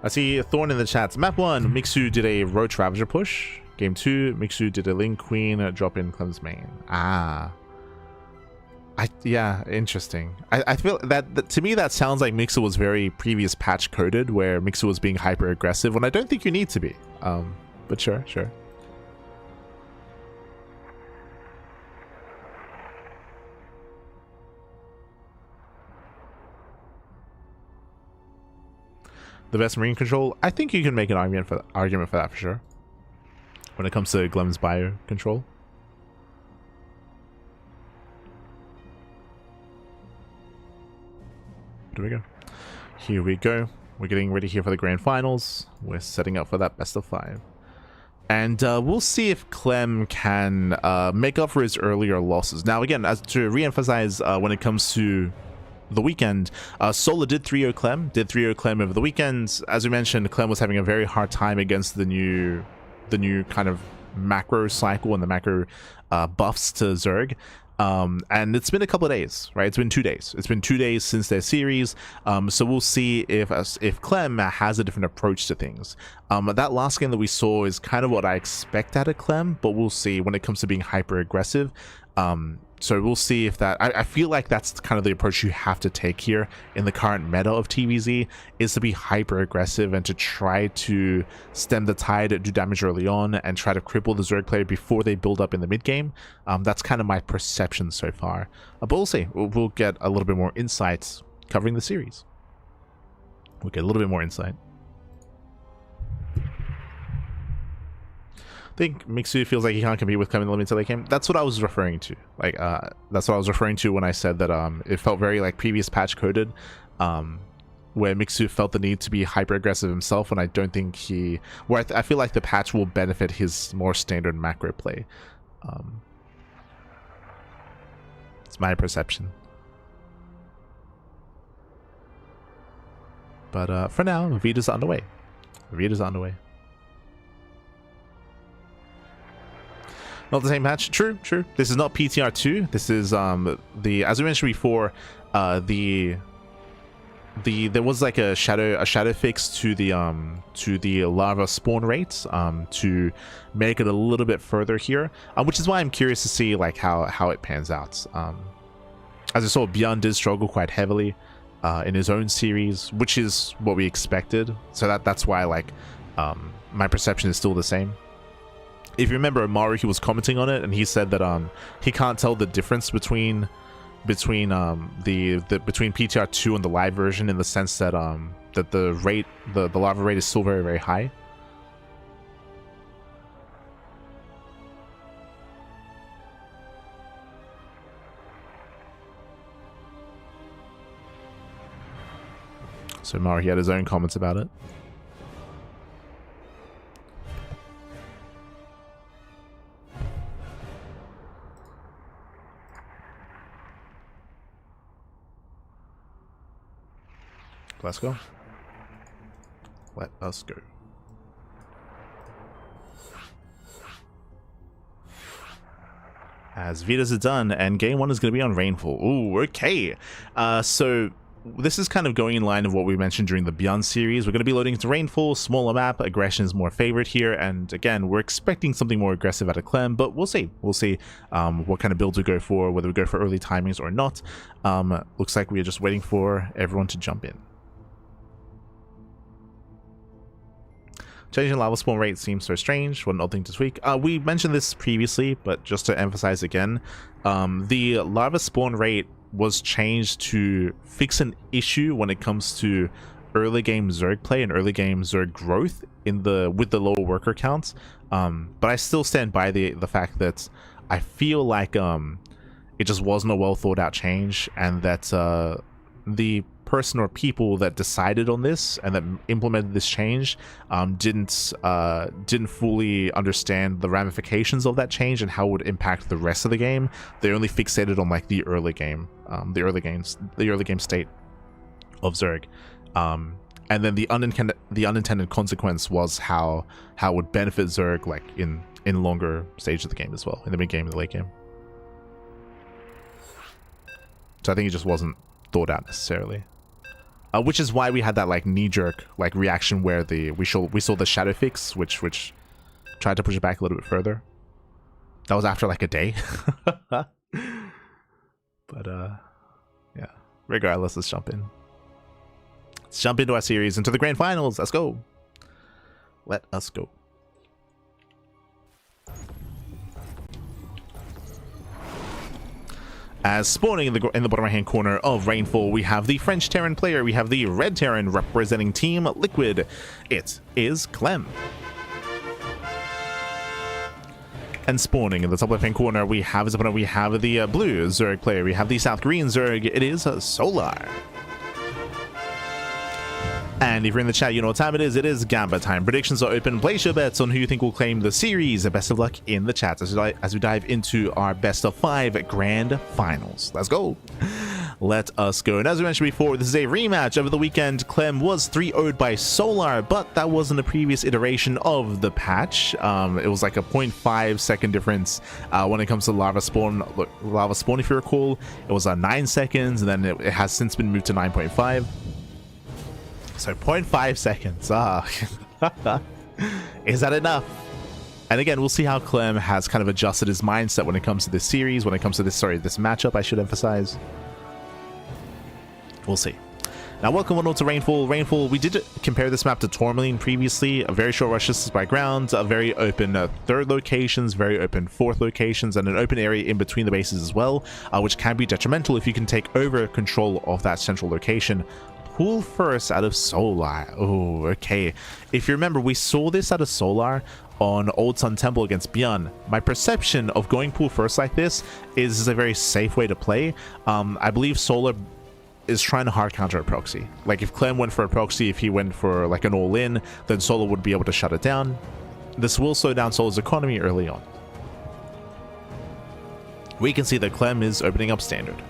I see Thorn in the chat. Map 1, Mixu did a Roach Ravager push. Game 2, Mixu did a Ling Queen drop in Clem's main. Yeah, interesting. I feel that to me that sounds like Mixu was very previous patch coded, where Mixu was being hyper aggressive when I don't think you need to be. But sure. The best marine control, I think you can make an argument for that for sure. When it comes to Clem's bio control. Here we go. We're getting ready here for the grand finals. We're setting up for that best of 5. And we'll see if Clem can make up for his earlier losses. Now again, as to re-emphasize, when it comes to the weekend, Solar did 3-0 Clem, over the weekend. As we mentioned, Clem was having a very hard time against the new kind of macro cycle and the macro buffs to Zerg. And it's been a couple of days, right? It's been 2 days. It's been 2 days since their series. So we'll see if Clem has a different approach to things. That last game that we saw is kind of what I expect out of Clem, but we'll see when it comes to being hyper aggressive. So we'll see if that, I feel like that's kind of the approach you have to take here in the current meta of TVZ, is to be hyper aggressive and to try to stem the tide, do damage early on, and try to cripple the Zerg player before they build up in the mid game. That's kind of my perception so far. But we'll see. We'll get a little bit more insights covering the series. We'll get a little bit more insight. I think Mixu feels like he can't compete with Clem in the limited late game. That's what I was referring to. Like, that's what I was referring to when I said that it felt very like previous patch coded, where Mixu felt the need to be hyper aggressive himself, and I don't think he. Where I feel like the patch will benefit his more standard macro play. It's my perception. But for now, Vita's underway. Not the same match. True. This is not PTR2. This is as we mentioned before, there was like a shadow fix to the lava spawn rates to make it a little bit further here, which is why I'm curious to see like how it pans out. As I saw, ByuN did struggle quite heavily in his own series, which is what we expected. So that's why like my perception is still the same. If you remember, Maru, he was commenting on it, and he said that he can't tell the difference between PTR2 and the live version, in the sense that that the lava rate is still very, very high. So Mari had his own comments about it. Let's go. Let us go. As Vitas are done, and game 1 is going to be on Rainfall. Ooh, okay. So this is kind of going in line of what we mentioned during the ByuN series. We're going to be loading into Rainfall, smaller map, aggression is more favored here, and again, we're expecting something more aggressive out of Clem, but we'll see. We'll see what kind of build we go for, whether we go for early timings or not. Looks like we are just waiting for everyone to jump in. Changing lava spawn rate seems so strange. What an odd thing to tweak. We mentioned this previously, but just to emphasize again, the lava spawn rate was changed to fix an issue when it comes to early game Zerg play and early game Zerg growth with the lower worker counts. But I still stand by the fact that I feel like it just wasn't a well thought out change, and that the person or people that decided on this and that implemented this change didn't fully understand the ramifications of that change and how it would impact the rest of the game. They only fixated on like the early game state of Zerg, and then the unintended consequence was how it would benefit Zerg like in longer stage of the game as well, in the mid game and the late game. So I think it just wasn't thought out necessarily. Which is why we had that like knee-jerk like reaction where we saw the shadow fix, which tried to push it back a little bit further. That was after like a day. But yeah. Regardless, let's jump in. Let's jump into our series, into the grand finals. Let's go. Let us go. As spawning in the bottom right hand corner of Rainfall, we have the French Terran player, we have the Red Terran representing Team Liquid. It is Clem. And spawning in the top left hand corner, we have the blue Zerg player, we have the South Green Zerg, it is Solar. And if you're in the chat, you know what time it is Gamba time. Predictions are open. Place your bets on who you think will claim the series. Best of luck in the chat as we dive into our best of 5 grand finals. Let's go. Let us go. And as we mentioned before, this is a rematch. Over the weekend, Clem was 3-0'd by Solar, but that wasn't a previous iteration of the patch. It was like a 0.5 second difference when it comes to lava spawn. If you recall, it was 9 seconds, and then it has since been moved to 9.5. So 0.5 seconds. Is that enough? And again, we'll see how Clem has kind of adjusted his mindset when it comes to this series, when it comes to this matchup, I should emphasize. We'll see. Now, welcome on to Rainfall. Rainfall, we did compare this map to Tourmaline previously. A very short rush distance by ground, a very open third locations, very open fourth locations, and an open area in between the bases as well, which can be detrimental if you can take over control of that central location. Pool first out of Solar. Oh, okay. If you remember, we saw this out of Solar on Old Sun Temple against ByuN. My perception of going pool first like this is a very safe way to play. I believe Solar is trying to hard counter a proxy. Like if Clem went for a proxy, if he went for like an all-in, then Solar would be able to shut it down. This will slow down Solar's economy early on. We can see that Clem is opening up standard.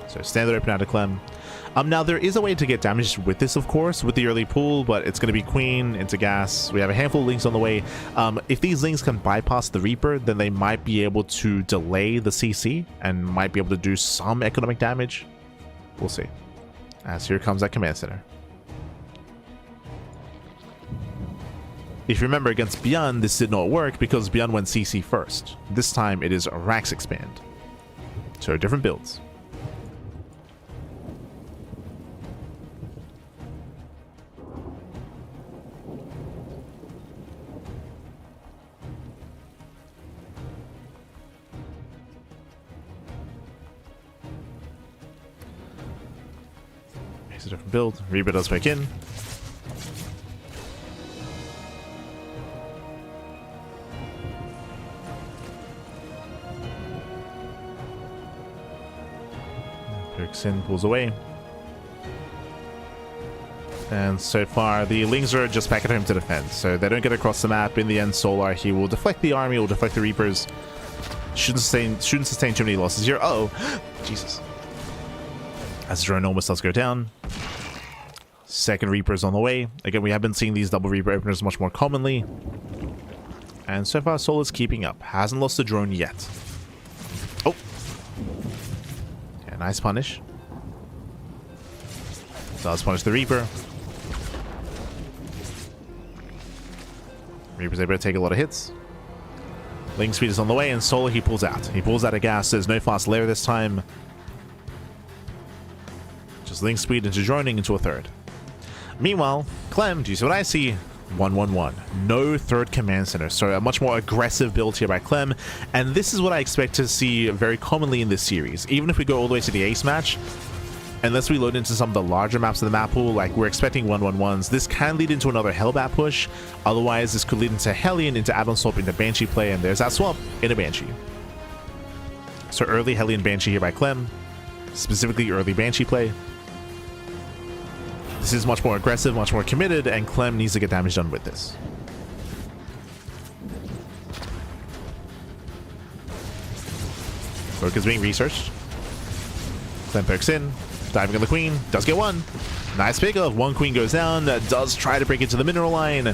So standard open out of Clem. Now, there is a way to get damage with this, of course, with the early pool, but it's going to be Queen into gas. We have a handful of links on the way. If these links can bypass the Reaper, then they might be able to delay the CC and might be able to do some economic damage. We'll see. As here comes that command center. If you remember, against ByuN, this did not work because ByuN went CC first. This time it is Rax Expand. So different builds. It's a different build. Reba does break in. Percival pulls away. And so far, the Lings are just back at home to defend, so they don't get across the map. In the end, Solar, he will deflect the army, will deflect the Reapers. Shouldn't sustain too many losses here. Oh, Jesus. As drone almost does go down. Second Reaper's on the way. Again, we have been seeing these double Reaper openers much more commonly. And so far, Solar's keeping up. Hasn't lost the drone yet. Oh. Yeah, nice punish. Does punish the Reaper. Reaper's able to take a lot of hits. Link speed is on the way, and Solar, he pulls out. He pulls out of gas. There's no fast layer this time. Just Link speed into droning into a third. Meanwhile, Clem, do you see what I see? 1-1-1. No third command center. So a much more aggressive build here by Clem. And this is what I expect to see very commonly in this series. Even if we go all the way to the ace match, unless we load into some of the larger maps of the map pool, like we're expecting 1-1-1s, this can lead into another Hellbat push. Otherwise, this could lead into Hellion, into add-on swap, into Banshee play, and there's that swap in a Banshee. So early Hellion Banshee here by Clem, specifically early Banshee play. This is much more aggressive, much more committed, and Clem needs to get damage done with this. Work is being researched. Clem pokes in. Diving on the queen, does get one. Nice pickup. One queen goes down, does try to break into the mineral line.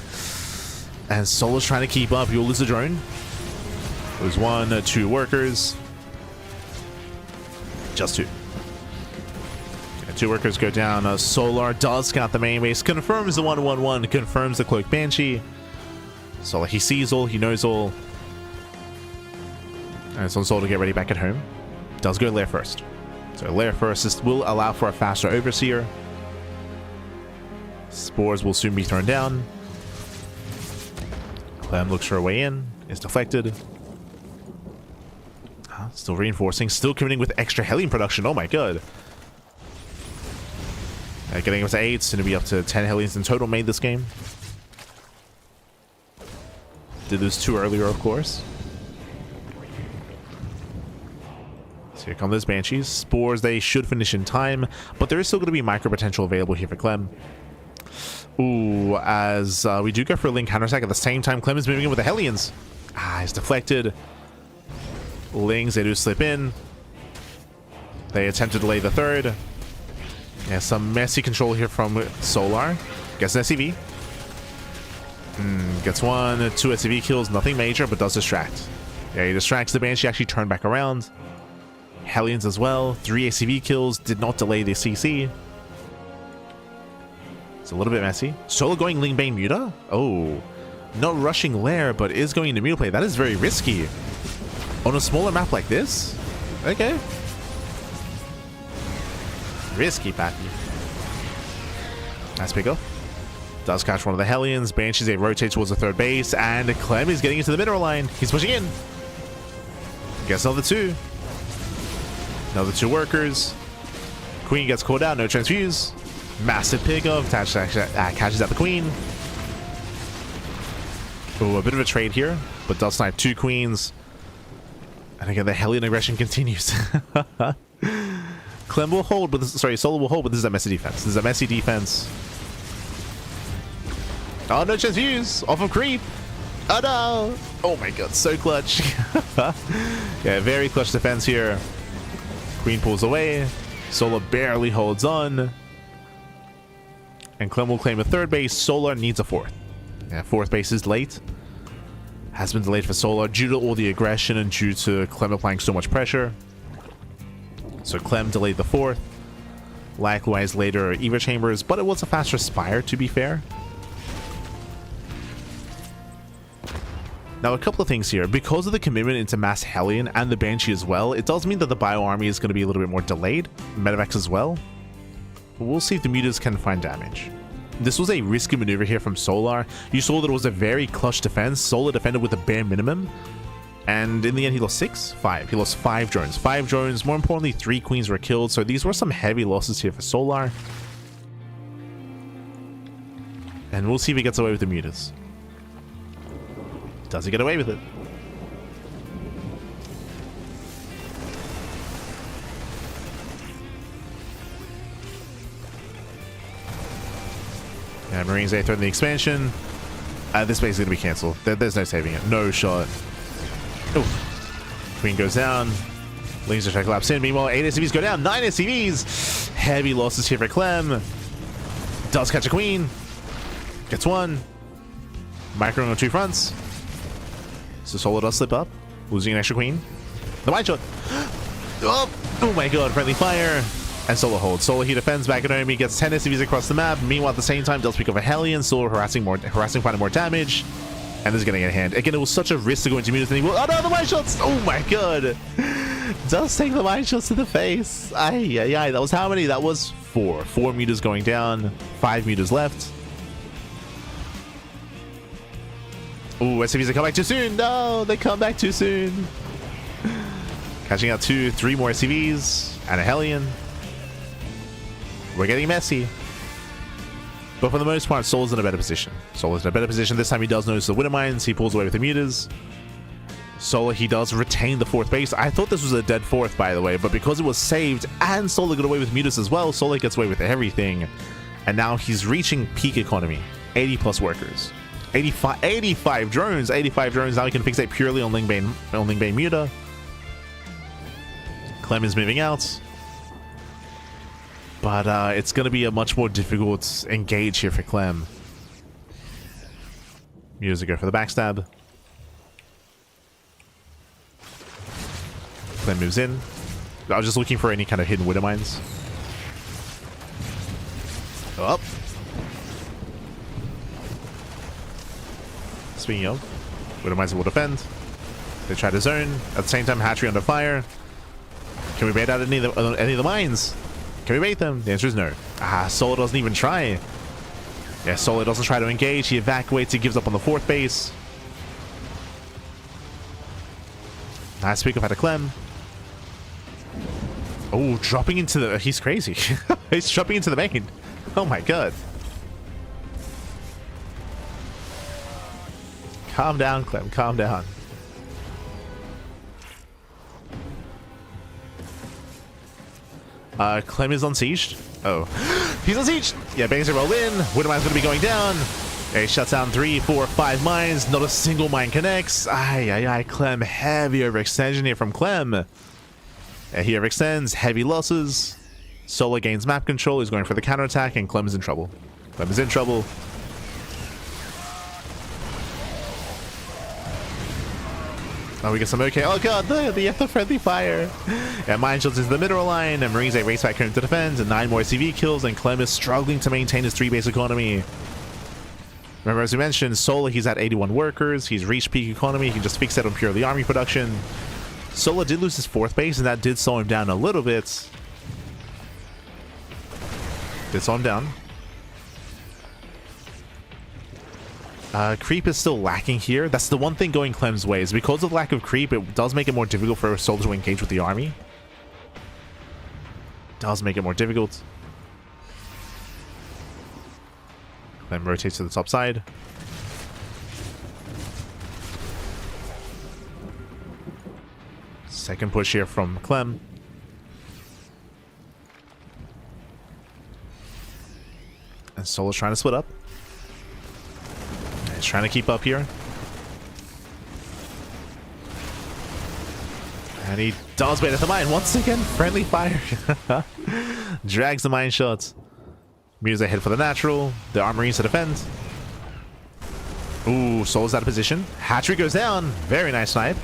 And Solar's trying to keep up. You'll lose the drone. Lose one, two workers. Just two. Yeah, two workers go down. Solar does scout the main base, confirms the 1-1-1, confirms the Cloak Banshee. Solar, he sees all, he knows all. And it's on Solar to get ready back at home. Does go lair first. So lair first will allow for a faster Overseer. Spores will soon be thrown down. Clem looks for a way in. Is deflected. Still reinforcing. Still committing with extra Hellion production. Oh my god. Getting up to 8. It's going to be up to 10 Hellions in total made this game. Did lose 2 earlier, of course. Here come those Banshees. Spores, they should finish in time, but there is still going to be micro potential available here for Clem. Ooh, as we do go for a Link counterattack at the same time, Clem is moving in with the Hellions. He's deflected. Lings, they do slip in. They attempt to delay the third. Yeah, some messy control here from Solar. Gets an SCV. Gets 1, 2 SCV kills, nothing major, but does distract. Yeah, he distracts the Banshee, actually turned back around. Hellions as well. 3 ACV kills. Did not delay the CC. It's a little bit messy. Solo going Ling Bane Muta? Oh. Not rushing Lair, but is going into Muta play. That is very risky. On a smaller map like this? Okay. Risky, Pappy. Nice pickup. Does catch one of the Hellions. Banshees, they rotate towards the third base. And Clem is getting into the mineral line. He's pushing in. Gets another 2. Another 2 workers. Queen gets called out, no transfuse. Massive pickup. Catches out the queen. Oh, a bit of a trade here, but does snipe 2 queens. And again, the Hellion aggression continues. Clem will hold, but Solar will hold, but this is a messy defense. This is a messy defense. Oh, no transfuse. Off of creep. Oh no. Oh my god, so clutch. Yeah, very clutch defense here. Queen pulls away. Solar barely holds on. And Clem will claim a 3rd base. Solar needs a 4th. Yeah, 4th base is late. Has been delayed for Solar due to all the aggression and due to Clem applying so much pressure. So Clem delayed the 4th. Likewise later Eva Chambers, but it was a faster Spire to be fair. Now, a couple of things here. Because of the commitment into Mass Hellion and the Banshee as well, it does mean that the Bio Army is going to be a little bit more delayed. Medevacs as well. But we'll see if the Mutas can find damage. This was a risky maneuver here from Solar. You saw that it was a very clutch defense. Solar defended with a bare minimum. And in the end, he lost 5. He lost 5 drones. 5 drones. More importantly, 3 queens were killed. So these were some heavy losses here for Solar. And we'll see if he gets away with the Mutas. Does he get away with it? And Marines, they throw in the expansion. This base is going to be cancelled. There's no saving it. No shot. Oh. Queen goes down. Laser check laps in. Meanwhile, 8 SCVs go down. 9 SCVs. Heavy losses here for Clem. Does catch a queen. Gets one. Micro on 2 fronts. So Solo does slip up. Losing an extra queen. The wide shot. Oh my god. Friendly fire. And Solo holds. Solo he defends back at home. He gets 10 SCVs across the map. Meanwhile, at the same time, does pick up a Hellion. Solo harassing, finding more damage. And this is getting a hand. Again, it was such a risk to go into mutas. And he will. Oh no, the wide shots. Oh my god. Does take the wide shots to the face. That was how many? That was 4. 4 mutas going down. 5 mutas left. Oh, SCVs, they come back too soon. No, they come back too soon. Catching out 2, 3 more SCVs. And a Hellion. We're getting messy. But for the most part, Solo's in a better position. Solo's in a better position. This time he does notice the Winter Mines. He pulls away with the mutas. Solo, he does retain the 4th base. I thought this was a dead 4th, by the way, but because it was saved and Solo got away with mutas as well, Solo gets away with everything. And now he's reaching peak economy. 80 plus workers. 85 drones. 85 drones. Now he can fixate purely on Lingbane muta. Clem is moving out. But it's going to be a much more difficult engage here for Clem. Mutas go for the backstab. Clem moves in. I was just looking for any kind of hidden Widow Mines. Up. Speaking of, Widow Mines will defend. They try to zone. At the same time, Hatchery under fire. Can we bait out any of the mines? Can we bait them? The answer is no. Solo doesn't even try. Yeah, Solo doesn't try to engage. He evacuates. He gives up on the 4th base. Nice pick up at a Clem. Oh, dropping into the... He's crazy. He's dropping into the main. Oh my god. Calm down, Clem. Calm down. Clem is unsieged. Oh. He's unsieged! Yeah, bangs are roll in. Widow Mine's gonna be going down. Yeah, he shuts down 3, 4, 5 mines. Not a single mine connects. Clem. Heavy overextension here from Clem. Yeah, he overextends. Heavy losses. Solo gains map control. He's going for the counterattack, and Clem is in trouble. Clem is in trouble. Oh, we get some okay. Oh god, the friendly fire. Yeah, Mine Shields into the middle line, and Marines, they race back home to defend, and 9 more CV kills, and Clem is struggling to maintain his 3-base economy. Remember, as we mentioned, Solo, he's at 81 workers. He's reached peak economy. He can just fix that on purely army production. Solo did lose his 4th base, and that did slow him down a little bit. Did slow him down. Creep is still lacking here. That's the one thing going Clem's way, is because of lack of creep, it does make it more difficult for Solo to engage with the army. Does make it more difficult. Then rotates to the top side. Second push here from Clem. And Solo's trying to split up. He's trying to keep up here. And he does bait at the mine. Once again, friendly fire. Drags the mine shots. Mutas ahead for the natural. The Armories to defend. Ooh, Solo's out of position. Hatchery goes down. Very nice snipe.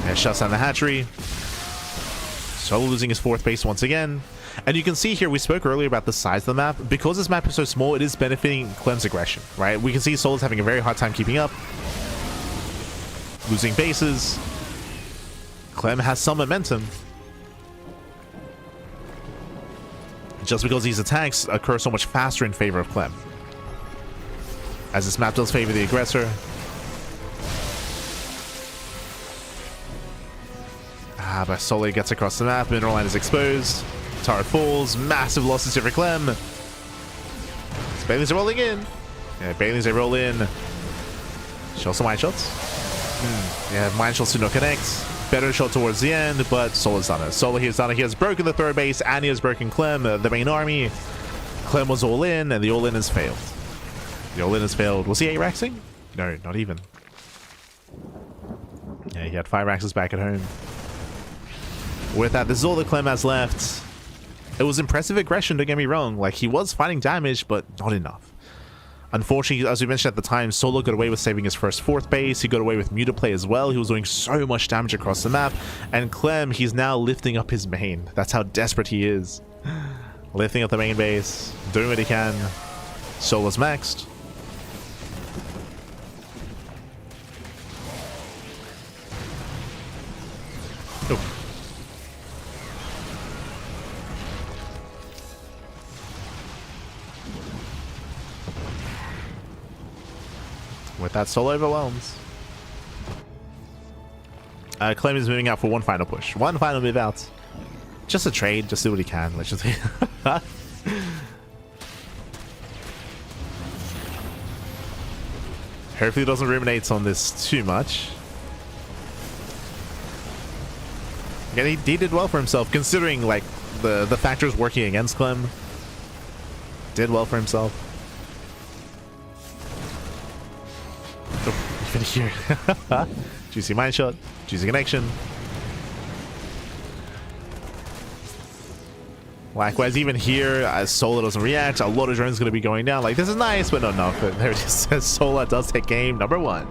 And shuts down the hatchery. Solo losing his 4th base once again. And you can see here, we spoke earlier about the size of the map. Because this map is so small, it is benefiting Clem's aggression, right? We can see Solo's having a very hard time keeping up. Losing bases. Clem has some momentum. Just because these attacks occur so much faster in favor of Clem. As this map does favor the aggressor. But Solo gets across the map. Mineral line is exposed. Turret falls. Massive losses here for Clem. Bailey's are rolling in. Yeah, Bailey's they roll in. Show some mine shots. Yeah, mine shots do not connect. Better shot towards the end, but Solo's done it. Solo he has done it. He has broken the 3rd base, and he has broken Clem, the main army. Clem was all in, and the all in has failed. The all in has failed. Was he 8-raxing? No, not even. Yeah, he had 5 raxes back at home. With that, this is all that Clem has left. It was impressive aggression, don't get me wrong. Like, he was fighting damage, but not enough. Unfortunately, as we mentioned at the time, Solo got away with saving his first 4th base. He got away with Muta play as well. He was doing so much damage across the map. And Clem, he's now lifting up his main. That's how desperate he is. Lifting up the main base, doing what he can. Solo's maxed. Oh. With that, Solo overwhelms. Clem is moving out for one final push. One final move out. Just a trade. Just do what he can. Let's just... Hopefully he doesn't ruminate on this too much. Again, he did well for himself, considering like the factors working against Clem. Did well for himself. Oh, even here. Juicy mind shot. Juicy connection. Likewise, even here, as Solar doesn't react, a lot of drones going to be going down. Like, this is nice, but no, but there it is. Says Solar does take game number 1.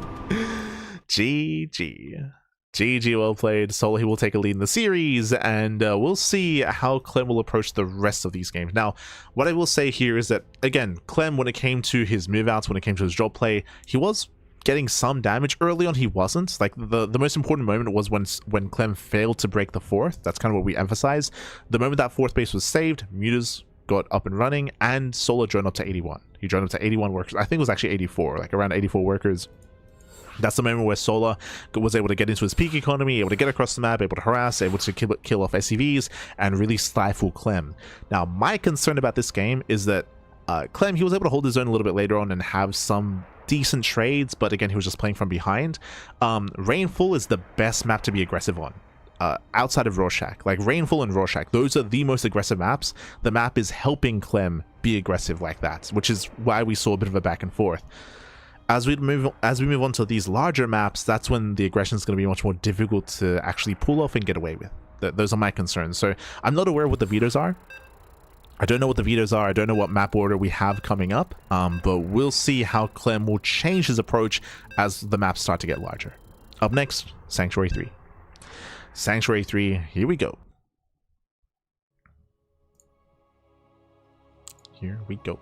GG. GG, well played. Solar, he will take a lead in the series, and we'll see how Clem will approach the rest of these games. Now, what I will say here is that, again, Clem, when it came to his move-outs, when it came to his drop play, he was getting some damage. Early on he wasn't. Like the most important moment was when Clem failed to break the 4th. That's kind of what we emphasize. The moment that 4th base was saved, Mutas got up and running, and Solar droned up to 81. He droned up to 81 workers. I think it was actually 84, like around 84 workers. That's the moment where Solar was able to get into his peak economy, able to get across the map, able to harass, able to kill off SCVs, and really stifle Clem. Now, my concern about this game is that Clem, he was able to hold his own a little bit later on and have some decent trades, but again, he was just playing from behind. Rainfall is the best map to be aggressive on. Outside of Rorschach, like Rainfall and Rorschach, those are the most aggressive maps. The map is helping Clem be aggressive like that, which is why we saw a bit of a back and forth. As we move on to these larger maps, that's when the aggression is going to be much more difficult to actually pull off and get away with. Those are my concerns. So I'm not aware of what the vetoes are. I don't know what the vetoes are. I don't know what map order we have coming up, but we'll see how Clem will change his approach as the maps start to get larger. Up next, Sanctuary 3. Sanctuary 3, here we go. Here we go.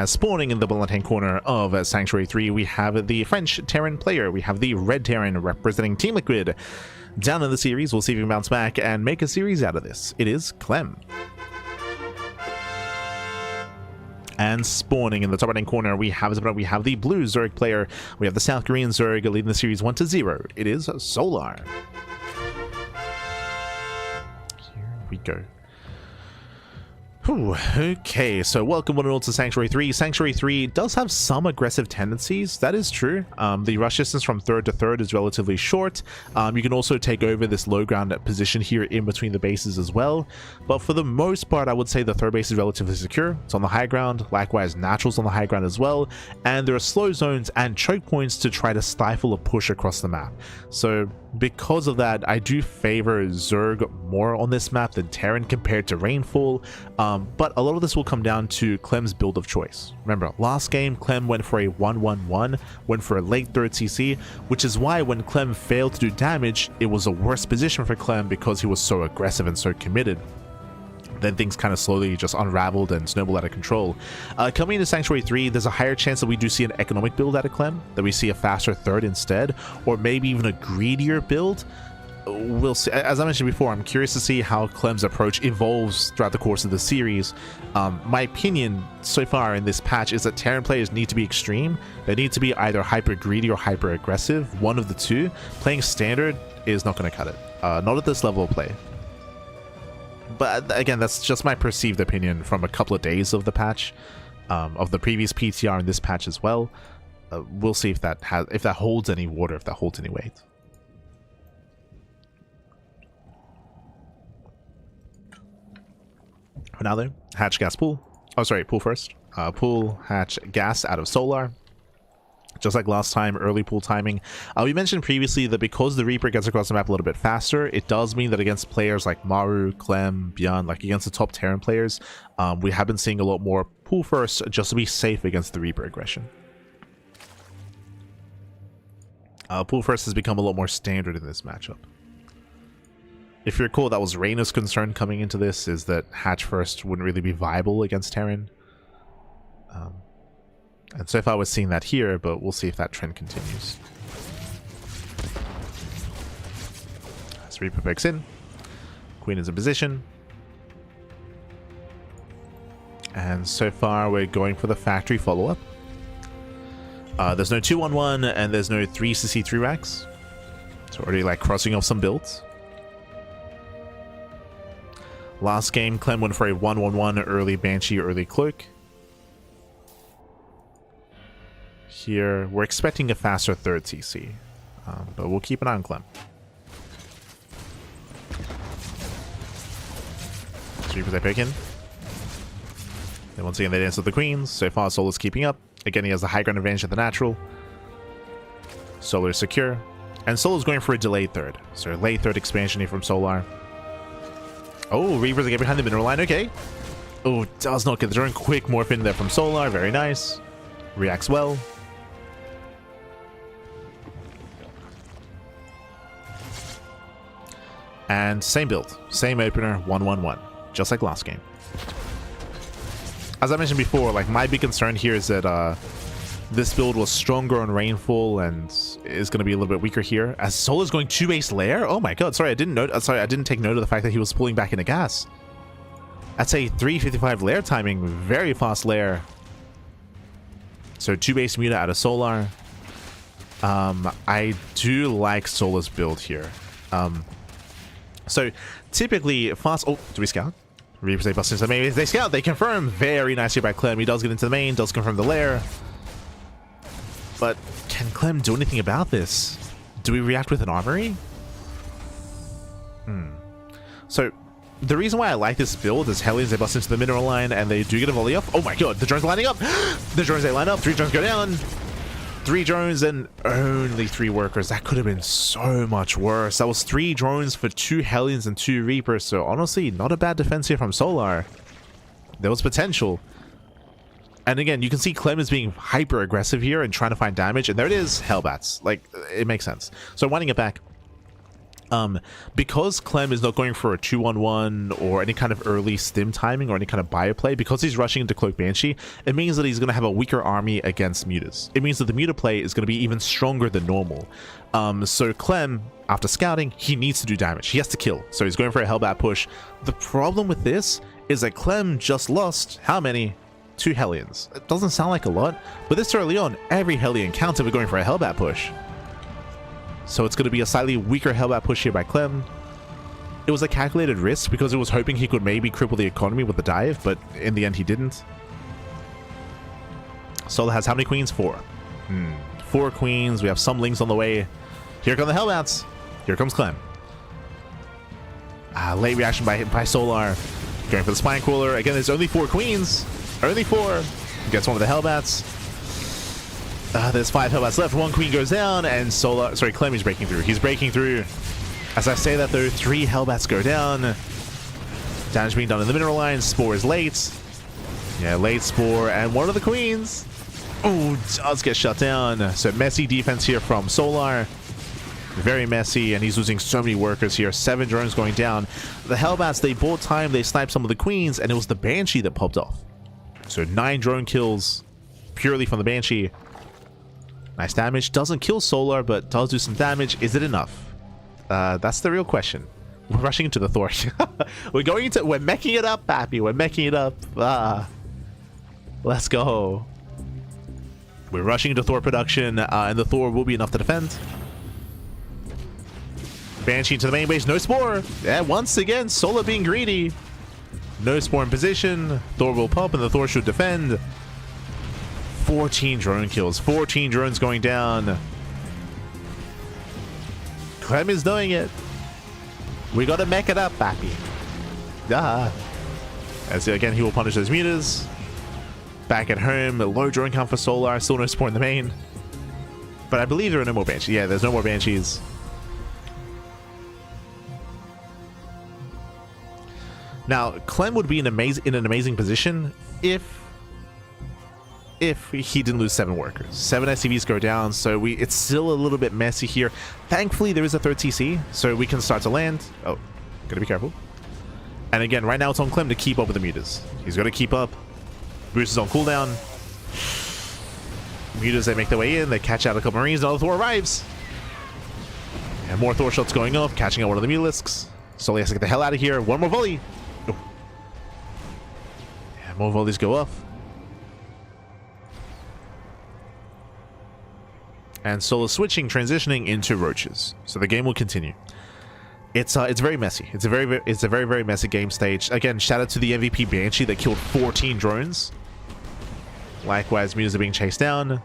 Spawning in the left-hand corner of Sanctuary 3, we have the French Terran player. We have the Red Terran representing Team Liquid. Down in the series, we'll see if we can bounce back and make a series out of this. It is Clem. And spawning in the top right-hand corner, we have the blue Zerg player. We have the South Korean Zerg leading the series 1-0. It is Solar. Here we go. Ooh, okay, so welcome one and all to Sanctuary 3. Sanctuary 3 does have some aggressive tendencies, that is true. The rush distance from 3rd to 3rd is relatively short. You can also take over this low ground position here in between the bases as well. But for the most part, I would say the 3rd base is relatively secure. It's on the high ground, likewise Natural's on the high ground as well. And there are slow zones and choke points to try to stifle a push across the map. So because of that, I do favor Zerg more on this map than Terran compared to Rainfall. But a lot of this will come down to Clem's build of choice. Remember, last game, Clem went for a 1-1-1, went for a late 3rd CC, which is why when Clem failed to do damage, it was a worse position for Clem because he was so aggressive and so committed. Then things kind of slowly just unraveled and snowballed out of control. Coming into Sanctuary 3, there's a higher chance that we do see an economic build out of Clem, that we see a faster 3rd instead, or maybe even a greedier build. We'll see. As I mentioned before, I'm curious to see how Clem's approach evolves throughout the course of the series. My opinion so far in this patch is that Terran players need to be extreme. They need to be either hyper greedy or hyper aggressive, one of the two. Playing standard is not going to cut it. Not at this level of play. But again, that's just my perceived opinion from a couple of days of the patch, of the previous PTR and this patch as well. We'll see if that holds any water, if that holds any weight. For now, though, hatch, gas, pool. Oh, sorry, pool first. Pool, hatch, gas out of solar. Just like last time, early pool timing. We mentioned previously that because the Reaper gets across the map a little bit faster, it does mean that against players like Maru, Clem, ByuN, like against the top Terran players, we have been seeing a lot more pool first just to be safe against the Reaper aggression. Pool first has become a lot more standard in this matchup. If you recall, that was Reyna's concern coming into this, is that hatch first wouldn't really be viable against Terran. And so far we're seeing that here, but we'll see if that trend continues. As Reaper picks in, Queen is in position. And so far we're going for the factory follow-up. There's no 2-1-1 and there's no 3CC3 racks. So already like crossing off some builds. Last game, Clem went for a 1-1-1 early Banshee, early Cloak. Here, we're expecting a faster third CC, but we'll keep an eye on Clem. Reapers they pick in. Then once again they dance with the Queens. So far Solar's keeping up. Again, he has the high ground advantage at the natural. Solar is secure. And Solar's going for a delayed third. So late third expansion here from Solar. Oh, Reapers get behind the mineral line, okay. Oh, does not get the drone. Quick morph in there from Solar, very nice. Reacts well. And same build, same opener, 1-1-1, just like last game. As I mentioned before, like my big concern here is that this build was stronger on Rainfall and is going to be a little bit weaker here. As Solar's going 2-base lair? Oh my god, sorry, I didn't take note of the fact that he was pulling back into gas. That's a 355 lair timing, very fast lair. So 2-base Muta out of Solar. I do like Solar's build here. So typically fast. Oh, do we scout? Reapers they bust into the main. They scout. They confirm very nicely by Clem. He does get into the main. Does confirm the lair. But can Clem do anything about this? Do we react with an armory? So the reason why I like this build is Hellions they bust into the mineral line and they do get a volley up. Oh my god, the drones lining up. The drones they line up. 3 drones go down. 3 drones and only 3 workers. That could have been so much worse. That was 3 drones for 2 Hellions and 2 Reapers. So honestly, not a bad defense here from Solar. There was potential. And again, you can see Clem is being hyper aggressive here and trying to find damage. And there it is, Hellbats. Like, it makes sense. So winding it back. Because Clem is not going for a 2-1-1 or any kind of early stim timing or any kind of bio play, because he's rushing into Cloak Banshee, it means that he's going to have a weaker army against Mutas. It means that the Muta play is going to be even stronger than normal. So Clem, after scouting, he needs to do damage. He has to kill. So he's going for a Hellbat push. The problem with this is that Clem just lost, how many? 2 Hellions. It doesn't sound like a lot, but this early on, every Hellion counted with going for a Hellbat push. So it's going to be a slightly weaker Hellbat push here by Clem. It was a calculated risk because it was hoping he could maybe cripple the economy with the dive, but in the end he didn't. Solar has how many queens? 4. 4 queens. We have some lings on the way. Here come the Hellbats. Here comes Clem. Late reaction by Solar. Going for the Spine Cooler. Again, there's only 4 queens. Only 4. Gets one of the Hellbats. There's 5 Hellbats left. 1 queen goes down, and Clem is breaking through. He's breaking through. As I say that, though, 3 Hellbats go down. Damage being done in the mineral line. Spore is late. Yeah, late Spore, and one of the queens. Oh, does get shut down. So messy defense here from Solar. Very messy, and he's losing so many workers here. 7 drones going down. The Hellbats, they bought time. They sniped some of the queens, and it was the Banshee that popped off. So 9 drone kills purely from the Banshee. Nice damage. Doesn't kill Solar, but does do some damage. Is it enough? That's the real question. We're rushing into the Thor. We're meching it up, Pappy. We're meching it up. Let's go. We're rushing into Thor production, and the Thor will be enough to defend. Banshee into the main base. No Spore. Yeah, once again, Solar being greedy. No Spore in position. Thor will pop, and the Thor should defend. 14 drone kills. 14 drones going down. Clem is doing it. We gotta mech it up, Bappy. As again, he will punish those mutas. Back at home, low drone count for Solar. Still no support in the main. But I believe there are no more Banshees. Yeah, there's no more Banshees. Now, Clem would be in an amazing position if he didn't lose 7 workers. 7 SCVs go down, so it's still a little bit messy here. Thankfully, there is a 3rd TC, so we can start to land. Oh, gotta be careful. And again, right now it's on Clem to keep up with the mutas. He's got to keep up. Boost is on cooldown. Mutas, they make their way in. They catch out a couple Marines. Another Thor arrives. And more Thor shots going off, catching out one of the Mutalisks. Sully has to get the hell out of here. One more volley. Oh. Yeah, more volleys go off. And Solo switching, transitioning into roaches. So the game will continue. It's very messy. It's a very messy game stage. Again, shout out to the MVP Banshee that killed 14 drones. Likewise, mutas are being chased down.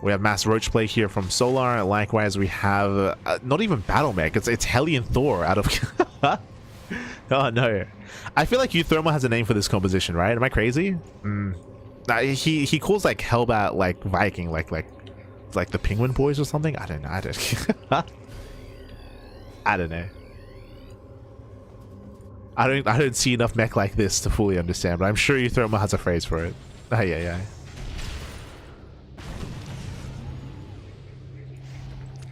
We have mass roach play here from Solar. Likewise, we have not even battle mech. It's Hellion Thor out of. Oh no! I feel like Eutherma has a name for this composition, right? Am I crazy? He calls like Hellbat like Viking, like the Penguin Boys or something. I don't know. I don't know. I don't see enough mech like this to fully understand, but I'm sure Eutherma has a phrase for it. Yeah.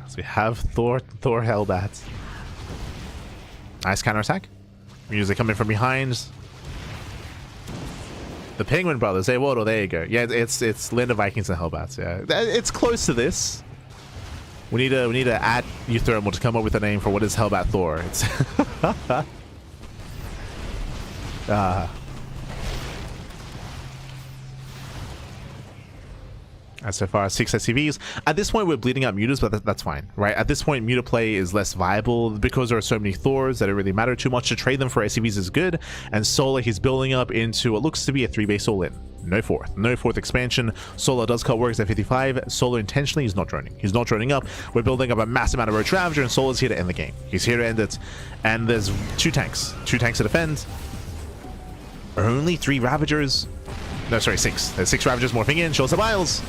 So we have Thor Hellbat. Nice counterattack. Music coming from behind. The Penguin Brothers. Hey, Waddle, there you go. Yeah, it's Land of Vikings and Hellbats. Yeah, it's close to this. We need to add Euthermal to come up with a name for what is Hellbat Thor. It's so far, 6 SCVs. At this point, we're bleeding out mutas, but that's fine, right? At this point, muta play is less viable because there are so many Thors that it really matter too much. To trade them for SCVs is good. And Solar, he's building up into what looks to be a 3-base all-in. No fourth expansion. Solar does cut works at 55. Solar intentionally is not droning. He's not droning up. We're building up a massive amount of Roach Ravager, and Solar's here to end the game. He's here to end it. And there's 2 tanks. 2 tanks to defend. Only 3 Ravagers. No, sorry, 6. There's 6 Ravagers morphing in. Shows the Biles.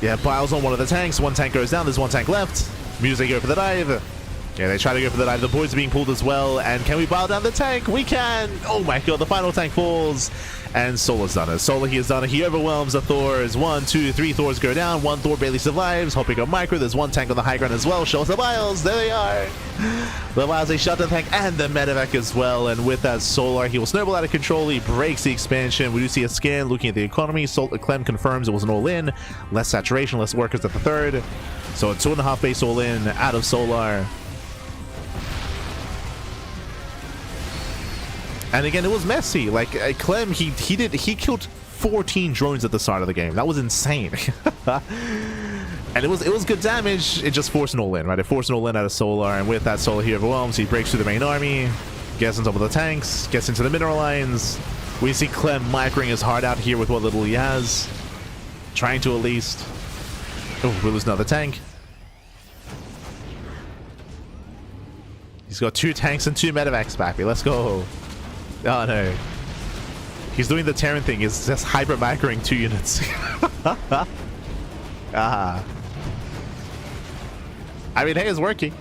Yeah, Biles on one of the tanks. 1 tank goes down. There's 1 tank left. Music go for the dive. Yeah, they try to go for the dive. The boys are being pulled as well. And can we bile down the tank? We can. Oh my god, the final tank falls. And Solar's done it. Solar, he has done it. He overwhelms the Thors. 1, 2, 3 Thors go down. 1 Thor barely survives. Hopping on micro. There's 1 tank on the high ground as well. Shows the Biles. There they are. The Biles, they shut the tank and the medevac as well. And with that, Solar, he will snowball out of control. He breaks the expansion. We do see a scan looking at the economy. Clem confirms it was an all-in. Less saturation, less workers at the 3rd. So a 2.5 base all-in out of Solar. And again, it was messy. Like Clem, he killed 14 drones at the start of the game. That was insane. And it was good damage. It just forced an all-in, right? It forced an all-in out of Solar, and with that, Solar he overwhelms. He breaks through the main army, gets on top of the tanks, gets into the mineral lines. We see Clem microing his heart out here with what little he has, trying to at least. Oh, we lose another tank. He's got 2 tanks and 2 medevacs back. Let's go. Oh no. He's doing the Terran thing. He's just hyper microing 2 units. I mean, hey, it's working.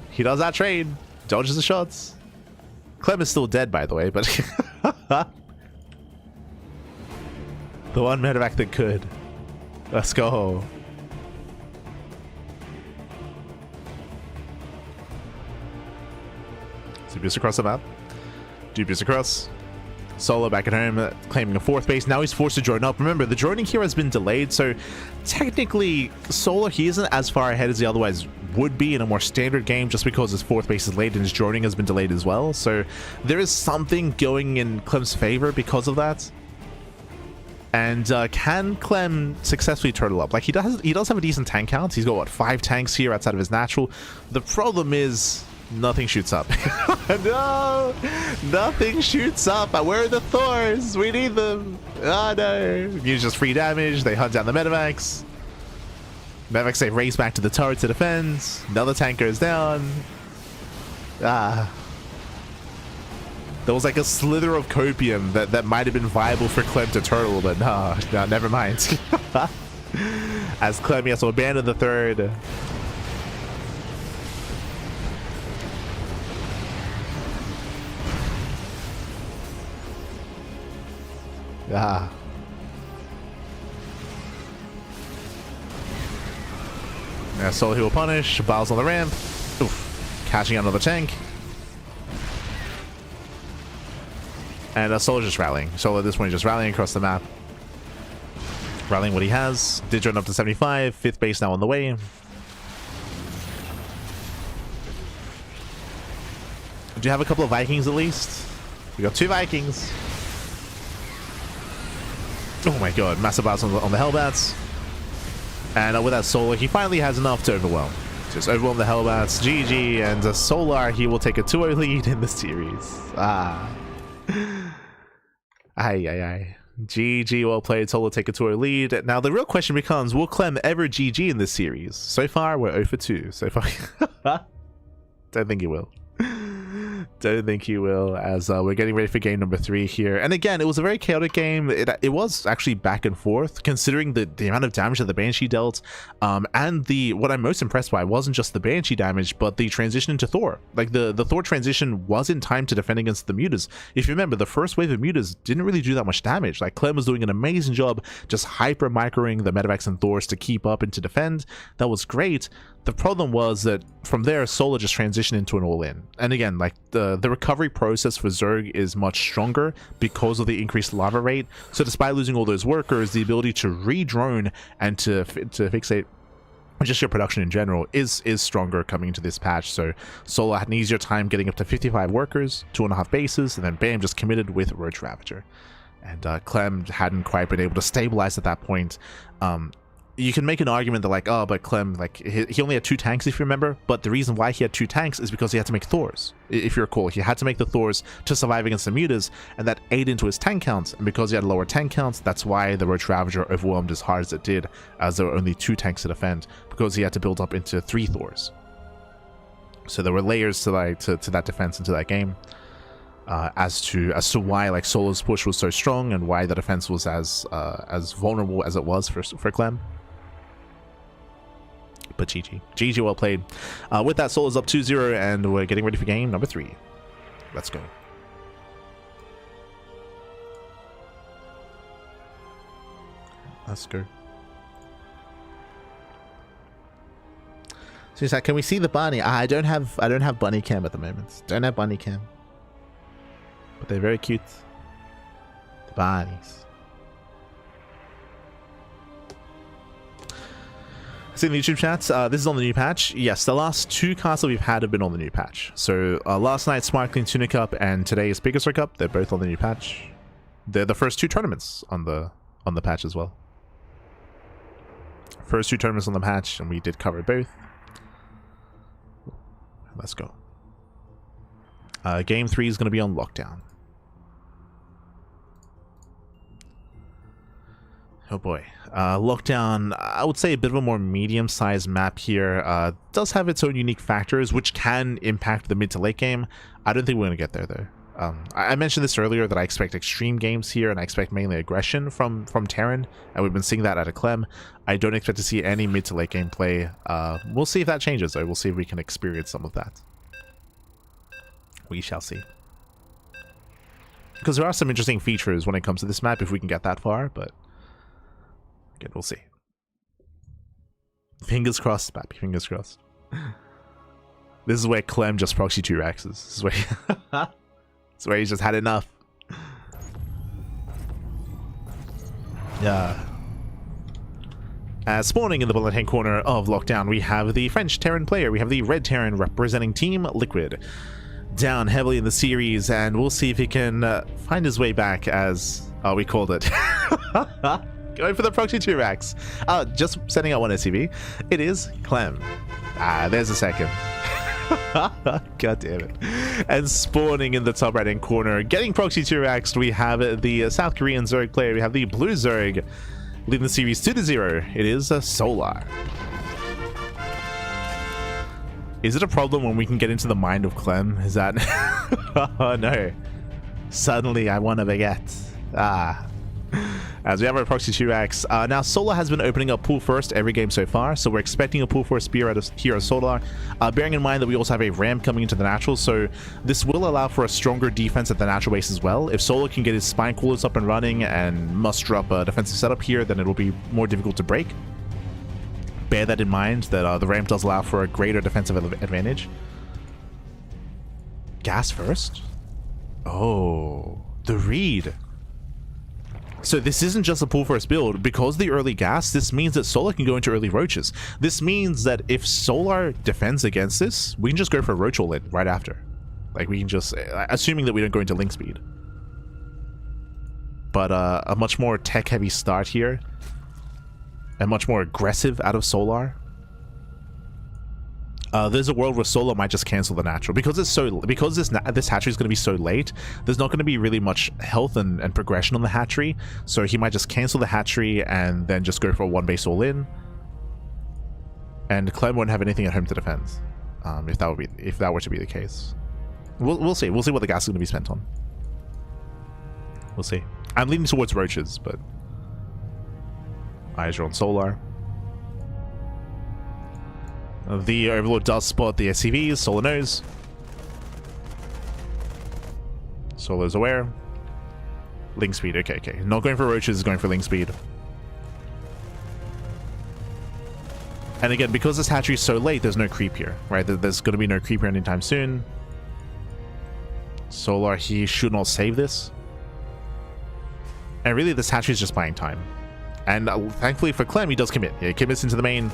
He does that trade. Dodges the shots. Clem is still dead, by the way, but the 1 medevac that could. Let's go. Dubious across the map. Dubious across. Solo back at home, claiming a 4th base. Now he's forced to drone up. Remember, the droning here has been delayed, so technically, Solo, he isn't as far ahead as he otherwise would be in a more standard game, just because his 4th base is late and his droning has been delayed as well. So there is something going in Clem's favor because of that. And can Clem successfully turtle up? Like, he does have a decent tank count. He's got, what, 5 tanks here outside of his natural. The problem is Nothing shoots up. No! Nothing shoots up. Where are the Thors? We need them. Oh no. Use just free damage. They hunt down the Medivacs. Medivacs, they race back to the turret to defend. Another tanker is down. Ah. There was like a slither of copium that might have been viable for Clem to turtle, but no, never mind. As Clem has to abandon the third. Ah. Yeah, Solo he will punish. Biles on the ramp. Oof. Catching out another tank. And Solo just rallying. Solo at this point just rallying across the map. Rallying what he has. Did run up to 75. Fifth base now on the way. Do you have a couple of Vikings at least? We got 2 Vikings. Oh my god, massive bounce on the Hellbats. And with that Solar, he finally has enough to overwhelm. Just overwhelm the Hellbats. GG, and Solar, he will take a 2-0 lead in the series. Ah. Aye. GG, well played. Solar take a 2-0 lead. Now, the real question becomes, will Clem ever GG in this series? So far, we're 0 for 2. So far, don't think he will. Don't think he will, as we're getting ready for game number 3 here. And again, it was a very chaotic game. It was actually back and forth, considering the amount of damage that the Banshee dealt. And what I'm most impressed by wasn't just the Banshee damage, but the transition into Thor. Like, the Thor transition was in time to defend against the Mutas. If you remember, the first wave of Mutas didn't really do that much damage. Like, Clem was doing an amazing job just hyper-microing the Medivacs and Thors to keep up and to defend. That was great. The problem was that from there, Solar just transitioned into an all-in. And again, like, the recovery process for Zerg is much stronger because of the increased lava rate. So despite losing all those workers, the ability to re-drone and to fixate just your production in general is stronger coming into this patch. So Solar had an easier time getting up to 55 workers, 2.5 bases, and then bam, just committed with Roach Ravager. And Clem hadn't quite been able to stabilize at that point. You can make an argument that, like, oh, but Clem, like, he only had 2 tanks, if you remember, but the reason why he had 2 tanks is because he had to make Thors. If you recall, he had to make the Thors to survive against the Mutas, and that ate into his tank count, and because he had lower tank counts, that's why the Roach Ravager overwhelmed as hard as it did, as there were only 2 tanks to defend, because he had to build up into 3 Thors. So there were layers to that defense into that game, as to why, like, Solo's push was so strong, and why the defense was as vulnerable as it was for Clem. But GG, well played. With that, Solo's up 2-0, and we're getting ready for game number 3. Let's go. Let's go. So he's like, can we see the bunny? I don't have bunny cam at the moment. Don't have bunny cam. But they're very cute. The bunnies. In the YouTube chats, this is on the new patch. Yes, the last 2 casts that we've had have been on the new patch. So last night's Sparkling Tuna Cup and today's PiGosaur Cup, they're both on the new patch. They're the first 2 tournaments on the patch as well. First 2 tournaments on the patch, and we did cover both. Let's go. Game 3 is going to be on lockdown. Oh boy. Lockdown, I would say a bit of a more medium-sized map here. Does have its own unique factors, which can impact the mid to late game. I don't think we're going to get there, though. I mentioned this earlier, that I expect extreme games here, and I expect mainly aggression from Terran, and we've been seeing that out of Clem. I don't expect to see any mid to late game play. We'll see if that changes, though. We'll see if we can experience some of that. We shall see. Because there are some interesting features when it comes to this map, if we can get that far, but again, we'll see. Fingers crossed, Pappy. Fingers crossed. This is where Clem just proxy 2 Rexes. This is where this is where he's just had enough. Yeah. Spawning in the bottom hand corner of lockdown, we have the French Terran player. We have the red Terran representing Team Liquid. Down heavily in the series, and we'll see if he can find his way back as... Oh, we called it. Going for the proxy 2 racks. Just sending out 1 SCV. It is Clem. There's a second. God damn it. And spawning in the top right hand corner, getting proxy 2x, we have the South Korean Zerg player. We have the blue Zerg leading the series 2-0. It is Solar. Is it a problem when we can get into the mind of Clem? Is that... Oh no. Suddenly I want to baguette. As we have our proxy 2x. Now Solar has been opening up pool first every game so far, so we're expecting a pool first spear here at Solar. Bearing in mind that we also have a ramp coming into the natural, so this will allow for a stronger defense at the natural base as well. If Solar can get his spine coolers up and running and muster up a defensive setup here, then it will be more difficult to break. Bear that in mind, that the ramp does allow for a greater defensive advantage. Gas first? Oh, the read. So this isn't just a pull first build. Because the early gas, this means that Solar can go into early roaches. This means that if Solar defends against this, we can just go for a roach all in right after. Like we can just, assuming that we don't go into link speed. But a much more tech heavy start here. And much more aggressive out of Solar. There's a world where Solar might just cancel the natural because this hatchery is going to be so late. There's not going to be really much health and progression on the hatchery, so he might just cancel the hatchery and then just go for a one base all in. And Clem won't have anything at home to defend. If that were to be the case, we'll see. We'll see what the gas is going to be spent on. We'll see. I'm leaning towards roaches, but eyes are on Solar. The Overlord does spot the SCVs. Solar knows. Solar's aware. Link speed. Okay. Not going for roaches, going for link speed. And again, because this hatchery is so late, there's no creep here, right? There's going to be no creep here anytime soon. Solar, he should not save this. And really, this hatchery is just buying time. And thankfully for Clem, he does commit. He commits into the main.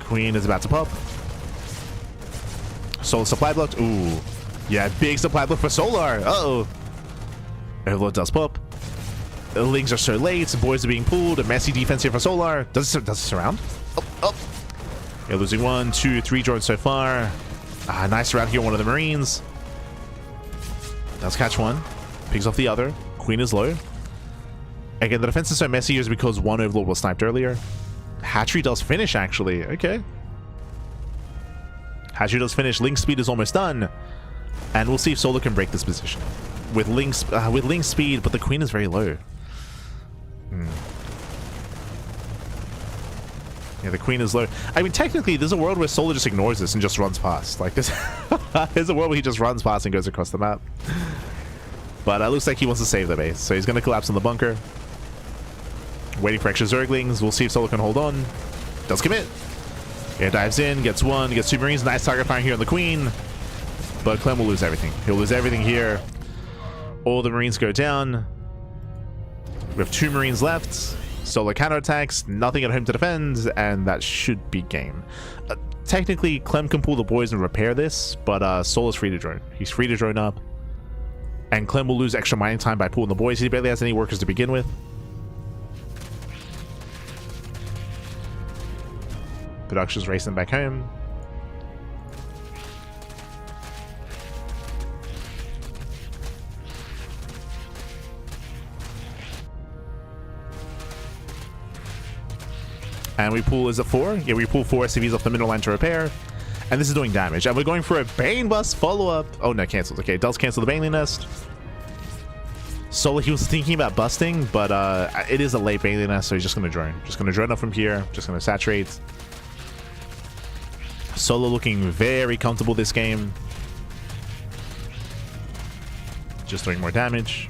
Queen is about to pop. Solar supply blocked. Ooh. Yeah, big supply block for Solar. Uh-oh. Overlord does pop. The links are so late. The boys are being pulled. A messy defense here for Solar. Does it surround? Oh. You're losing 1, 2, 3 drones so far. Nice round here, one of the Marines. Does catch one. Picks off the other. Queen is low. Again, the defense is so messy is because one Overlord was sniped earlier. Hatchery does finish, actually. Okay. Hatchery does finish. Link speed is almost done. And we'll see if Solar can break this position. With link speed, but the Queen is very low. Yeah, the Queen is low. I mean, technically, there's a world where Solar just ignores this and just runs past. Like, this. There's a world where he just runs past and goes across the map. But it looks like he wants to save the base. So he's going to collapse on the bunker. Waiting for extra Zerglings. We'll see if Solar can hold on. Does commit. Yeah, dives in, gets one, gets 2 Marines. Nice target firing here on the Queen. But Clem will lose everything. He'll lose everything here. All the Marines go down. We have 2 Marines left. Solar counterattacks. Nothing at home to defend. And that should be game. Technically, Clem can pull the boys and repair this. But Solar's free to drone. He's free to drone up. And Clem will lose extra mining time by pulling the boys. He barely has any workers to begin with. Production's racing back home. And we pull, is it 4? Yeah, we pull 4 SCVs off the middle line to repair. And this is doing damage. And we're going for a Bane Bust follow-up. Oh, no, cancels. Okay, it does cancel the Baneling Nest. Solar, he was thinking about busting, but it is a late Baneling Nest, so he's just going to drone. Just going to drone up from here. Just going to saturate. Solar looking very comfortable this game. Just doing more damage.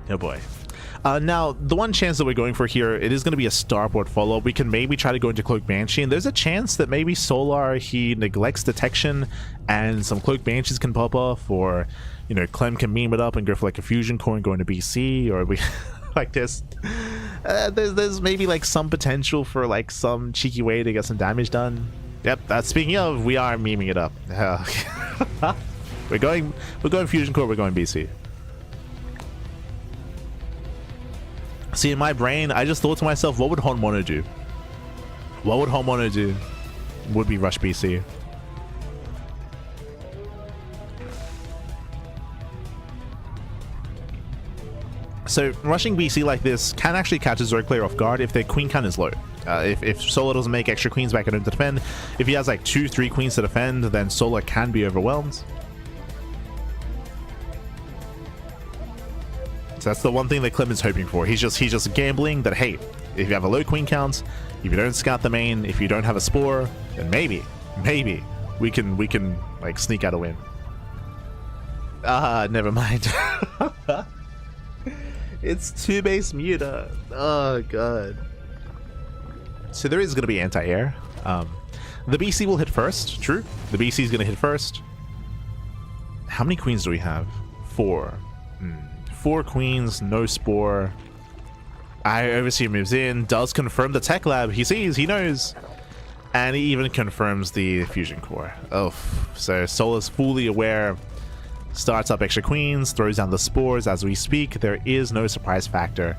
Oh boy. Now, the one chance that we're going for here, it is going to be a starboard follow-up. We can maybe try to go into Cloak Banshee, and there's a chance that maybe Solar, he neglects detection, and some Cloak Banshees can pop off, or, you know, Clem can meme it up and go for like a Fusion Core and go into BC, or we like this. There's maybe like some potential for like some cheeky way to get some damage done. Yep, speaking of, we are memeing it up. We're going Fusion Core, we're going BC. See, in my brain, I just thought to myself, what would Hon Mono do? What would Hon Mono do? Would be rush BC. So rushing BC like this can actually catch a Zerg player off guard if their queen count is low. If Solar doesn't make extra queens back at home to defend, if he has like 2-3 queens to defend, then Solar can be overwhelmed. So that's the one thing that Clem is hoping for. He's just gambling that, hey, if you have a low queen count, if you don't scout the main, if you don't have a spore, then maybe we can like sneak out a win. Never mind. It's 2 base muta. Oh god. So there is going to be anti-air. The BC will hit first. True. The BC is going to hit first. How many queens do we have? 4. 4 queens, no spore. Overseer moves in, does confirm the tech lab. He sees, he knows. And he even confirms the fusion core. Oh, so Solar's fully aware. Starts up extra queens, throws down the spores as we speak. There is no surprise factor.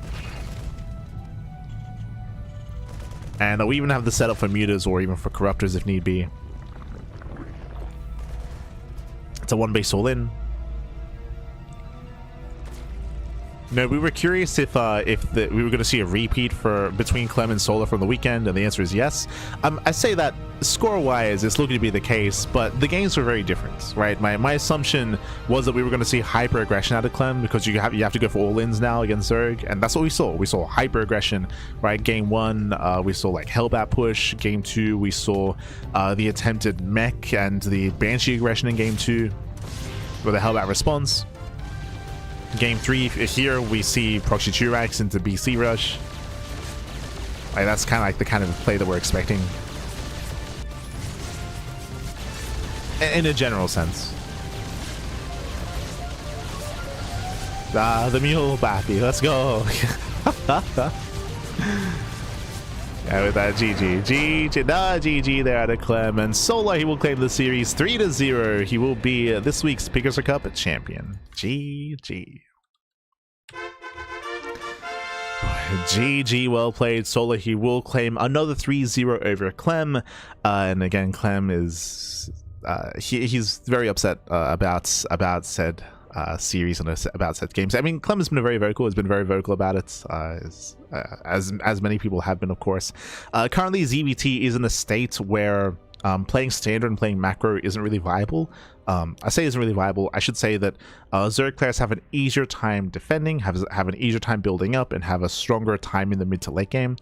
And we even have the setup for mutas or even for corruptors if need be. It's a 1 base all in. No, we were curious if we were going to see a repeat between Clem and Solar from the weekend, and the answer is yes. I say that score-wise, it's looking to be the case, but the games were very different, right? My assumption was that we were going to see hyper-aggression out of Clem because you have to go for all-ins now against Zerg, and that's what we saw. We saw hyper-aggression, right? Game 1, we saw like Hellbat push. Game 2, we saw the attempted mech and the Banshee aggression in Game 2 with a Hellbat response. Game 3 here we see proxy Churax into BC rush. Like that's kind of like the kind of play that we're expecting in a general sense. The mule Bappy, let's go. Yeah, with that GG there out of Clem, and Solar, he will claim the series 3-0. He will be this week's PiGosaur Cup champion. GG. GG, well played, Solar. He will claim another 3-0 over Clem, and again, Clem is he's very upset about said series and about said games. I mean, Clem has been very vocal. Has been very vocal about it, as many people have been, of course. Currently, ZVT is in a state where playing standard and playing macro isn't really viable. I say isn't really viable. I should say that Zerg players have an easier time defending, have an easier time building up, and have a stronger time in the mid to late game.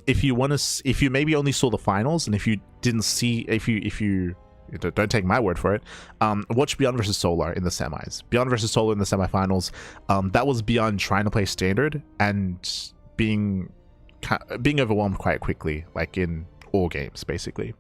If you maybe only saw the finals, and if you didn't see, if you don't take my word for it, watch ByuN versus Solar in the semis. ByuN versus Solar in the semifinals. That was ByuN trying to play standard and being overwhelmed quite quickly, like in all games basically.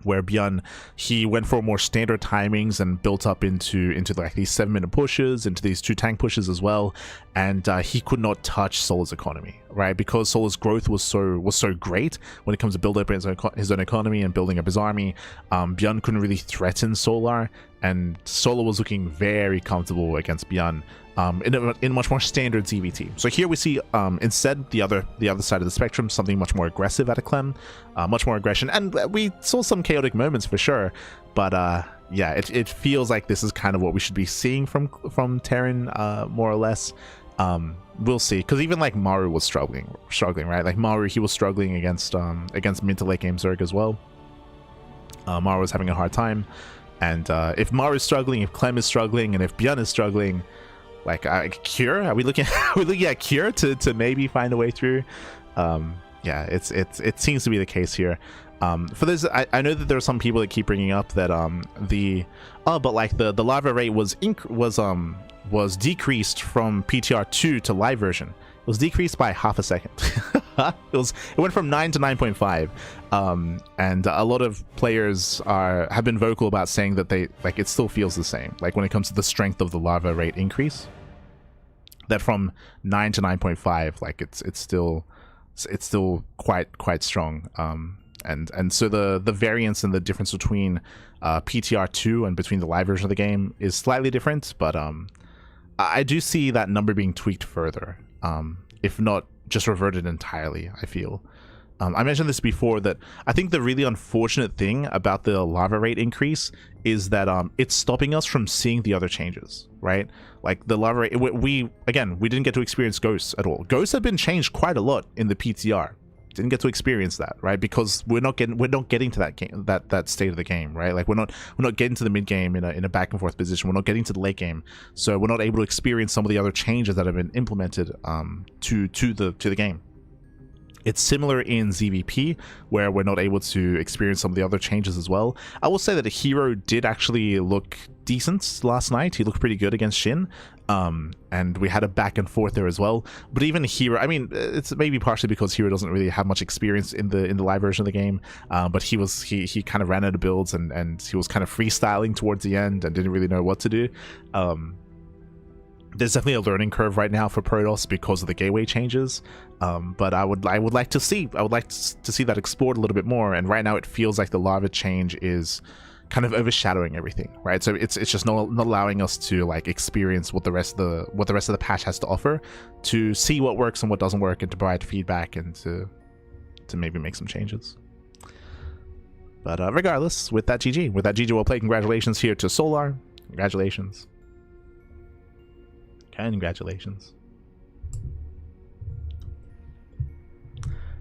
Where ByuN, he went for more standard timings and built up into like these 7-minute pushes, into these 2 tank pushes as well, and he could not touch Solar's economy, right? Because Solar's growth was so great when it comes to building up his own economy and building up his army. ByuN couldn't really threaten Solar, and Solar was looking very comfortable against ByuN in much more standard ZVT. So here we see instead the other side of the spectrum, something much more aggressive out of Clem, much more aggression, and we saw some chaotic moments for sure, but yeah, it feels like this is kind of what we should be seeing from Terran, more or less. We'll see, because even like Maru was struggling, right? Like Maru, he was struggling against mid to late game Zerg as well. Maru was having a hard time, and if Maru is struggling, if Clem is struggling, and if ByuN is struggling, like Cure, are we looking at Cure to maybe find a way through? Yeah, it seems to be the case here. For this, I know that there are some people that keep bringing up that but like the lava rate was decreased from PTR2 to live version. It was decreased by half a second. It went from 9 to 9.5, and a lot of players have been vocal about saying that it still feels the same. Like when it comes to the strength of the lava rate increase, that from 9 to 9.5, like it's still quite strong. And so the variance and the difference between PTR2 and between the live version of the game is slightly different, but I do see that number being tweaked further, if not just reverted entirely, I feel. I mentioned this before, that I think the really unfortunate thing about the lava rate increase is that it's stopping us from seeing the other changes, right? Like the lava rate, we didn't get to experience ghosts at all. Ghosts have been changed quite a lot in the PTR. Didn't get to experience that, right? Because we're not getting to that game, that state of the game, right? Like we're not getting to the mid game in a back and forth position. We're not getting to the late game, so we're not able to experience some of the other changes that have been implemented to the game. It's similar in ZVP, where we're not able to experience some of the other changes as well. I will say that a hero did actually look decent last night. He looked pretty good against Shin, and we had a back and forth there as well. But even Hero, I mean, it's maybe partially because Hero doesn't really have much experience in the live version of the game, but he kind of ran out of builds, and he was kind of freestyling towards the end and didn't really know what to do. There's definitely a learning curve right now for Protoss because of the gateway changes, but I would like to see that explored a little bit more. And right now it feels like the lava change is kind of overshadowing everything, right? So it's just not allowing us to like experience what the rest of the patch has to offer, to see what works and what doesn't work, and to provide feedback and to maybe make some changes. But regardless, with that GG well played. Congratulations here to Solar. Congratulations. Congratulations.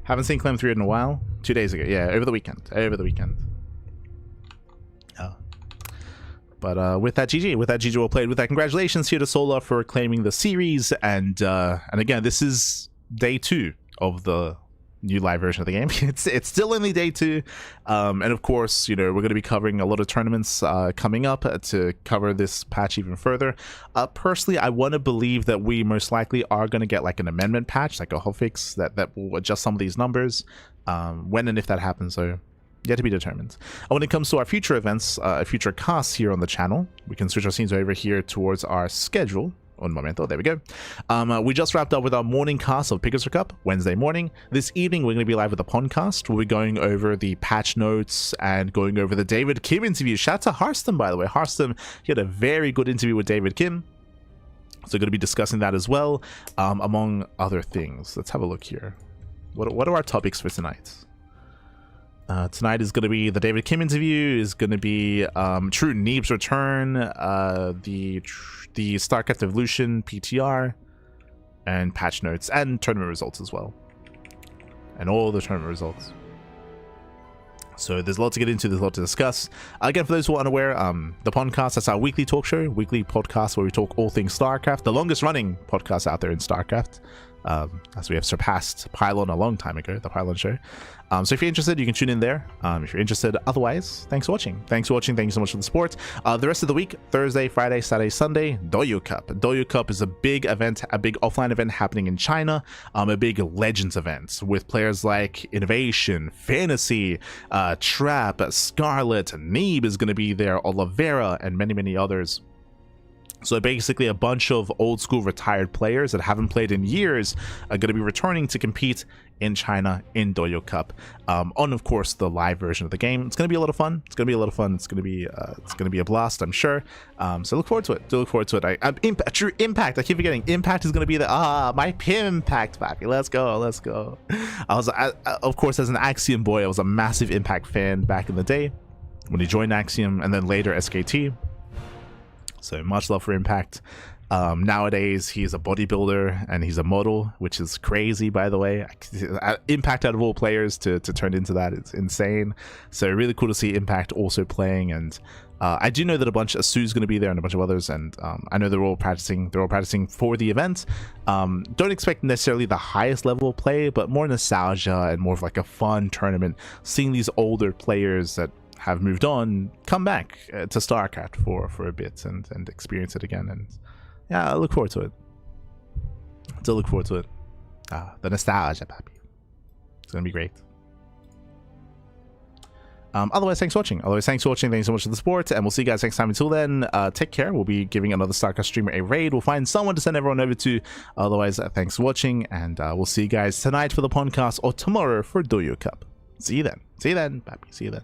Haven't seen Clem 3 in a while. 2 days ago. Yeah, over the weekend. Oh. But with that GG well played. With that, congratulations here to Solar for claiming the series. And again, this is day 2 of the new live version of the game. It's still only day 2, and of course, you know, we're going to be covering a lot of tournaments coming up to cover this patch even further. Personally, I want to believe that we most likely are going to get like an amendment patch, like a hotfix that will adjust some of these numbers. When and if that happens, so yet to be determined. When it comes to our future events, future casts here on the channel, we can switch our scenes over here towards our schedule. Un momento, there we go. We just wrapped up with our morning cast of PiGosaur Cup, Wednesday morning. This evening, we're going to be live with the podcast. We'll be going over the patch notes and going over the David Kim interview. Shout out to Harston, by the way. Harston, he had a very good interview with David Kim. So going to be discussing that as well, among other things. Let's have a look here. What are our topics for tonight? Tonight is going to be the David Kim interview, is going to be True Neeb's return, the StarCraft Evolution PTR, and patch notes, and tournament results as well. And all the tournament results. So there's a lot to get into, there's a lot to discuss. Again, for those who are unaware, the podcast, that's our weekly talk show, weekly podcast where we talk all things StarCraft, the longest running podcast out there in StarCraft. As we have surpassed PyLon a long time ago, the PyLon show. So if you're interested, you can tune in there. If you're interested, otherwise, thanks for watching. Thank you so much for the support. The rest of the week, Thursday, Friday, Saturday, Sunday, ByuN Cup. ByuN Cup is a big event, a big offline event happening in China, a big Legends event with players like Innovation, Fantasy, Trap, Scarlet, Neeb is going to be there, Oliveira, and many others. So basically a bunch of old school retired players that haven't played in years are going to be returning to compete in China in ByuN Cup, on of course the live version of the game. It's going to be a lot of fun. It's going to be a blast, I'm sure. So look forward to it. True Impact. I keep forgetting Impact is going to be the my Impact pack. Let's go. I was of course, as an Axiom boy, I was a massive Impact fan back in the day when he joined Axiom, and then later SKT. So much love for Impact. Nowadays, he's a bodybuilder and he's a model, which is crazy, by the way. Impact out of all players to turn into that, it's insane. So really cool to see Impact also playing. And I do know that a bunch of Sue's going to be there and a bunch of others, and I know they're all practicing for the event. Don't expect necessarily the highest level of play, but more nostalgia and more of like a fun tournament, seeing these older players that have moved on come back to StarCraft for a bit and experience it again. And yeah, I look forward to it. Still look forward to it. The nostalgia, papi. It's gonna be great. Otherwise, thanks for watching. Thanks so much for the support, and we'll see you guys next time. Until then, take care. We'll be giving another StarCraft streamer a raid. We'll find someone to send everyone over to. Otherwise, thanks for watching, and we'll see you guys tonight for the podcast or tomorrow for ByuN Cup. See you then. See you then, Pappy. See you then.